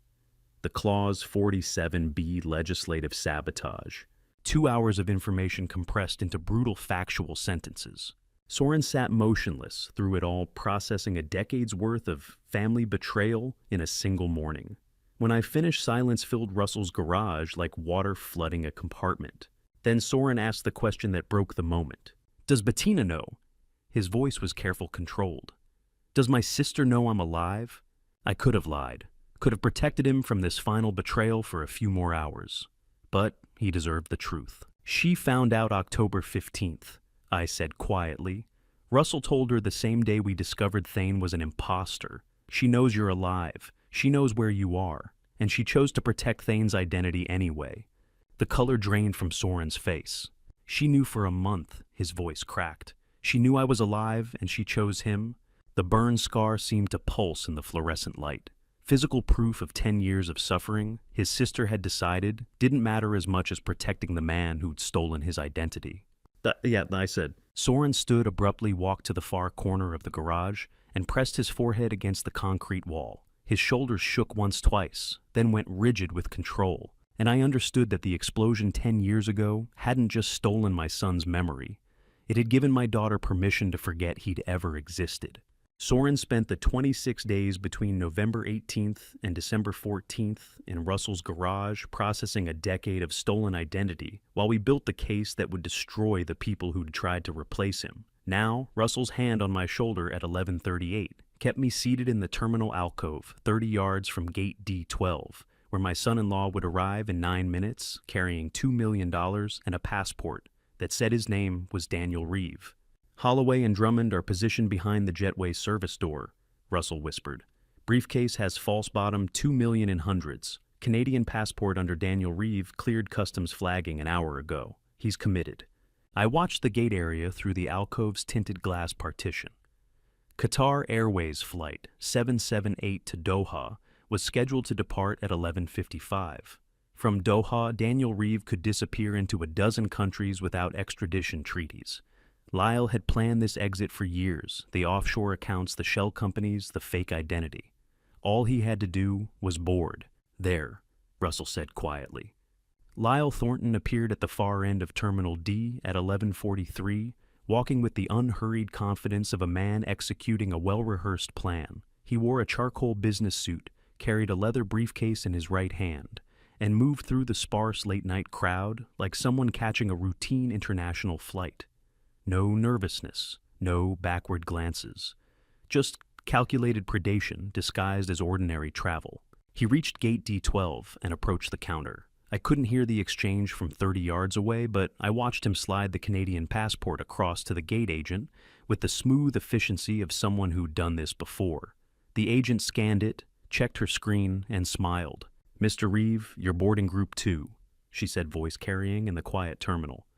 The Clause 47B legislative sabotage. 2 hours of information compressed into brutal factual sentences. Soren sat motionless through it all, processing a decade's worth of family betrayal in a single morning. When I finished, silence filled Russell's garage like water flooding a compartment. Then Soren asked the question that broke the moment. Does Bettina know? His voice was careful, controlled. Does my sister know I'm alive? I could have lied. Could have protected him from this final betrayal for a few more hours. But he deserved the truth. She found out October 15th. I said quietly. Russell told her the same day we discovered Thane was an imposter. She knows you're alive. She knows where you are. And she chose to protect Thane's identity anyway. The color drained from Soren's face. She knew for a month, his voice cracked. She knew I was alive, and she chose him. The burn scar seemed to pulse in the fluorescent light. Physical proof of 10 years of suffering, his sister had decided, didn't matter as much as protecting the man who'd stolen his identity. I said. Soren stood abruptly, walked to the far corner of the garage, and pressed his forehead against the concrete wall. His shoulders shook once, twice, then went rigid with control, and I understood that the explosion 10 years ago hadn't just stolen my son's memory. It had given my daughter permission to forget he'd ever existed. Soren spent the 26 days between November 18th and December 14th in Russell's garage processing a decade of stolen identity while we built the case that would destroy the people who'd tried to replace him. Now, Russell's hand on my shoulder at 11:38 kept me seated in the terminal alcove 30 yards from gate D12, where my son-in-law would arrive in 9 minutes carrying $2 million and a passport that said his name was Daniel Reeve. Holloway and Drummond are positioned behind the jetway service door, Russell whispered. Briefcase has false bottom, $2 million in hundreds. Canadian passport under Daniel Reeve cleared customs flagging an hour ago. He's committed. I watched the gate area through the alcove's tinted glass partition. Qatar Airways flight 778 to Doha was scheduled to depart at 11:55. From Doha, Daniel Reeve could disappear into a dozen countries without extradition treaties. Lyle had planned this exit for years, the offshore accounts, the shell companies, the fake identity. All he had to do was board. There, Russell said quietly. Lyle Thornton appeared at the far end of Terminal D at 11:43, walking with the unhurried confidence of a man executing a well-rehearsed plan. He wore a charcoal business suit, carried a leather briefcase in his right hand, and moved through the sparse late-night crowd like someone catching a routine international flight. No nervousness, no backward glances, just calculated predation disguised as ordinary travel. He reached gate D12 and approached the counter. I couldn't hear the exchange from 30 yards away, but I watched him slide the Canadian passport across to the gate agent with the smooth efficiency of someone who'd done this before. The agent scanned it, checked her screen, and smiled. "Mr. Reeve, you're boarding Group 2, she said, voice carrying in the quiet terminal.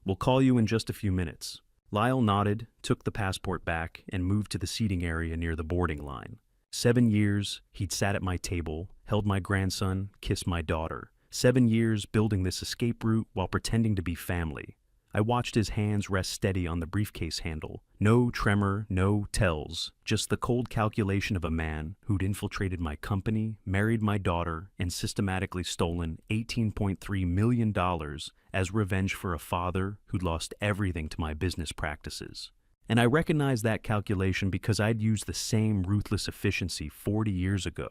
"We'll call you in just a few minutes." Lyle nodded, took the passport back, and moved to the seating area near the boarding line. 7 years, he'd sat at my table, held my grandson, kissed my daughter. 7 years building this escape route while pretending to be family. I watched his hands rest steady on the briefcase handle. No tremor, no tells, just the cold calculation of a man who'd infiltrated my company, married my daughter, and systematically stolen $18.3 million as revenge for a father who'd lost everything to my business practices. And I recognized that calculation because I'd used the same ruthless efficiency 40 years ago,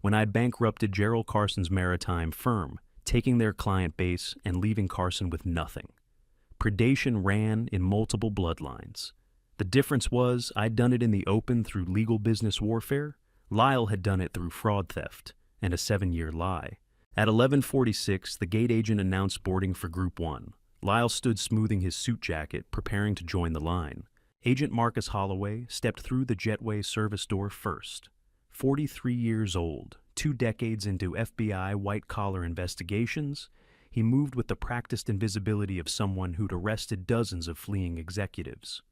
when I'd bankrupted Gerald Carson's maritime firm, taking their client base and leaving Carson with nothing. Predation ran in multiple bloodlines. The difference was I'd done it in the open through legal business warfare. Lyle had done it through fraud theft and a 7-year lie. At 11:46, the gate agent announced boarding for Group 1. Lyle stood smoothing his suit jacket, preparing to join the line. Agent Marcus Holloway stepped through the jetway service door first. 43 years old, 2 decades into FBI white-collar investigations, he moved with the practiced invisibility of someone who'd arrested dozens of fleeing executives.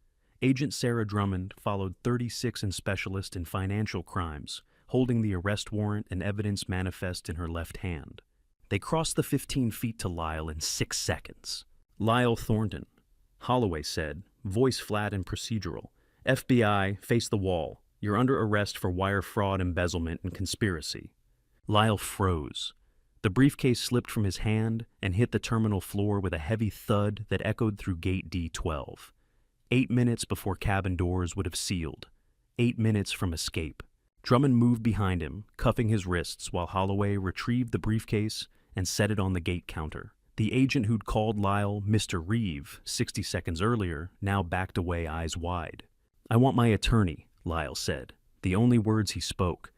Agent Sarah Drummond followed 36 and specialist in financial crimes, holding the arrest warrant and evidence manifest in her left hand. They crossed the 15 feet to Lyle in 6 seconds. "Lyle Thornton," Holloway said, voice flat and procedural. "FBI, face the wall. You're under arrest for wire fraud, embezzlement, and conspiracy." Lyle froze. The briefcase slipped from his hand and hit the terminal floor with a heavy thud that echoed through gate D12. 8 minutes before cabin doors would have sealed. 8 minutes from escape. Drummond moved behind him, cuffing his wrists while Holloway retrieved the briefcase and set it on the gate counter. The agent who'd called Lyle Mr. Reeve 60 seconds earlier now backed away, eyes wide. "I want my attorney," Lyle said, the only words he spoke.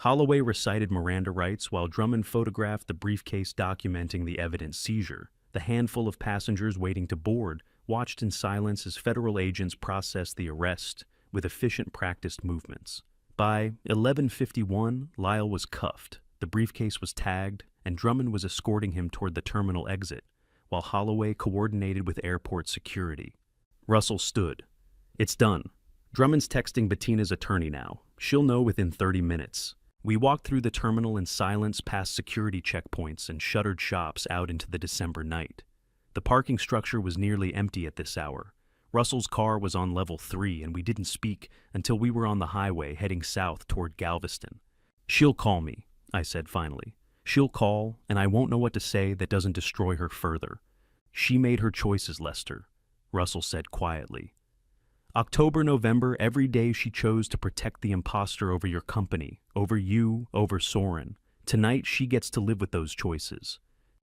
Holloway recited Miranda rights while Drummond photographed the briefcase documenting the evidence seizure. The handful of passengers waiting to board watched in silence as federal agents processed the arrest with efficient, practiced movements. By 11:51, Lyle was cuffed, the briefcase was tagged, and Drummond was escorting him toward the terminal exit, while Holloway coordinated with airport security. Russell stood. "It's done. Drummond's texting Bettina's attorney now. She'll know within 30 minutes. We walked through the terminal in silence past security checkpoints and shuttered shops out into the December night. The parking structure was nearly empty at this hour. Russell's car was on level 3, and we didn't speak until we were on the highway heading south toward Galveston. "She'll call me," I said finally. "She'll call, and I won't know what to say that doesn't destroy her further. She made her choices, Lester," Russell said quietly. "October, November, every day she chose to protect the imposter over your company, over you, over Soren. Tonight she gets to live with those choices."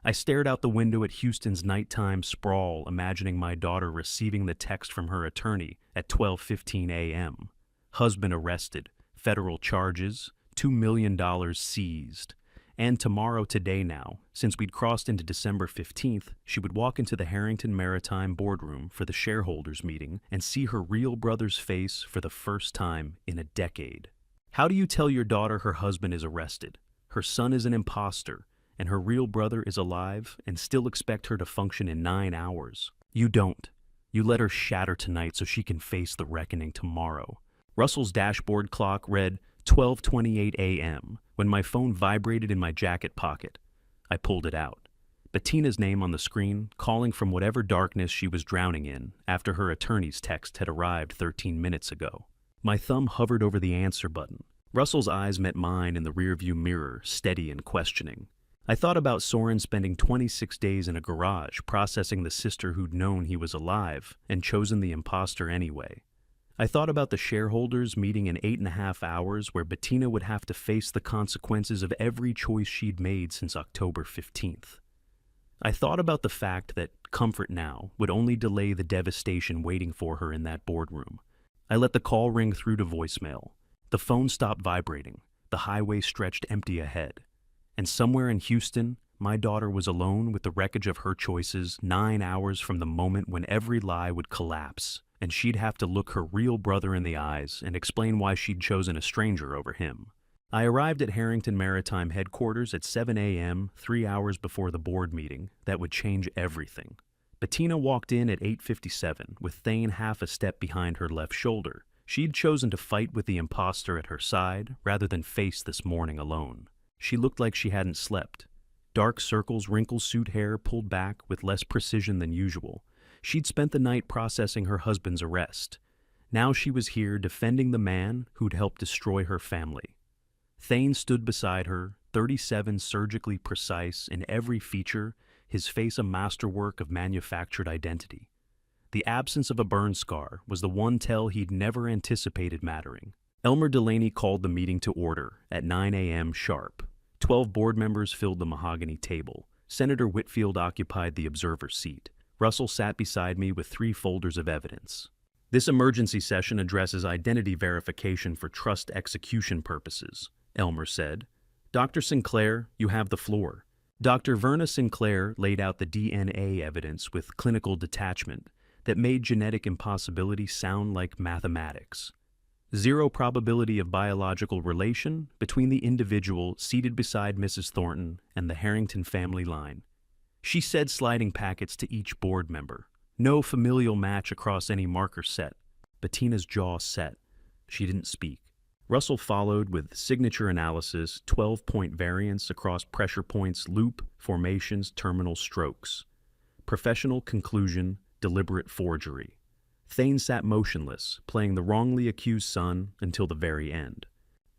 I stared out the window at Houston's nighttime sprawl, imagining my daughter receiving the text from her attorney at 12:15 a.m. Husband arrested, federal charges, $2 million seized. And tomorrow today now, since we'd crossed into December 15th, she would walk into the Harrington Maritime boardroom for the shareholders meeting and see her real brother's face for the first time in a decade. How do you tell your daughter her husband is arrested, her son is an imposter, and her real brother is alive, and still expect her to function in 9 hours? You don't. You let her shatter tonight so she can face the reckoning tomorrow. Russell's dashboard clock read 12:28 a.m. when my phone vibrated in my jacket pocket. I pulled it out. Bettina's name on the screen, calling from whatever darkness she was drowning in after her attorney's text had arrived 13 minutes ago. My thumb hovered over the answer button. Russell's eyes met mine in the rearview mirror, steady and questioning. I thought about Soren spending 26 days in a garage processing the sister who'd known he was alive and chosen the imposter anyway. I thought about the shareholders meeting in 8.5 hours where Bettina would have to face the consequences of every choice she'd made since October 15th. I thought about the fact that comfort now would only delay the devastation waiting for her in that boardroom. I let the call ring through to voicemail. The phone stopped vibrating. The highway stretched empty ahead. And somewhere in Houston, my daughter was alone with the wreckage of her choices 9 hours from the moment when every lie would collapse, and she'd have to look her real brother in the eyes and explain why she'd chosen a stranger over him. I arrived at Harrington Maritime headquarters at 7 a.m., 3 hours before the board meeting that would change everything. Bettina walked in at 8:57, with Thane half a step behind her left shoulder. She'd chosen to fight with the imposter at her side rather than face this morning alone. She looked like she hadn't slept. Dark circles, wrinkled suit hair pulled back with less precision than usual. She'd spent the night processing her husband's arrest. Now she was here defending the man who'd helped destroy her family. Thane stood beside her, 37 surgically precise in every feature, his face a masterwork of manufactured identity. The absence of a burn scar was the one tell he'd never anticipated mattering. Elmer Delaney called the meeting to order at 9 a.m. sharp. 12 board members filled the mahogany table. Senator Whitfield occupied the observer seat. Russell sat beside me with 3 folders of evidence. This emergency session addresses identity verification for trust execution purposes, Elmer said. Dr. Sinclair, you have the floor. Dr. Verna Sinclair laid out the DNA evidence with clinical detachment that made genetic impossibility sound like mathematics. 0 probability of biological relation between the individual seated beside Mrs. Thornton and the Harrington family line. She said, sliding packets to each board member. No familial match across any marker set. Bettina's jaw set. She didn't speak. Russell followed with signature analysis, 12-point variance across pressure points, loop, formations, terminal strokes. Professional conclusion, deliberate forgery. Thane sat motionless, playing the wrongly accused son until the very end.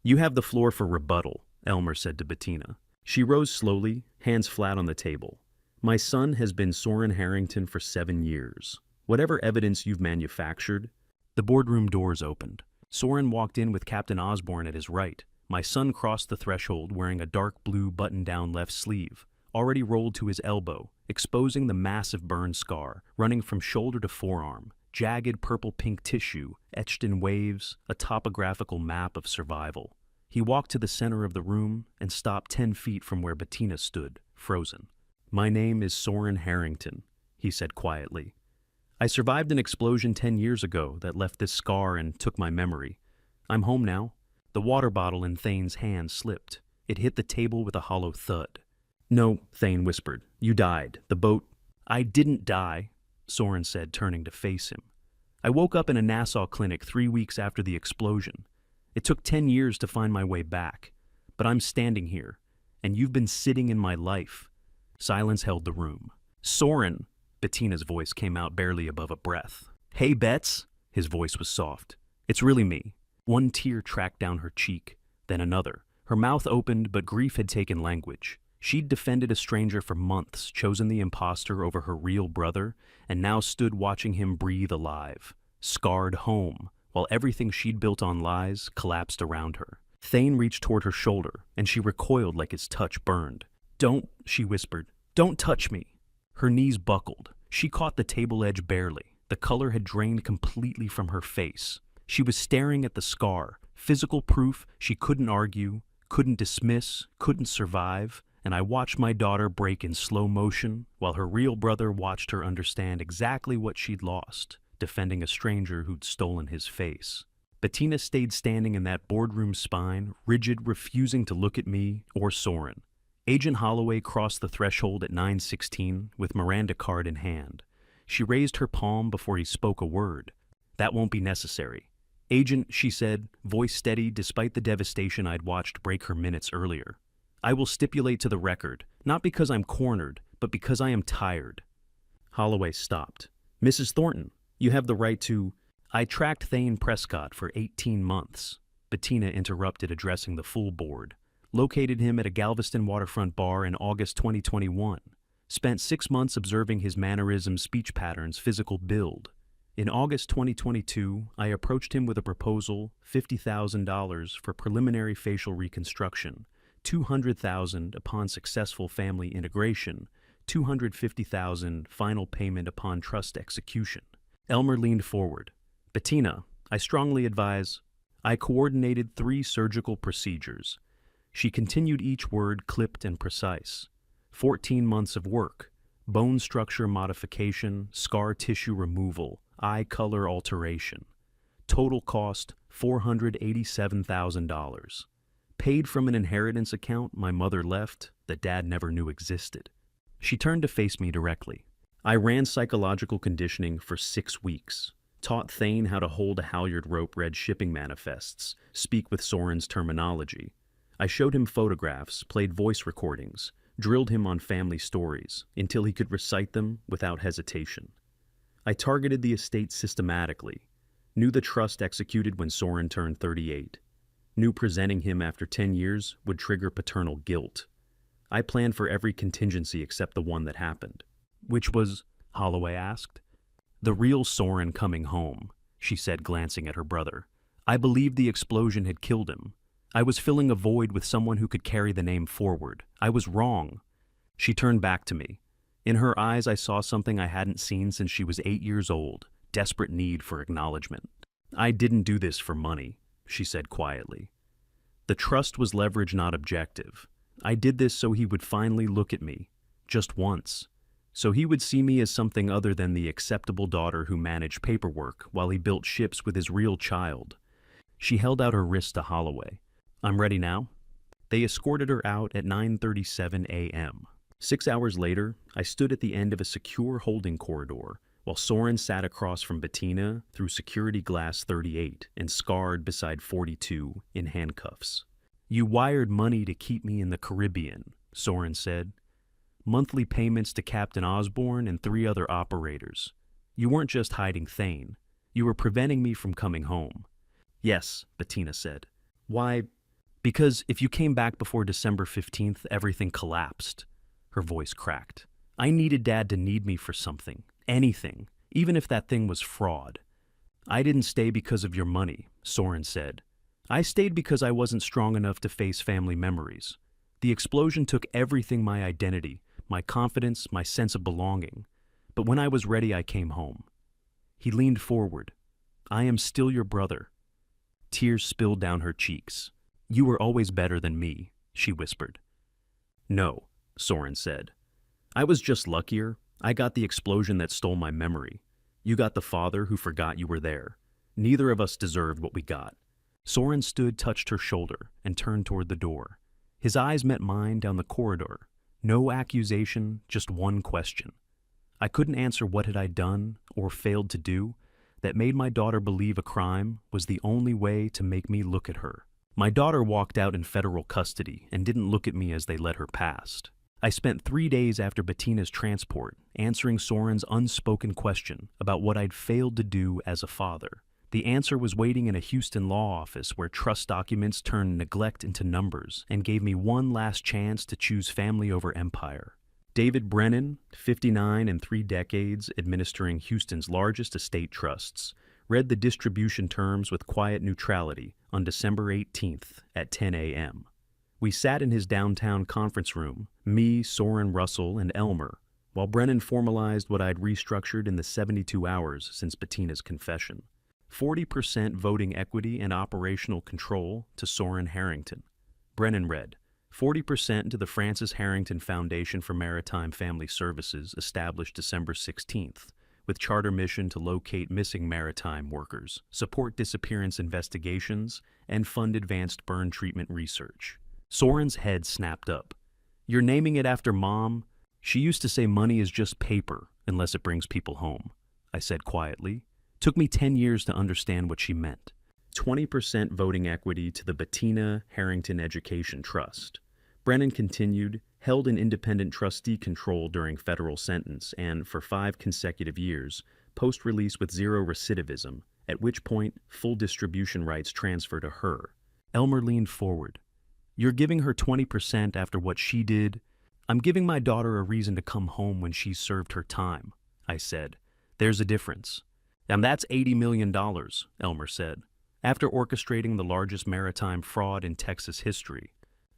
You have the floor for rebuttal, Elmer said to Bettina. She rose slowly, hands flat on the table. My son has been Soren Harrington for 7 years. Whatever evidence you've manufactured. The boardroom doors opened. Soren walked in with Captain Osborne at his right. My son crossed the threshold wearing a dark blue button-down left sleeve, already rolled to his elbow, exposing the massive burn scar running from shoulder to forearm. Jagged purple-pink tissue, etched in waves, a topographical map of survival. He walked to the center of the room and stopped 10 feet from where Bettina stood, frozen. My name is Soren Harrington, he said quietly. I survived an explosion 10 years ago that left this scar and took my memory. I'm home now. The water bottle in Thane's hand slipped. It hit the table with a hollow thud. No, Thane whispered. You died. The boat... I didn't die, Soren said, turning to face him. I woke up in a Nassau clinic 3 weeks after the explosion. It took 10 years to find my way back. But I'm standing here, and you've been sitting in my life. Silence held the room. Soren, Bettina's voice came out barely above a breath. Hey, Bets, his voice was soft. It's really me. One tear tracked down her cheek, then another. Her mouth opened, but grief had taken language. She'd defended a stranger for months, chosen the imposter over her real brother, and now stood watching him breathe alive, scarred home, while everything she'd built on lies collapsed around her. Thane reached toward her shoulder, and she recoiled like his touch burned. Don't, she whispered. Don't touch me. Her knees buckled. She caught the table edge barely. The color had drained completely from her face. She was staring at the scar, physical proof she couldn't argue, couldn't dismiss, couldn't survive, and I watched my daughter break in slow motion while her real brother watched her understand exactly what she'd lost, defending a stranger who'd stolen his face. Bettina stayed standing in that boardroom spine, rigid, refusing to look at me or Soren. Agent Holloway crossed the threshold at 9:16 with Miranda card in hand. She raised her palm before he spoke a word. That won't be necessary. Agent, she said, voice steady despite the devastation I'd watched break her minutes earlier. I will stipulate to the record, not because I'm cornered, but because I am tired. Holloway stopped. Mrs. Thornton, you have the right to... I tracked Thane Prescott for 18 months. Bettina interrupted, addressing the full board. Located him at a Galveston waterfront bar in August 2021. Spent 6 months observing his mannerisms, speech patterns, physical build. In August 2022, I approached him with a proposal, $50,000 for preliminary facial reconstruction, $200,000 upon successful family integration, $250,000 final payment upon trust execution. Elmer leaned forward. Bettina, I strongly advise. I coordinated 3 surgical procedures. She continued, each word clipped and precise. 14 months of work, bone structure modification, scar tissue removal, eye color alteration. Total cost, $487,000. Paid from an inheritance account my mother left that Dad never knew existed. She turned to face me directly. I ran psychological conditioning for 6 weeks. Taught Thane how to hold a halyard rope, read shipping manifests, speak with Soren's terminology. I showed him photographs, played voice recordings, drilled him on family stories until he could recite them without hesitation. I targeted the estate systematically, knew the trust executed when Soren turned 38, knew presenting him after 10 years would trigger paternal guilt. I planned for every contingency except the one that happened. Which was? Holloway asked. The real Soren coming home, she said, glancing at her brother. I believed the explosion had killed him. I was filling a void with someone who could carry the name forward. I was wrong. She turned back to me. In her eyes I saw something I hadn't seen since she was 8 years old, desperate need for acknowledgement. I didn't do this for money, she said quietly. The trust was leverage, not objective. I did this so he would finally look at me, just once. So he would see me as something other than the acceptable daughter who managed paperwork while he built ships with his real child. She held out her wrist to Holloway. I'm ready now. They escorted her out at 9:37 a.m. 6 hours later, I stood at the end of a secure holding corridor while Soren sat across from Bettina through security glass 38 and scarred beside 42 in handcuffs. You wired money to keep me in the Caribbean, Soren said. Monthly payments to Captain Osborne and 3 other operators. You weren't just hiding Thane. You were preventing me from coming home. Yes, Bettina said. Why? Because if you came back before December 15th, everything collapsed. Her voice cracked. I needed Dad to need me for something. Anything. Even if that thing was fraud. I didn't stay because of your money, Soren said. I stayed because I wasn't strong enough to face family memories. The explosion took everything, my identity, my confidence, my sense of belonging. But when I was ready, I came home. He leaned forward. I am still your brother. Tears spilled down her cheeks. You were always better than me, she whispered. No, Soren said. I was just luckier. I got the explosion that stole my memory. You got the father who forgot you were there. Neither of us deserved what we got. Soren stood, touched her shoulder, and turned toward the door. His eyes met mine down the corridor. No accusation, just one question. I couldn't answer what had I done, or failed to do, that made my daughter believe a crime was the only way to make me look at her. My daughter walked out in federal custody and didn't look at me as they let her past. I spent 3 days after Bettina's transport answering Soren's unspoken question about what I'd failed to do as a father. The answer was waiting in a Houston law office where trust documents turned neglect into numbers and gave me one last chance to choose family over empire. David Brennan, 59 and 3 decades administering Houston's largest estate trusts, read the distribution terms with quiet neutrality on December 18th at 10 a.m. We sat in his downtown conference room, me, Soren, Russell, and Elmer, while Brennan formalized what I'd restructured in the 72 hours since Bettina's confession. 40% voting equity and operational control to Soren Harrington. Brennan read, 40% to the Francis Harrington Foundation for Maritime Family Services, established December 16th, with charter mission to locate missing maritime workers, support disappearance investigations, and fund advanced burn treatment research. Soren's head snapped up. You're naming it after Mom? She used to say money is just paper unless it brings people home, I said quietly. Took me 10 years to understand what she meant. 20% voting equity to the Bettina Harrington Education Trust. Brennan continued, held in independent trustee control during federal sentence and, for 5 consecutive years, post-release with 0 recidivism, at which point full distribution rights transfer to her. Elmer leaned forward. You're giving her 20% after what she did. I'm giving my daughter a reason to come home when she's served her time, I said. There's a difference. And that's $80 million, Elmer said, after orchestrating the largest maritime fraud in Texas history.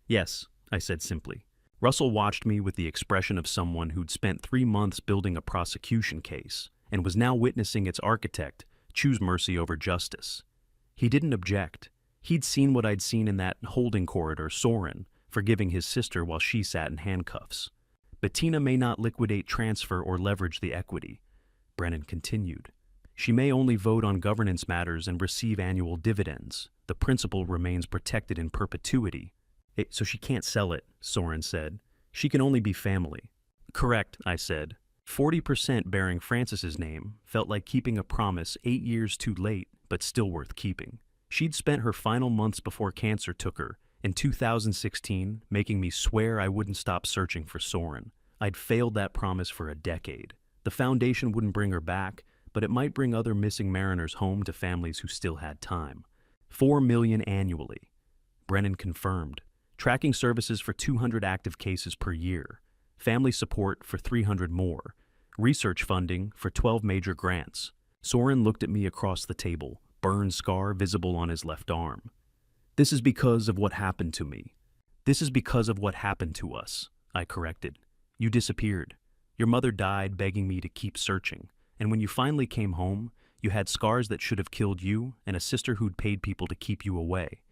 Yes, I said simply. Russell watched me with the expression of someone who'd spent 3 months building a prosecution case and was now witnessing its architect choose mercy over justice. He didn't object. He'd seen what I'd seen in that holding corridor, Soren, forgiving his sister while she sat in handcuffs. Bettina may not liquidate, transfer, or leverage the equity, Brennan continued. She may only vote on governance matters and receive annual dividends. The principal remains protected in perpetuity. So she can't sell it, Soren said. She can only be family. Correct, I said. 40% bearing Francis's name felt like keeping a promise 8 years too late, but still worth keeping. She'd spent her final months before cancer took her, in 2016, making me swear I wouldn't stop searching for Soren. I'd failed that promise for a decade. The foundation wouldn't bring her back, but it might bring other missing mariners home to families who still had time. $4 million annually. Brennan confirmed. Tracking services for 200 active cases per year. Family support for 300 more. Research funding for 12 major grants. Soren looked at me across the table, burn scar visible on his left arm. This is because of what happened to me. This is because of what happened to us, I corrected. You disappeared. Your mother died begging me to keep searching. And when you finally came home, you had scars that should have killed you and a sister who'd paid people to keep you away.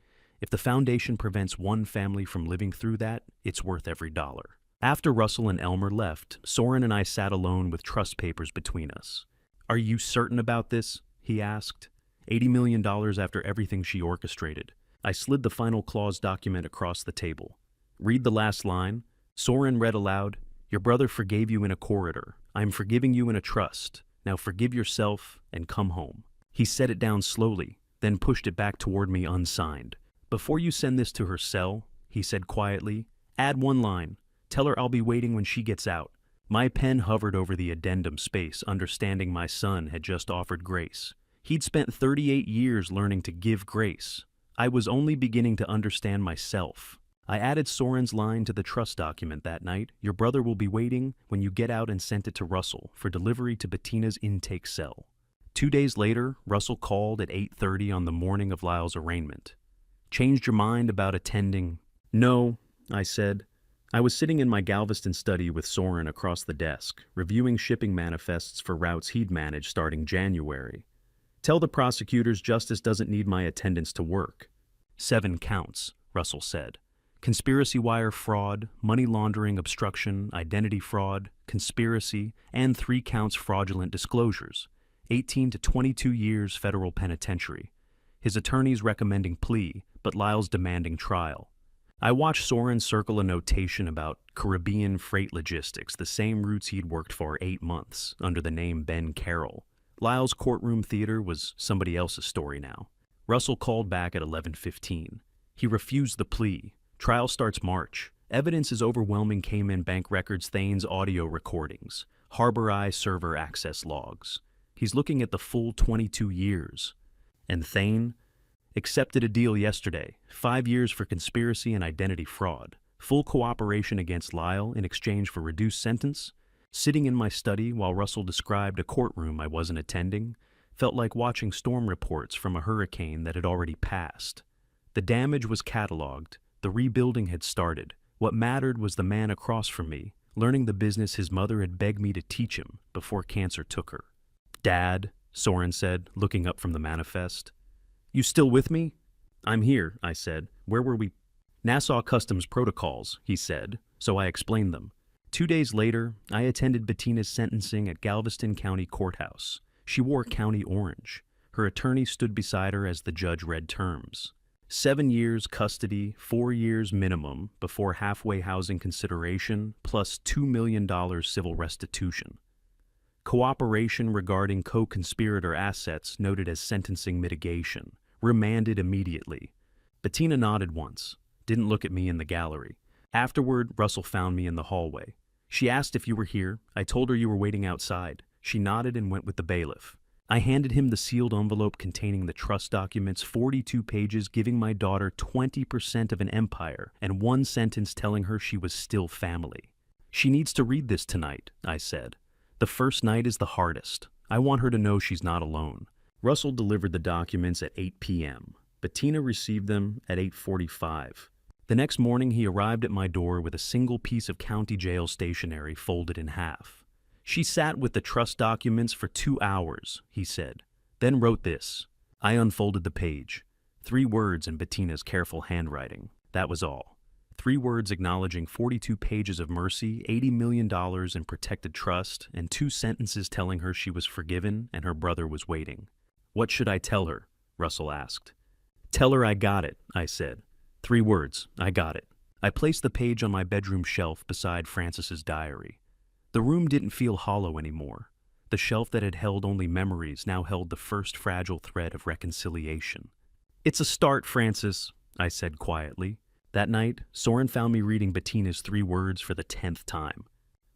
If the foundation prevents one family from living through that, it's worth every dollar. After Russell and Elmer left, Soren and I sat alone with trust papers between us. Are you certain about this? He asked. $80 million after everything she orchestrated. I slid the final clause document across the table. Read the last line. Soren read aloud. Your brother forgave you in a corridor. I am forgiving you in a trust. Now forgive yourself and come home. He set it down slowly, then pushed it back toward me unsigned. Before you send this to her cell, he said quietly, add one line. Tell her I'll be waiting when she gets out. My pen hovered over the addendum space, understanding my son had just offered grace. He'd spent 38 years learning to give grace. I was only beginning to understand myself. I added Soren's line to the trust document that night. Your brother will be waiting when you get out, and sent it to Russell for delivery to Bettina's intake cell. 2 days later, Russell called at 8:30 on the morning of Lyle's arraignment. Changed your mind about attending? No, I said. I was sitting in my Galveston study with Soren across the desk, reviewing shipping manifests for routes he'd managed starting January. Tell the prosecutors justice doesn't need my attendance to work. 7 counts, Russell said. Conspiracy wire fraud, money laundering, obstruction, identity fraud, conspiracy, and 3 counts fraudulent disclosures. 18 to 22 years federal penitentiary. His attorneys recommending plea, but Lyle's demanding trial. I watched Soren circle a notation about Caribbean freight logistics, the same routes he'd worked for 8 months, under the name Ben Carroll. Lyle's courtroom theater was somebody else's story now. Russell called back at 11:15. He refused the plea. Trial starts March. Evidence is overwhelming. Cayman Bank records, Thane's audio recordings, Harbor Eye server access logs. He's looking at the full 22 years. And Thane accepted a deal yesterday, 5 years for conspiracy and identity fraud, full cooperation against Lyle in exchange for reduced sentence. Sitting in my study while Russell described a courtroom I wasn't attending felt like watching storm reports from a hurricane that had already passed. The damage was cataloged. The rebuilding had started. What mattered was the man across from me, learning the business his mother had begged me to teach him before cancer took her. Dad, Soren said, looking up from the manifest. You still with me? I'm here, I said. Where were we? Nassau Customs protocols, he said, so I explained them. 2 days later, I attended Bettina's sentencing at Galveston County Courthouse. She wore county orange. Her attorney stood beside her as the judge read terms. 7 years custody, 4 years minimum before halfway housing consideration, plus $2 million civil restitution. Cooperation regarding co-conspirator assets noted as sentencing mitigation. Remanded immediately. Bettina nodded once, didn't look at me in the gallery. Afterward, Russell found me in the hallway. She asked if you were here. I told her you were waiting outside. She nodded and went with the bailiff. I handed him the sealed envelope containing the trust documents, 42 pages giving my daughter 20% of an empire, and one sentence telling her she was still family. She needs to read this tonight, I said. The first night is the hardest. I want her to know she's not alone. Russell delivered the documents at 8 p.m. Bettina received them at 8:45. The next morning he arrived at my door with a single piece of county jail stationery folded in half. She sat with the trust documents for 2 hours, he said, then wrote this. I unfolded the page. 3 words in Bettina's careful handwriting. That was all. 3 words acknowledging 42 pages of mercy, $80 million in protected trust, and 2 sentences telling her she was forgiven and her brother was waiting. What should I tell her? Russell asked. Tell her I got it, I said. 3 words, I got it. I placed the page on my bedroom shelf beside Frances's diary. The room didn't feel hollow anymore. The shelf that had held only memories now held the first fragile thread of reconciliation. It's a start, Frances, I said quietly. That night, Soren found me reading Bettina's 3 words for the 10th time.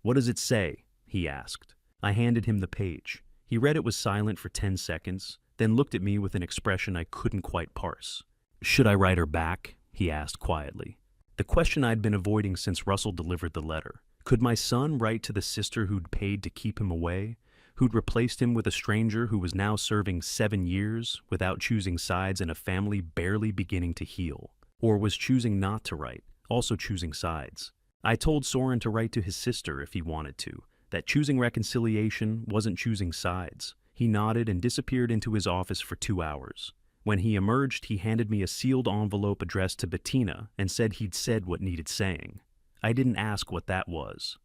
What does it say? He asked. I handed him the page. He read it was silent for 10 seconds, then looked at me with an expression I couldn't quite parse. Should I write her back? He asked quietly. The question I'd been avoiding since Russell delivered the letter. Could my son write to the sister who'd paid to keep him away, who'd replaced him with a stranger who was now serving 7 years without choosing sides in a family barely beginning to heal? Or was choosing not to write, also choosing sides? I told Soren to write to his sister if he wanted to, that choosing reconciliation wasn't choosing sides. He nodded and disappeared into his office for 2 hours. When he emerged, he handed me a sealed envelope addressed to Bettina and said he'd said what needed saying. I didn't ask what that was.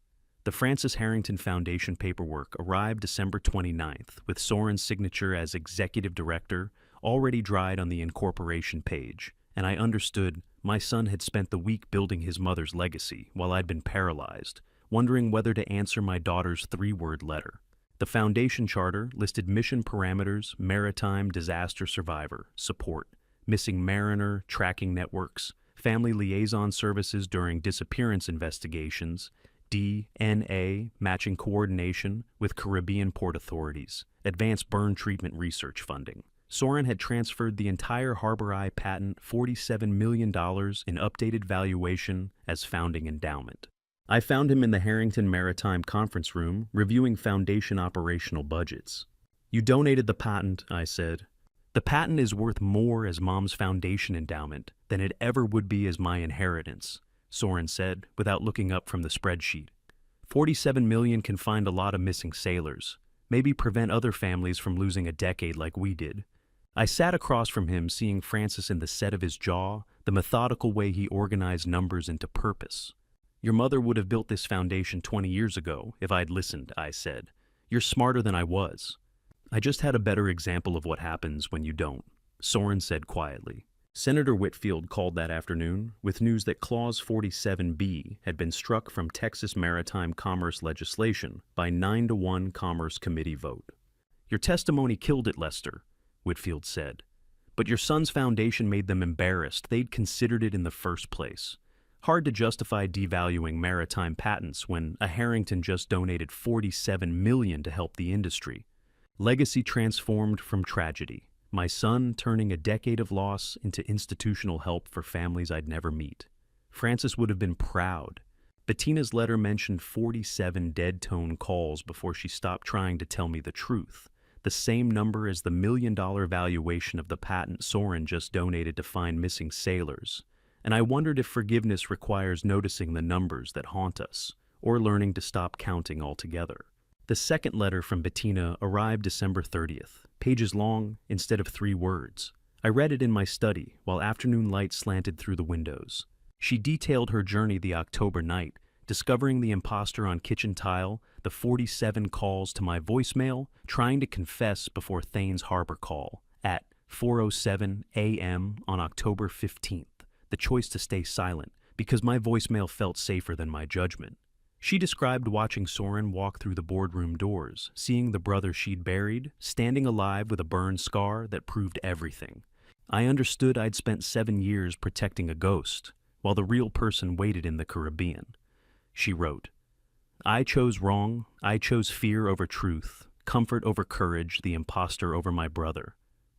The Frances Harrington Foundation paperwork arrived December 29th, with Soren's signature as executive director already dried on the incorporation page, and I understood my son had spent the week building his mother's legacy while I'd been paralyzed, wondering whether to answer my daughter's 3-word letter. The foundation charter listed mission parameters: maritime disaster survivor, support, missing mariner, tracking networks, family liaison services during disappearance investigations, DNA matching coordination with Caribbean port authorities, advanced burn treatment research funding. Soren had transferred the entire Harbor Eye patent, $47 million in updated valuation, as founding endowment. I found him in the Harrington Maritime conference room, reviewing foundation operational budgets. You donated the patent, I said. The patent is worth more as Mom's foundation endowment than it ever would be as my inheritance, Soren said, without looking up from the spreadsheet. 47 million can find a lot of missing sailors, maybe prevent other families from losing a decade like we did. I sat across from him, seeing Frances in the set of his jaw, the methodical way he organized numbers into purpose. Your mother would have built this foundation 20 years ago if I'd listened, I said. You're smarter than I was. I just had a better example of what happens when you don't, Soren said quietly. Senator Whitfield called that afternoon with news that Clause 47B had been struck from Texas maritime commerce legislation by 9-1 Commerce Committee vote. Your testimony killed it, Lester, Whitfield said. But your son's foundation made them embarrassed. They'd considered it in the first place. Hard to justify devaluing maritime patents when a Harrington just donated $47 million to help the industry. Legacy transformed from tragedy. My son turning a decade of loss into institutional help for families I'd never meet. Frances would have been proud. Bettina's letter mentioned 47 dead-tone calls before she stopped trying to tell me the truth, the same number as the $1 million valuation of the patent Soren just donated to find missing sailors. And I wondered if forgiveness requires noticing the numbers that haunt us, or learning to stop counting altogether. The second letter from Bettina arrived December 30th, pages long instead of 3 words. I read it in my study while afternoon light slanted through the windows. She detailed her journey the October night, discovering the imposter on kitchen tile, the 47 calls to my voicemail, trying to confess before Thanes Harbor call at 4:07 a.m. on October 15th, the choice to stay silent because my voicemail felt safer than my judgment. She described watching Soren walk through the boardroom doors, seeing the brother she'd buried, standing alive with a burn scar that proved everything. I understood I'd spent 7 years protecting a ghost, while the real person waited in the Caribbean. She wrote, I chose wrong, I chose fear over truth, comfort over courage, the imposter over my brother.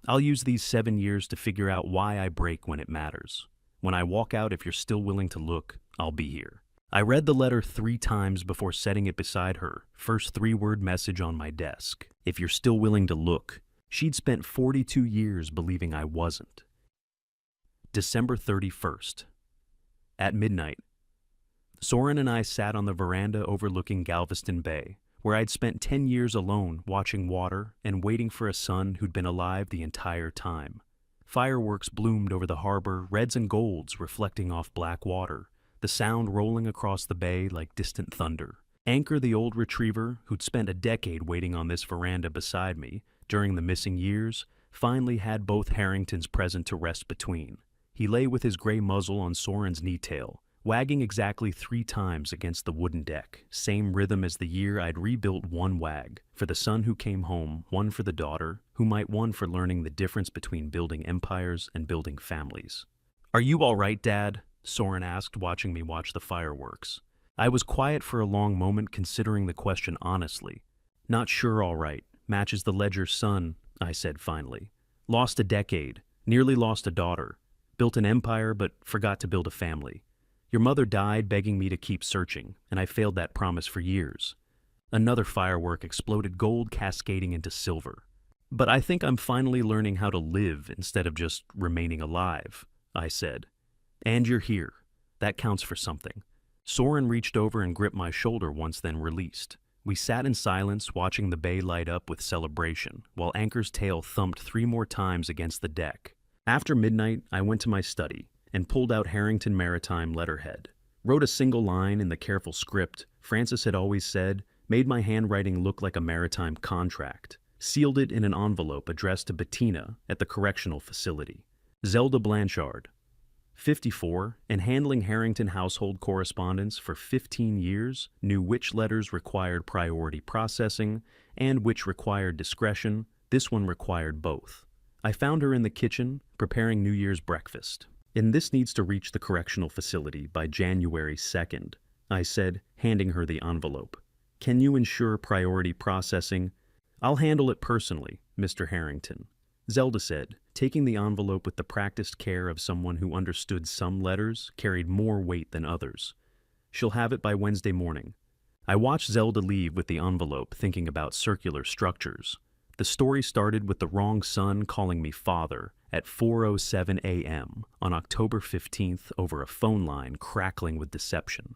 I'll use these 7 years to figure out why I break when it matters. When I walk out, if you're still willing to look, I'll be here. I read the letter 3 times before setting it beside her, first 3-word message on my desk. If you're still willing to look. She'd spent 42 years believing I wasn't. December 31st. At midnight, Soren and I sat on the veranda overlooking Galveston Bay, where I'd spent 10 years alone watching water and waiting for a son who'd been alive the entire time. Fireworks bloomed over the harbor, reds and golds reflecting off black water, the sound rolling across the bay like distant thunder. Anchor, the old retriever, who'd spent a decade waiting on this veranda beside me during the missing years, finally had both Harringtons present to rest between. He lay with his gray muzzle on Soren's knee-tail, wagging exactly 3 times against the wooden deck, same rhythm as the year I'd rebuilt one wag, for the son who came home, one for the daughter, who might one for learning the difference between building empires and building families. "Are you all right, Dad?" Soren asked, watching me watch the fireworks. I was quiet for a long moment, considering the question honestly. "Not sure all right. Matches the ledger's son," I said finally. "Lost a decade, nearly lost a daughter. Built an empire, but forgot to build a family. Your mother died begging me to keep searching, and I failed that promise for years." Another firework exploded, gold cascading into silver. "But I think I'm finally learning how to live instead of just remaining alive," I said. "And you're here. That counts for something." Soren reached over and gripped my shoulder once, then released. We sat in silence, watching the bay light up with celebration, while Anchor's tail thumped 3 more times against the deck. After midnight, I went to my study and pulled out Harrington Maritime letterhead. Wrote a single line in the careful script Francis had always said made my handwriting look like a maritime contract. Sealed it in an envelope addressed to Bettina at the correctional facility. Zelda Blanchard, 54, and handling Harrington household correspondence for 15 years, knew which letters required priority processing and which required discretion. This one required both. I found her in the kitchen, preparing New Year's breakfast. "And this needs to reach the correctional facility by January 2nd, I said, handing her the envelope. "Can you ensure priority processing?" "I'll handle it personally, Mr. Harrington," Zelda said, taking the envelope with the practiced care of someone who understood some letters carried more weight than others. "She'll have it by Wednesday morning." I watched Zelda leave with the envelope, thinking about circular structures. The story started with the wrong son calling me father at 4:07 a.m. on October 15th over a phone line crackling with deception.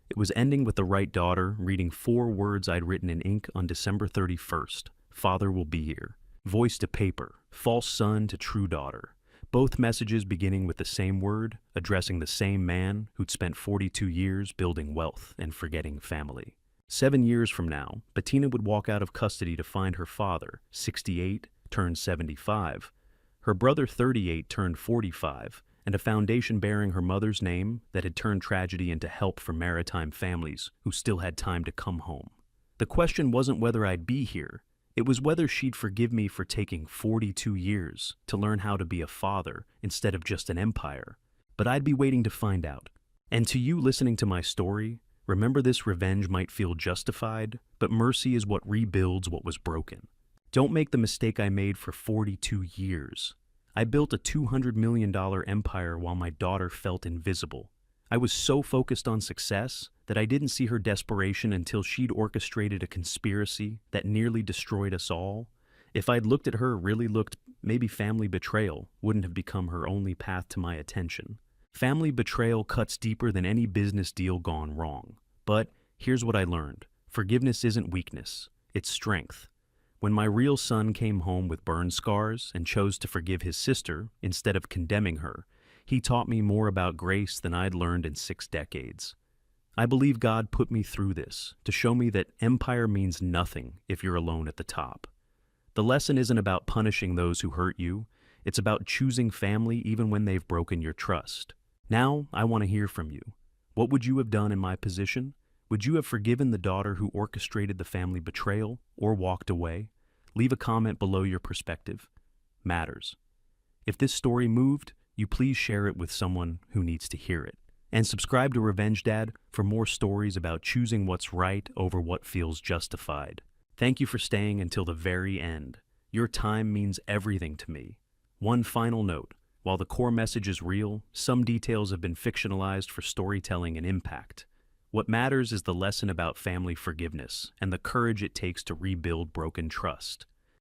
It was ending with the right daughter reading 4 words I'd written in ink on December 31st. "Father will be here." Voice to paper, false son to true daughter. Both messages beginning with the same word, addressing the same man who'd spent 42 years building wealth and forgetting family. 7 years from now, Bettina would walk out of custody to find her father, 68, turned 75, her brother 38 turned 45, and a foundation bearing her mother's name that had turned tragedy into help for maritime families who still had time to come home. The question wasn't whether I'd be here. It was whether she'd forgive me for taking 42 years to learn how to be a father instead of just an empire. But I'd be waiting to find out. And to you listening to my story, remember this revenge might feel justified, but mercy is what rebuilds what was broken. Don't make the mistake I made for 42 years. I built a $200 million empire while my daughter felt invisible. I was so focused on success that I didn't see her desperation until she'd orchestrated a conspiracy that nearly destroyed us all. If I'd looked at her, really looked, maybe family betrayal wouldn't have become her only path to my attention. Family betrayal cuts deeper than any business deal gone wrong. But here's what I learned. Forgiveness isn't weakness, it's strength. When my real son came home with burn scars and chose to forgive his sister instead of condemning her, he taught me more about grace than I'd learned in 6 decades. I believe God put me through this to show me that empire means nothing if you're alone at the top. The lesson isn't about punishing those who hurt you. It's about choosing family even when they've broken your trust. Now, I want to hear from you. What would you have done in my position? Would you have forgiven the daughter who orchestrated the family betrayal or walked away? Leave a comment below. Your perspective matters. If this story moved, you please share it with someone who needs to hear it. And subscribe to Revenge Dad for more stories about choosing what's right over what feels justified. Thank you for staying until the very end. Your time means everything to me. One final note. While the core message is real, some details have been fictionalized for storytelling and impact. What matters is the lesson about family forgiveness and the courage it takes to rebuild broken trust.